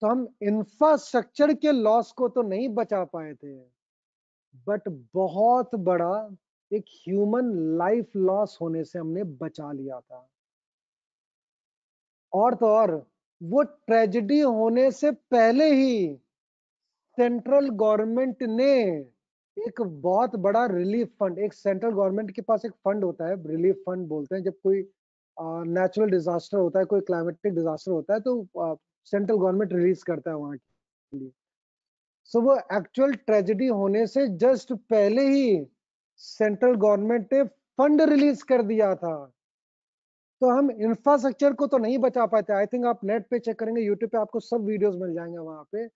तो हम इंफ्रास्ट्रक्चर के लॉस को तो नहीं बचा पाए थे, बट बहुत बड़ा एक ह्यूमन लाइफ लॉस होने से हमने बचा लिया था। और तो और वो ट्रेजेडी होने से पहले ही सेंट्रल गवर्नमेंट ने एक बहुत बड़ा रिलीफ फंड, एक सेंट्रल गवर्नमेंट के पास एक फंड होता है, रिलीफ फंड बोलते हैं, जब कोई नेचुरल डिजास्टर होता है, कोई क्लाइमेटिक डिजास्टर होता है, तो सेंट्रल गवर्नमेंट रिलीज करता है वहां के लिए। सो वो एक्चुअल ट्रेजेडी होने से जस्ट पहले ही सेंट्रल गवर्नमेंट ने फंड रिलीज कर दिया था। तो हम इंफ्रास्ट्रक्चर को तो नहीं बचा पाते। आई थिंक आप नेट पे चेक करेंगे, यूट्यूब पे आपको सब वीडियोस मिल जाएंगे, वहां पे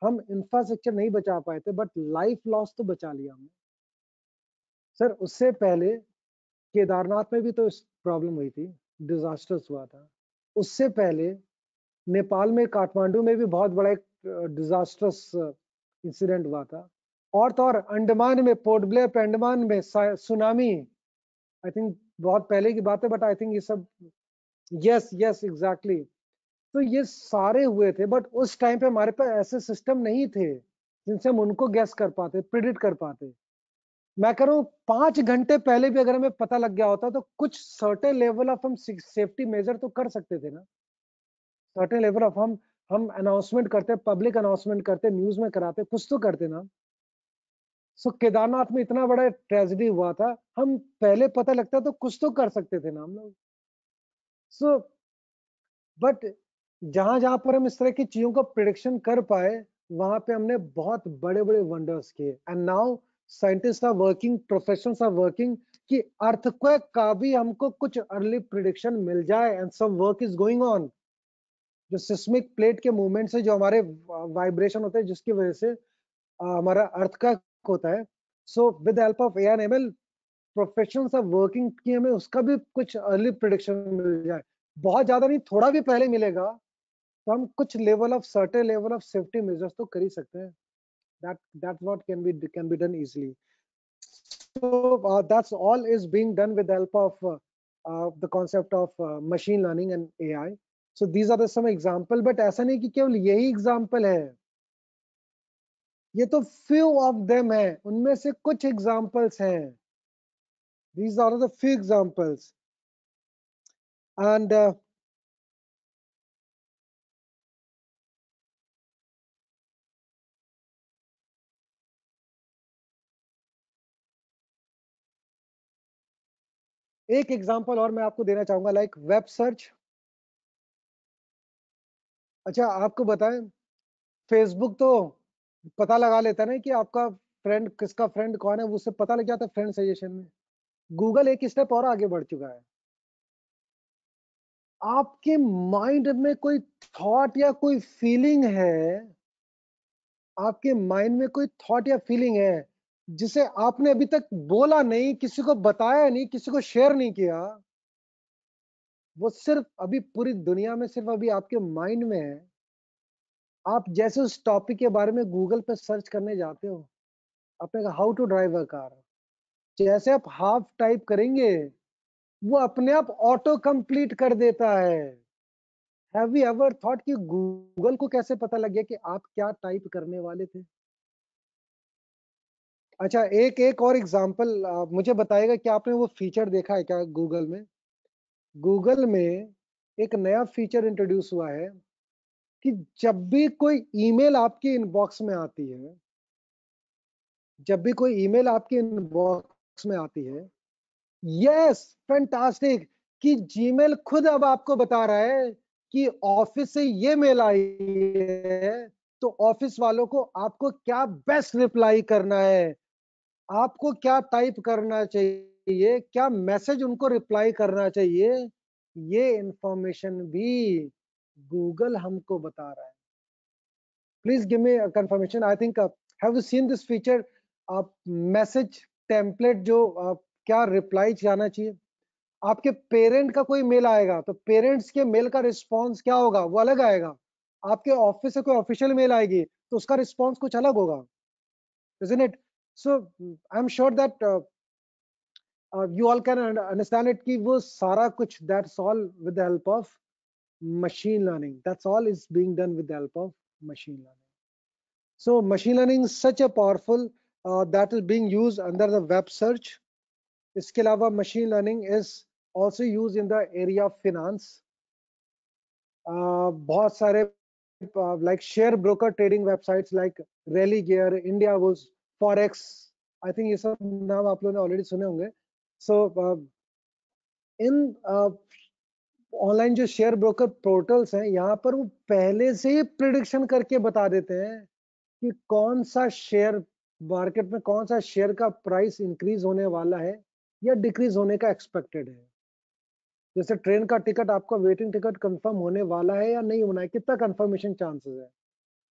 हम इंफ्रास्ट्रक्चर नहीं बचा पाए थे, बट लाइफ लॉस तो बचा लिया हमने। सर उससे पहले केदारनाथ में भी तो इस प्रॉब्लम हुई थी, डिजास्टर्स हुआ था। उससे पहले नेपाल में काठमांडू में भी बहुत बड़ा एक डिजास्टर्स इंसिडेंट हुआ था। और तो और अंडमान में, पोर्ट ब्लेयर पे अंडमान में सुनामी, आई थिंक बहुत पहले की बात है, बट आई थिंक ये सब, यस यस एग्जैक्टली। तो ये सारे हुए थे, बट उस टाइम पे हमारे पास ऐसे सिस्टम नहीं थे जिनसे हम उनको गैस कर पाते, प्रिडिक्ट कर पाते। मैं कह रहा हूँ 5 घंटे पहले भी अगर हमें पता लग गया होता, तो कुछ सर्टेन लेवल ऑफ हम सेफ्टी मेजर तो कर सकते थे ना। सर्टेन लेवल ऑफ हम अनाउंसमेंट करते, पब्लिक अनाउंसमेंट करते, न्यूज में कराते, कुछ तो करते ना। सो केदारनाथ में इतना बड़ा ट्रेजेडी हुआ था, हम पहले पता लगता तो कुछ तो कर सकते थे ना हम लोग। सो बट जहां जहां पर हम इस तरह की चीजों का प्रिडिक्शन कर पाए, वहां पे हमने बहुत बड़े बड़े वंडर्स किए। And now scientist are working, professionals are working कि अर्थक्वेक का भी हमको कुछ अर्ली प्रिडिक्शन मिल जाए, and some work is going on. जो सिस्मिक प्लेट के मूवमेंट से जो हमारे वाइब्रेशन होते हैं, जिसकी वजह से हमारा अर्थ का होता है। So with help of AI and ML, professionals are working कि हमें उसका भी कुछ अर्ली प्रिडिक्शन मिल जाए। बहुत ज्यादा नहीं, थोड़ा भी पहले मिलेगा तो हम कुछ level of certain level of safety measures तो कर ही सकते हैं। That's what can be done easily. So that's all is being done with the help of the concept of machine learning and AI. So these are the some example, but ऐसा नहीं कि केवल यही example है, ये तो few of them है, उनमें से कुछ examples हैं। These are the few examples. And एक एग्जांपल और मैं आपको देना चाहूंगा, लाइक वेब सर्च। अच्छा आपको बताएं, फेसबुक तो पता लगा लेता है ना कि आपका फ्रेंड, किसका फ्रेंड कौन है, वो उससे पता लग जाता है फ्रेंड सजेशन में। गूगल एक स्टेप और आगे बढ़ चुका है। आपके माइंड में कोई थॉट या कोई फीलिंग है, आपके माइंड में कोई थॉट या फीलिंग है जिसे आपने अभी तक बोला नहीं, किसी को बताया नहीं, किसी को शेयर नहीं किया, वो सिर्फ अभी पूरी दुनिया में सिर्फ अभी आपके माइंड में है। आप जैसे उस टॉपिक के बारे में गूगल पे सर्च करने जाते हो, आपने कहा how to drive a car, जैसे आप हाफ टाइप करेंगे, वो अपने आप ऑटो कंप्लीट कर देता है। हैव यू एवर थॉट कि गूगल को कैसे पता लग गया कि आप क्या टाइप करने वाले थे? अच्छा, एक एक और एग्जांपल मुझे बताइएगा कि आपने वो फीचर देखा है क्या गूगल में? गूगल में एक नया फीचर इंट्रोड्यूस हुआ है कि जब भी कोई ईमेल आपके इनबॉक्स में आती है, जब भी कोई ईमेल आपके इनबॉक्स में आती है, यस, फैंटास्टिक, कि जीमेल खुद अब आपको बता रहा है कि ऑफिस से ये मेल आई है, तो ऑफिस वालों को आपको क्या बेस्ट रिप्लाई करना है, आपको क्या टाइप करना चाहिए, क्या मैसेज उनको रिप्लाई करना चाहिए, ये इंफॉर्मेशन भी गूगल हमको बता रहा है। Please give me confirmation. I think have you seen this feature? Message template जो क्या रिप्लाई जाना चाहिए, आपके पेरेंट का कोई मेल आएगा तो पेरेंट्स के मेल का रिस्पॉन्स क्या होगा, वो अलग आएगा। आपके ऑफिस से कोई ऑफिशियल मेल आएगी तो उसका रिस्पॉन्स कुछ अलग होगा, isn't it? So I'm sure that you all can understand it कि वो सारा कुछ, that's all with the help of machine learning. That's all is being done with the help of machine learning. So machine learning is such a powerful that is being used under the web search. इसके अलावा machine learning is also used in the area of finance. बहुत सारे like share broker trading websites like Religare, Indiabulls, Forex. I think ये सब नाम आप लोगों ने already सुने होंगे. So इन ऑनलाइन जो शेयर ब्रोकर पोर्टल्स हैं, यहाँ पर वो पहले से ही प्रिडिक्शन करके बता देते हैं कि कौन सा शेयर मार्केट में, कौन सा शेयर का प्राइस इंक्रीज होने वाला है या डिक्रीज होने का एक्सपेक्टेड है। जैसे ट्रेन का टिकट, आपका वेटिंग टिकट कंफर्म होने वाला है या नहीं होना है, कितना कंफर्मेशन चांसेस है।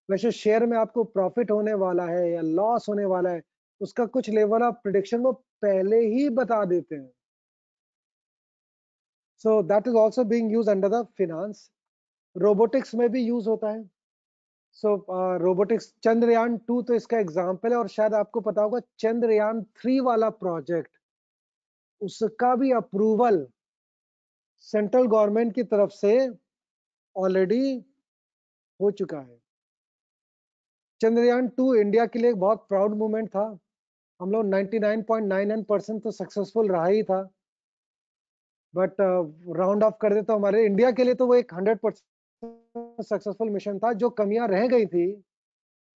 वैसे शेयर में आपको प्रॉफिट होने वाला है या लॉस होने वाला है, उसका कुछ लेवल ऑफ प्रिडिक्शन वो पहले ही बता देते हैं। सो that is also being use under the finance. Robotics में भी यूज होता है। सो रोबोटिक्स, चंद्रयान 2 तो इसका एग्जांपल है, और शायद आपको पता होगा चंद्रयान 3 वाला प्रोजेक्ट, उसका भी अप्रूवल सेंट्रल गवर्नमेंट की तरफ से ऑलरेडी हो चुका है। चंद्रयान 2 इंडिया के लिए एक बहुत प्राउड मोमेंट था। हम लोग 99.99% तो सक्सेसफुल रहा ही था, बट राउंड ऑफ कर दे तो हमारे इंडिया के लिए तो वो एक 100% सक्सेसफुल मिशन था। जो कमियां रह गई थी,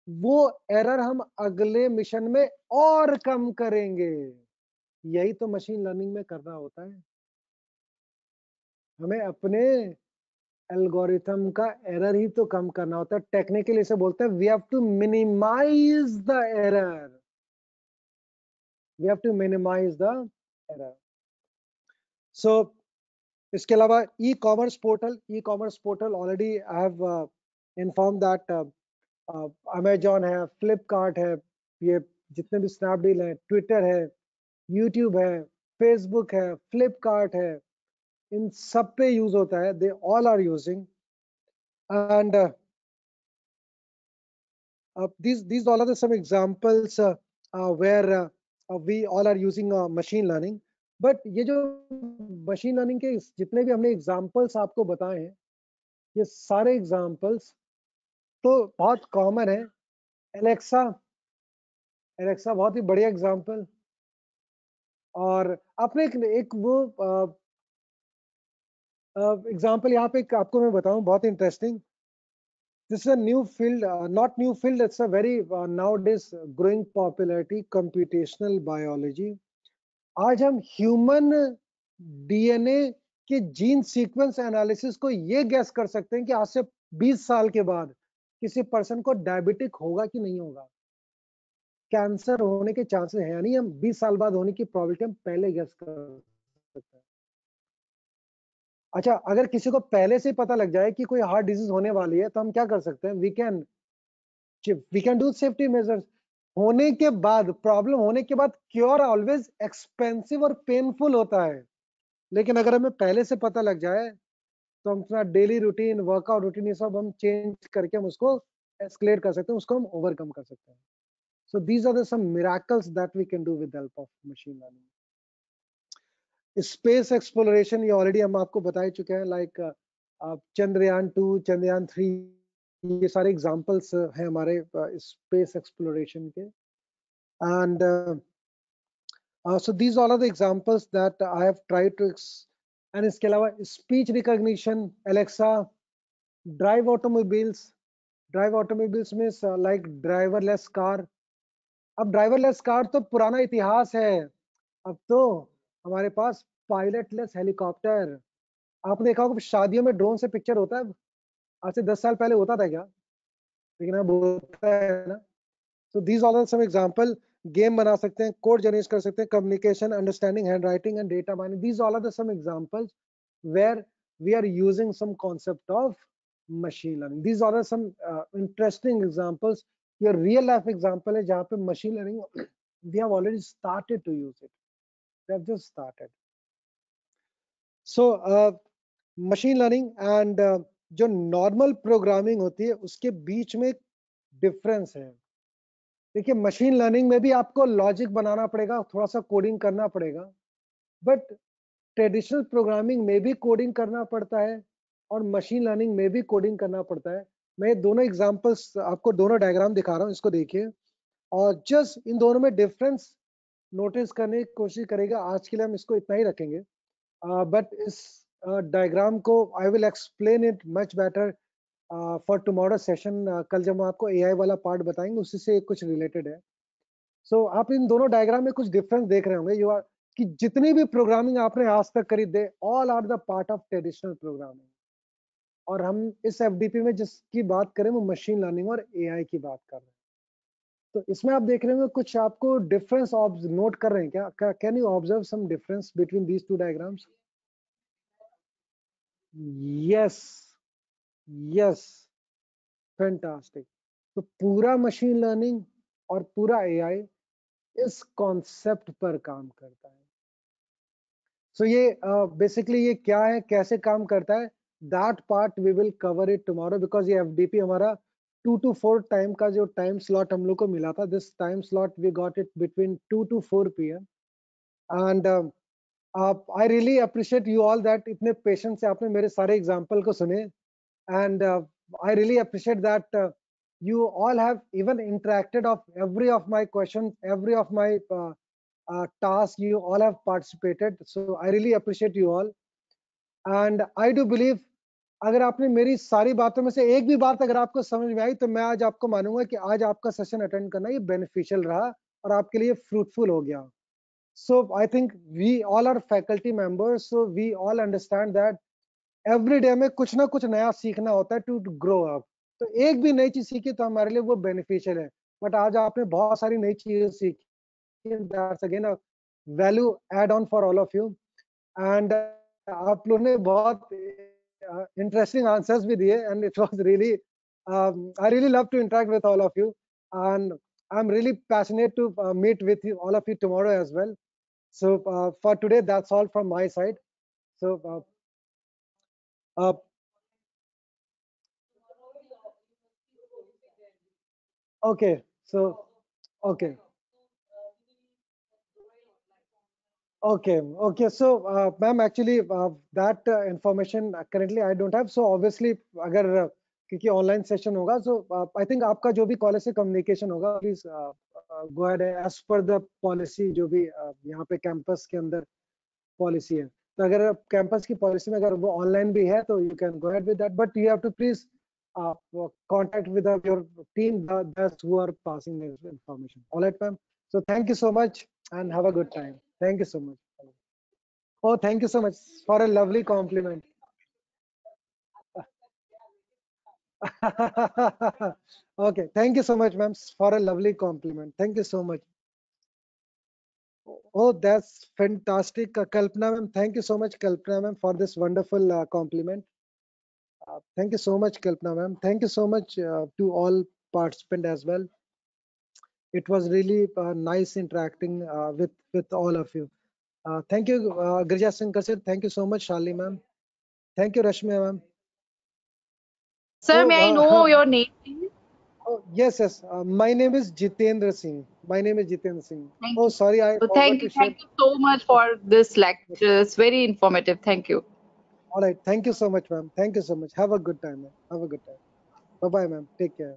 वो एरर हम अगले मिशन में और कम करेंगे। यही तो मशीन लर्निंग में करना होता है। हमें अपने एल्गोरिथम का एरर ही तो कम करना होता है। टेक्निकली इसे बोलते हैं we have to minimise the error, we have to minimise the error. So इसके अलावा e commerce portal already I have inform that Amazon है, फ्लिपकार्ट है, ये जितने भी स्नैपडील है, ट्विटर है, यूट्यूब है, फेसबुक है, फ्लिपकार्ट है, इन सब पे यूज होता है। They all are using, and these all are the some examples where we all are using machine learning. But ये जो मशीन लर्निंग के जितने भी हमने एग्जांपल्स आपको बताए हैं, ये सारे एग्जांपल्स तो बहुत कॉमन है। एलेक्सा, एलेक्सा बहुत ही बढ़िया एग्जांपल। और आपने एक वो एग्जांपल यहाँ पे आपको मैं बताऊं, बहुत interesting. This is a new field, not new field, it's a very nowadays growing popularity, computational biology. आज हम ह्यूमन डीएनए के जीन सीक्वेंस एनालिसिस को ये गैस कर सकते हैं कि आज से 20 साल के बाद किसी पर्सन को डायबिटिक होगा कि नहीं होगा, कैंसर होने के चांसेस है या नहीं, हम 20 साल बाद होने की प्रोबेबिलिटी हम पहले गैस कर सकते हैं। अच्छा, अगर किसी को पहले से ही पता लग जाए कि कोई हार्ट डिजीज होने वाली है, तो हम क्या कर सकते हैं, we can we can do safety measures. होने के बाद, प्रॉब्लम होने के बाद क्योर ऑलवेज एक्सपेंसिव और पेनफुल होता है, लेकिन अगर हमें पहले से पता लग जाए तो हम अपना डेली रूटीन, वर्कआउट रूटीन, ये सब हम चेंज करके हम उसको एस्केलेट कर सकते हैं, उसको हम ओवरकम कर सकते हैं। So these are the some miracles that we can do with help of machine learning. Space exploration, ये ऑलरेडी हम आपको बता ही चुके हैं, लाइक चंद्रयान 2, चंद्रयान 3, ये सारे एग्जांपल्स हैं हमारे स्पेस एक्सप्लोरेशन के। And so these all are the examples that I have tried to and इसके अलावा speech recognition, Alexa, drive automobiles. Drive automobiles में लाइक ड्राइवरलेस कार। अब ड्राइवरलेस कार तो पुराना इतिहास है, अब तो हमारे पास पायलटलेस हेलीकॉप्टर। आपने देखा होगा शादियों में ड्रोन से पिक्चर होता है, आज से 10 साल पहले होता था क्या? लेकिन अब होता है ना। So these all are some example. Game बना सकते हैं, कोड जनरेट कर सकते हैं, communication, understanding, hand writing and data mining. These all are the some examples where we are using some concept of machine learning. These all are some interesting examples. Your real life example है जहाँ पे machine learning we have already started to use it. We have just started. So machine learning and जो normal programming होती है उसके बीच में डिफरेंस है। देखिए मशीन लर्निंग में भी आपको लॉजिक बनाना पड़ेगा, थोड़ा सा कोडिंग करना पड़ेगा, बट ट्रेडिशनल प्रोग्रामिंग में भी कोडिंग करना पड़ता है और मशीन लर्निंग में भी कोडिंग करना पड़ता है। मैं दोनों एग्जांपल्स आपको, दोनों डायग्राम दिखा रहा हूँ, इसको देखिए और जस्ट इन दोनों में डिफरेंस नोटिस करने की कोशिश करेगा। आज के लिए हम इसको इतना ही रखेंगे, बट इस डायग्राम को I will explain it much better for tomorrow session. कल जब हम आपको एआई वाला पार्ट बताएंगे उसी से कुछ रिलेटेड है। सो आप इन दोनों डायग्राम में कुछ डिफरेंस देख रहे होंगे। यू आर कि जितनी भी प्रोग्रामिंग आपने आज तक करी, they all are the part of traditional programming, और हम इस एफडीपी में जिसकी बात करें वो मशीन लर्निंग और एआई की बात कर रहे हैं। तो इसमें आप देख रहे होंगे कुछ आपको डिफरेंस नोट कर रहे हैं क्या? Can you observe some difference between these two diagrams? Yes, yes, fantastic. तो पूरा मशीन लर्निंग और पूरा एआई इस कॉन्सेप्ट पर काम करता है। सो ये बेसिकली ये क्या है, कैसे काम करता है, that part we will cover it tomorrow, because ये एफडीपी हमारा 2 to 4 टाइम का जो टाइम स्लॉट हम लोग को मिला था, this time slot we got it between 2 to 4 PM। And I really appreciate you all that इतने पेशेंस से आपने मेरे सारे एग्जाम्पल को सुने। and I really appreciate that you all have even interacted of every of my questions, every of my tasks. You all have participated, so I really appreciate you all, and I do believe अगर आपने मेरी सारी बातों में से एक भी बात अगर आपको समझ में आई तो मैं आज आपको मानूंगा कि आज आपका सेशन अटेंड करना ये बेनिफिशियल रहा और आपके लिए फ्रूटफुल हो गया। So I think we all are faculty members, so we all understand that every day में कुछ ना कुछ नया सीखना होता है टू ग्रो अप। तो एक भी नई चीज सीखी तो हमारे लिए वो बेनिफिशियल है। बट आज आपने बहुत सारी नई चीजें सीखी, that's again a value add on for all of you. And आप लोगों ने बहुत इंटरेस्टिंग आंसर्स भी दिए and it was really I really love to interact with all of you and I am really passionate to meet with you all of you tomorrow as well. So for today, that's all from my side. So uh, okay, so okay, okay. So ma'am, actually that information currently I don't have. So obviously अगर क्योंकि ऑनलाइन सेशन होगा, so I think आपका जो भी कॉलेज से कम्युनिकेशन होगा, please go ahead as per the policy जो भी यहाँ पे कैंपस के अंदर पॉलिसी है। तो अगर कैंपस की पॉलिसी में अगर वो ऑनलाइन भी है तो you can go ahead with that, but you have to please contact with your team that's who are passing this information. All right, ma'am. So thank you so much and have a good time. Thank you so much. Oh, thank you so much for a lovely compliment. Okay, thank you so much, ma'am, for a lovely compliment. Thank you so much. Oh, that's fantastic, Kalpana ma'am. Thank you so much, Kalpana ma'am, for this wonderful compliment. Thank you so much, Kalpana ma'am. Thank you so much to all participant as well. It was really nice interacting with all of you. Thank you, Girija Shankar sir. Thank you so much, Shalini ma'am. Thank you, Rashmi ma'am. Sir, So, may I know your name, please? oh, yes, yes. My name is Jitendra Singh. My name is Jitendra Singh. Thank Oh, you. sorry, I forgot to share. Thank you so much for this lecture. It's very informative. Thank you. All right. Thank you so much, ma'am. Thank you so much. Have a good time, ma'am. Have a good time. Bye-bye, ma'am. Take care.